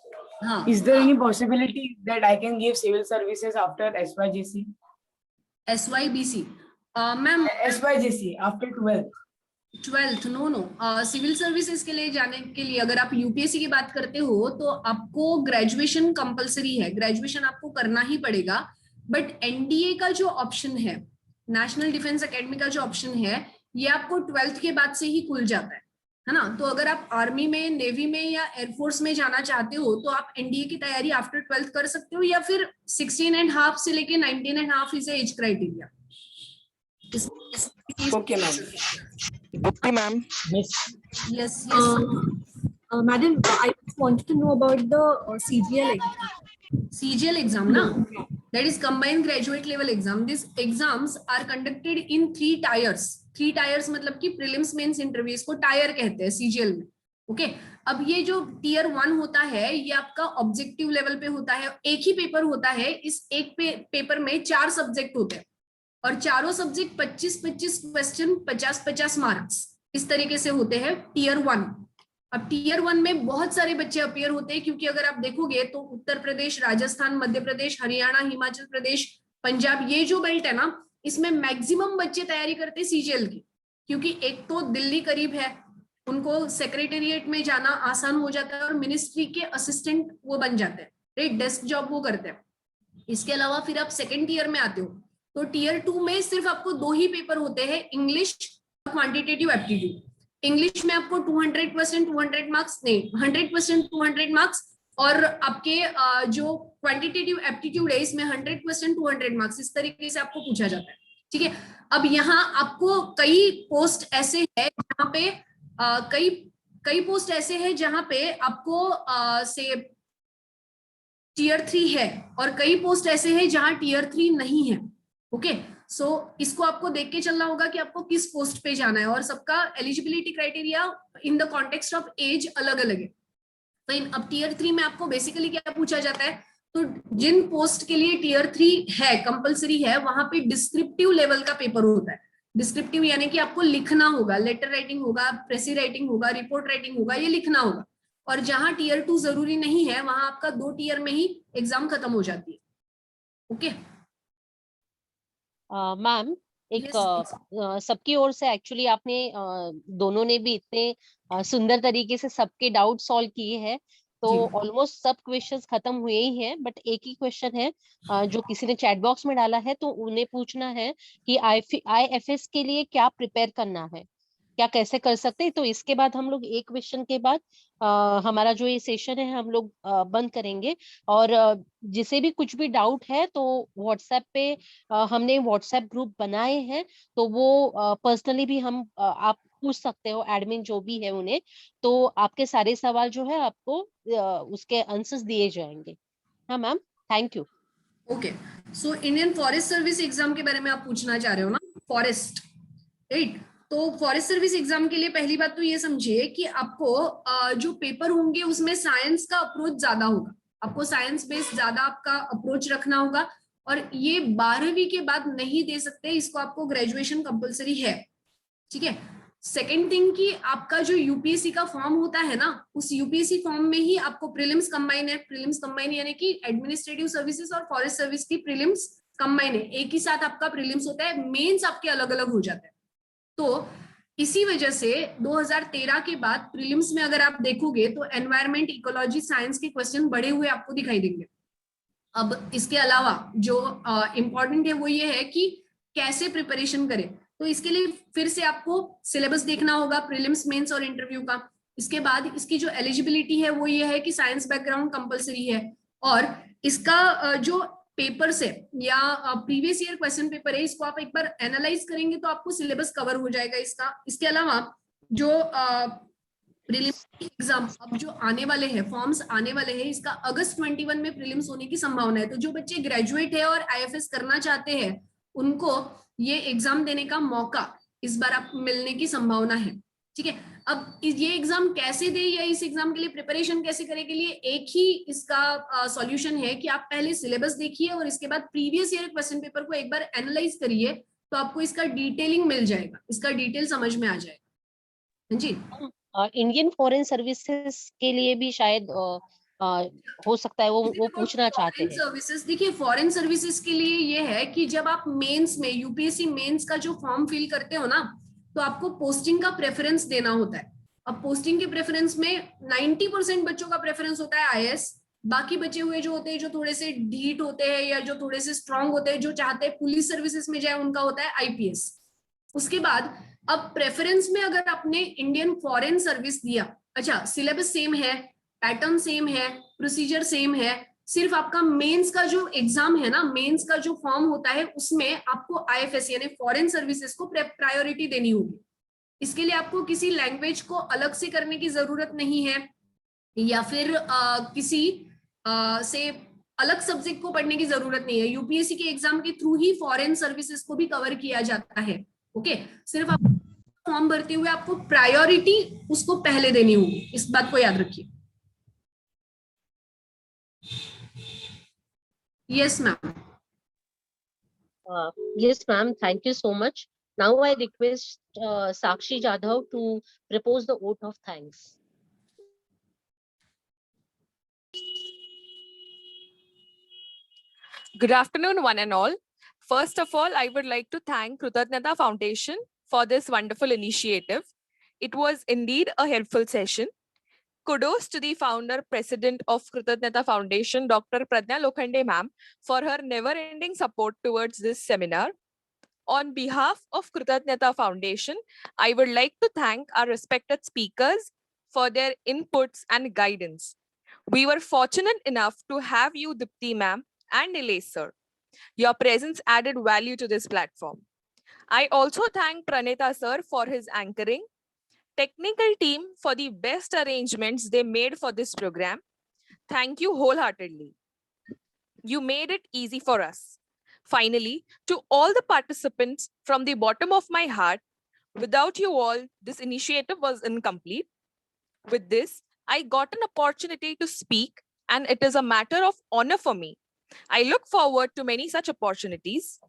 is there any possibility that I can give civil services after SYGC?
SYBC. Ma'am.
SYGC after
12th no civil services के लिए जाने के लिए अगर आप UPSC की बात करते हो तो आपको ग्रेजुएशन कंपलसरी है, ग्रेजुएशन आपको करना ही पड़ेगा। बट एनडीए का जो ऑप्शन है, नेशनल डिफेंस एकेडमी का जो ऑप्शन है, ये आपको 12th के बाद से ही खुल जाता है ना। तो अगर आप आर्मी में, नेवी में या एयरफोर्स में जाना चाहते हो तो आप एनडीए की तैयारी आफ्टर 12th कर सकते हो, या फिर 16.5 से लेके 19.5 is age criteria.
Okay, ma'am.
Dipti ma'am.
Yes.
Madam, I just wanted to know about the CGL exam.
CGL exam, na? That is combined graduate level exam. These exams are conducted in 3 tiers. 3 tiers मतलब कि prelims, mains, interviews को tier कहते हैं CGL में. Okay. अब ये जो tier 1 होता है, ये आपका ऑब्जेक्टिव लेवल पे होता है, एक ही पेपर होता है। इस एक पेपर में 4 सब्जेक्ट होते हैं और चारों सब्जेक्ट 25-25 क्वेश्चन, 50-50 मार्क्स, इस तरीके से होते हैं टीयर 1। अब टीयर 1 में बहुत सारे बच्चे अपीयर होते हैं, क्योंकि अगर आप देखोगे तो उत्तर प्रदेश, राजस्थान, मध्य प्रदेश, हरियाणा, हिमाचल प्रदेश, पंजाब, ये जो बेल्ट है ना, इसमें मैक्सिमम बच्चे तैयारी करते हैं सीजीएल की, क्योंकि एक तो दिल्ली करीब है, उनको सेक्रेटेरिएट में जाना आसान हो जाता है और मिनिस्ट्री के असिस्टेंट वो बन जाते हैं, राइट, डेस्क जॉब वो करते हैं। इसके अलावा फिर आप सेकेंड टीयर में आते हो तो टीयर 2 में सिर्फ आपको 2 ही पेपर होते हैं, इंग्लिश और क्वांटिटेटिव एप्टीट्यूड। इंग्लिश में आपको 200% 200 मार्क्स नहीं, 100% 200 मार्क्स, और आपके जो क्वांटिटेटिव एप्टीट्यूड है इसमें 100% 200 मार्क्स, इस तरीके से आपको पूछा जाता है। ठीक है, अब यहाँ आपको कई पोस्ट ऐसे है जहाँ पे कई पोस्ट ऐसे है जहाँ पे आपको से टीयर 3 है, और कई पोस्ट ऐसे है जहाँ टीयर 3 नहीं है। ओके, सो इसको आपको देख के चलना होगा कि आपको किस पोस्ट पे जाना है, और सबका eligibility criteria in the context of age अलग अलग है। फाइन। अब टीयर 3 में आपको बेसिकली क्या पूछा जाता है, तो जिन पोस्ट के लिए टीयर 3 है, कंपलसरी है, वहां पे डिस्क्रिप्टिव लेवल का पेपर होता है। डिस्क्रिप्टिव यानी कि आपको लिखना होगा, लेटर राइटिंग होगा, प्रेसी राइटिंग होगा, रिपोर्ट राइटिंग होगा, ये लिखना होगा। और जहां टीयर 2 जरूरी नहीं है, वहां आपका 2 टीयर में ही एग्जाम खत्म हो जाती है। ओके
मैम, एक सबकी ओर से एक्चुअली आपने दोनों ने भी इतने सुंदर तरीके से सबके डाउट सॉल्व किए हैं, तो ऑलमोस्ट सब क्वेश्चंस खत्म हुए ही हैं, बट एक ही क्वेश्चन है जो किसी ने चैट बॉक्स में डाला है, तो उन्हें पूछना है कि IFS के लिए क्या प्रिपेयर करना है, क्या कैसे कर सकते हैं। तो इसके बाद हम लोग एक क्वेश्चन के बाद हमारा जो ये सेशन है हम लोग बंद करेंगे, और जिसे भी कुछ भी डाउट है तो व्हाट्सएप पे हमने व्हाट्सएप ग्रुप बनाए हैं, तो वो पर्सनली भी हम आप पूछ सकते हो, एडमिन जो भी है उन्हें, तो आपके सारे सवाल जो है आपको उसके आंसर्स दिए जाएंगे। हाँ ma'am, thank you.
Okay, so Indian forest service exam के बारे में आप पूछना चाह रहे हो ना, फॉरेस्ट, राइट? तो फॉरेस्ट सर्विस एग्जाम के लिए पहली बात तो ये समझिए कि आपको जो पेपर होंगे उसमें साइंस का अप्रोच ज्यादा होगा, आपको साइंस बेस्ड ज्यादा आपका अप्रोच रखना होगा, और ये 12वीं के बाद नहीं दे सकते, इसको आपको ग्रेजुएशन कंपलसरी है, ठीक है। सेकेंड थिंग कि आपका जो यूपीएससी का फॉर्म होता है ना, उस यूपीएससी फॉर्म में ही आपको प्रीलिम्स कंबाइन है, प्रीलिम्स कंबाइन यानी कि एडमिनिस्ट्रेटिव सर्विसेज और फॉरेस्ट सर्विस की प्रीलिम्स कंबाइन है, एक ही साथ आपका प्रीलिम्स होता है, मेंस आपके अलग अलग हो जाते हैं। तो इसी वजह से 2013 के बाद प्रीलिम्स में अगर आप देखोगे तो एनवायरमेंट, इकोलॉजी, साइंस के क्वेश्चन बढ़े हुए आपको दिखाई देंगे। अब इसके अलावा जो इम्पोर्टेंट है वो ये है कि कैसे प्रिपरेशन करें, तो इसके लिए फिर से आपको सिलेबस देखना होगा प्रीलिम्स, मेंस और इंटरव्यू का। इसके बाद इसकी जो एलिजिबिलिटी है वो ये है कि साइंस बैकग्राउंड कंपलसरी है, और इसका जो पेपर्स है या प्रीवियस ईयर क्वेश्चन पेपर है, इसको आप एक बार एनालाइज करेंगे तो आपको सिलेबस कवर हो जाएगा इसका। इसके अलावा जो प्रीलिम्स एग्जाम अब जो आने वाले हैं, फॉर्म्स आने वाले हैं, इसका अगस्त 21 में प्रीलिम्स होने की संभावना है। तो जो बच्चे ग्रेजुएट है और IFS करना चाहते हैं उनको ये एग्जाम देने का मौका इस बार आप मिलने की संभावना है, ठीक है। अब ये एग्जाम कैसे दे या इस एग्जाम के लिए प्रिपरेशन कैसे करें के लिए एक ही इसका सॉल्यूशन है कि आप पहले सिलेबस देखिए और इसके बाद प्रीवियस ईयर क्वेश्चन पेपर को एक बार एनालाइज करिए, तो आपको इसका डिटेलिंग मिल जाएगा, इसका डिटेल समझ में आ जाएगा। जी,
इंडियन फॉरेन सर्विसेज के लिए भी शायद हो सकता है वो पूछना चाहते हैं।
सर्विसेज, देखिए फॉरेन सर्विसेज के लिए ये है कि जब आप मेंस में, यूपीएससी मेंस का जो फॉर्म फिल करते हो ना, तो आपको पोस्टिंग का प्रेफरेंस देना होता है। अब पोस्टिंग के प्रेफरेंस में 90% बच्चों का प्रेफरेंस होता है IAS, बाकी बचे हुए जो होते हैं, जो थोड़े से ढीठ होते हैं या जो थोड़े से स्ट्रांग होते हैं, जो चाहते हैं पुलिस सर्विसेज में जाए, उनका होता है IPS। उसके बाद अब प्रेफरेंस में अगर आपने इंडियन फॉरेन सर्विस दिया, अच्छा सिलेबस सेम है, पैटर्न सेम है, प्रोसीजर सेम है, सिर्फ आपका मेंस का जो एग्जाम है ना, मेंस का जो फॉर्म होता है उसमें आपको IFS यानी फॉरेन सर्विसेज को प्रायोरिटी देनी होगी। इसके लिए आपको किसी लैंग्वेज को अलग से करने की जरूरत नहीं है, या फिर किसी से अलग सब्जेक्ट को पढ़ने की जरूरत नहीं है। यूपीएससी के एग्जाम के थ्रू ही फॉरेन सर्विसेज को भी कवर किया जाता है। ओके, सिर्फ आप फॉर्म भरते हुए आपको प्रायोरिटी उसको पहले देनी होगी, इस बात को याद रखिए। Yes, ma'am.
Yes, ma'am. Thank you so much. Now I request Sakshi Jadhav to propose the vote of thanks.
Good afternoon, one and all. First of all, I would like to thank Kritatnyata Foundation for this wonderful initiative. It was indeed a helpful session. Kudos to the founder, president of Kritatnyata Foundation, Dr. Pradnya Lokhande ma'am, for her never-ending support towards this seminar. On behalf of Kritatnyata Foundation, I would like to thank our respected speakers for their inputs and guidance. We were fortunate enough to have you, Dipti ma'am and Nilesh sir. Your presence added value to this platform. I also thank Pranita sir for his anchoring, technical team for the best arrangements they made for this program. Thank you wholeheartedly. You made it easy for us. Finally, to all the participants, from the bottom of my heart, without you all, this initiative was incomplete. With this, I got an opportunity to speak, and it is a matter of honor for me. I look forward to many such opportunities.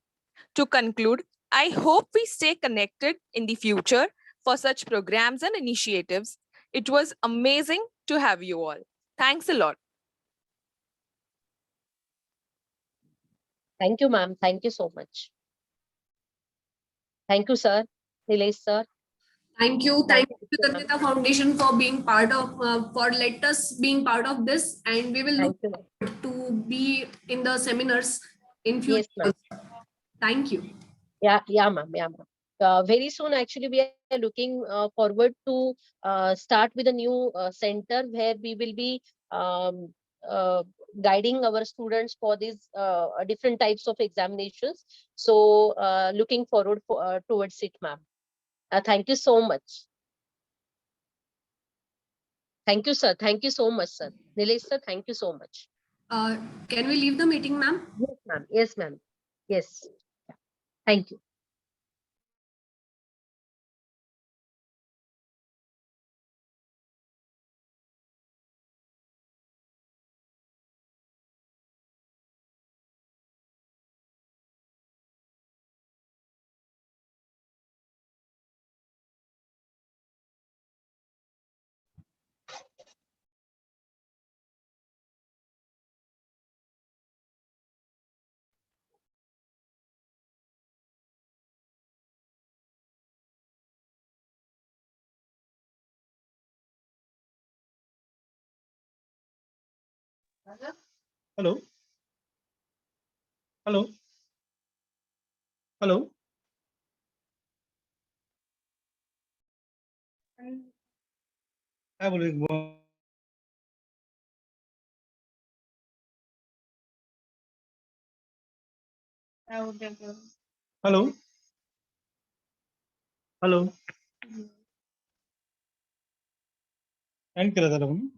To conclude, I hope we stay connected in the future for such programs and initiatives. It was amazing to have you all. Thanks a lot.
Thank you, ma'am. Thank you so much. Thank you, sir. Nilesh, sir.
Thank you to Tantita Foundation for being part of, for let us being part of this, and we will look forward to be in the seminars in future.
Yes, ma'am.
Thank you.
Yeah, ma'am. Yeah, ma'am. Very soon, actually, we are looking forward to start with a new center where we will be um, guiding our students for these different types of examinations. So, looking forward towards it, ma'am. Thank you so much. Thank you, sir. Thank you so much, sir. Nilesh, sir, thank you so much.
Can we leave the meeting, ma'am?
Yes, ma'am. Yes, ma'am. Yes. Thank you.
Hello. Hello. Hello. क्या बोले hello hello and केला झाला म्हणून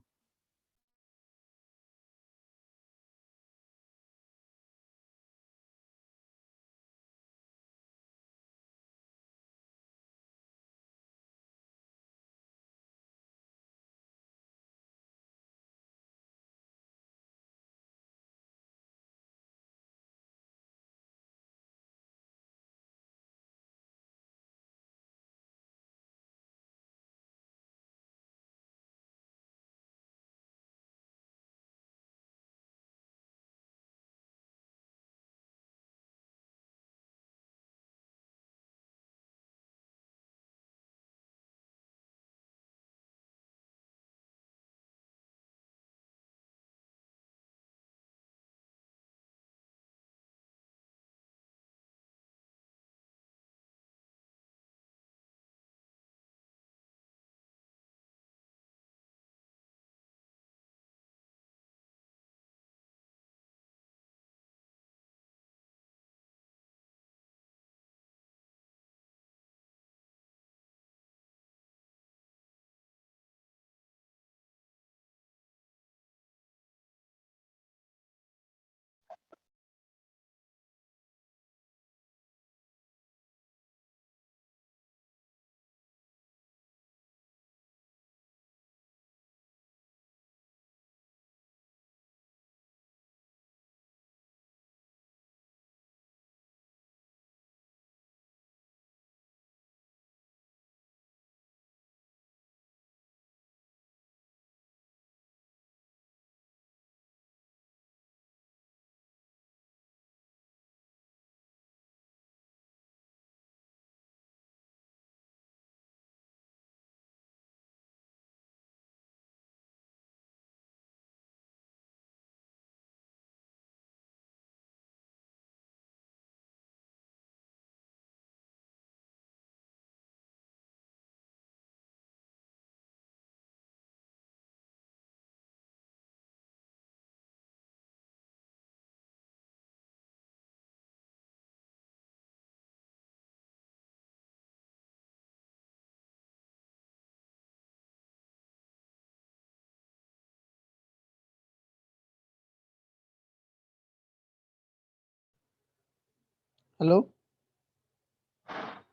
hello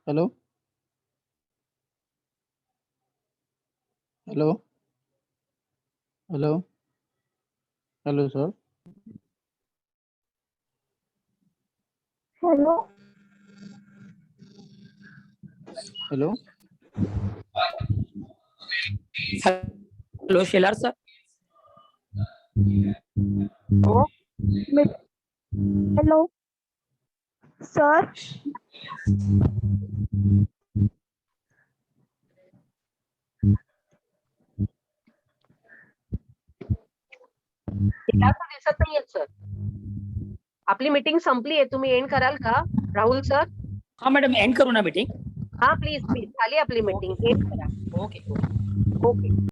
hello hello
Hello. Hello, sir.
Hello.
Hello.
Hello, Shelar sir.
Oh. Hello. Sir.
दिसत नाहीयेत sir. आपली meeting संपली आहे, तुम्ही एंड कराल का राहुल सर?
हा मॅडम, एंड करू ना मीटिंग.
हा प्लीज प्लीज, झाली आपली मीटिंग, एंड करा.
ओके.
ओके.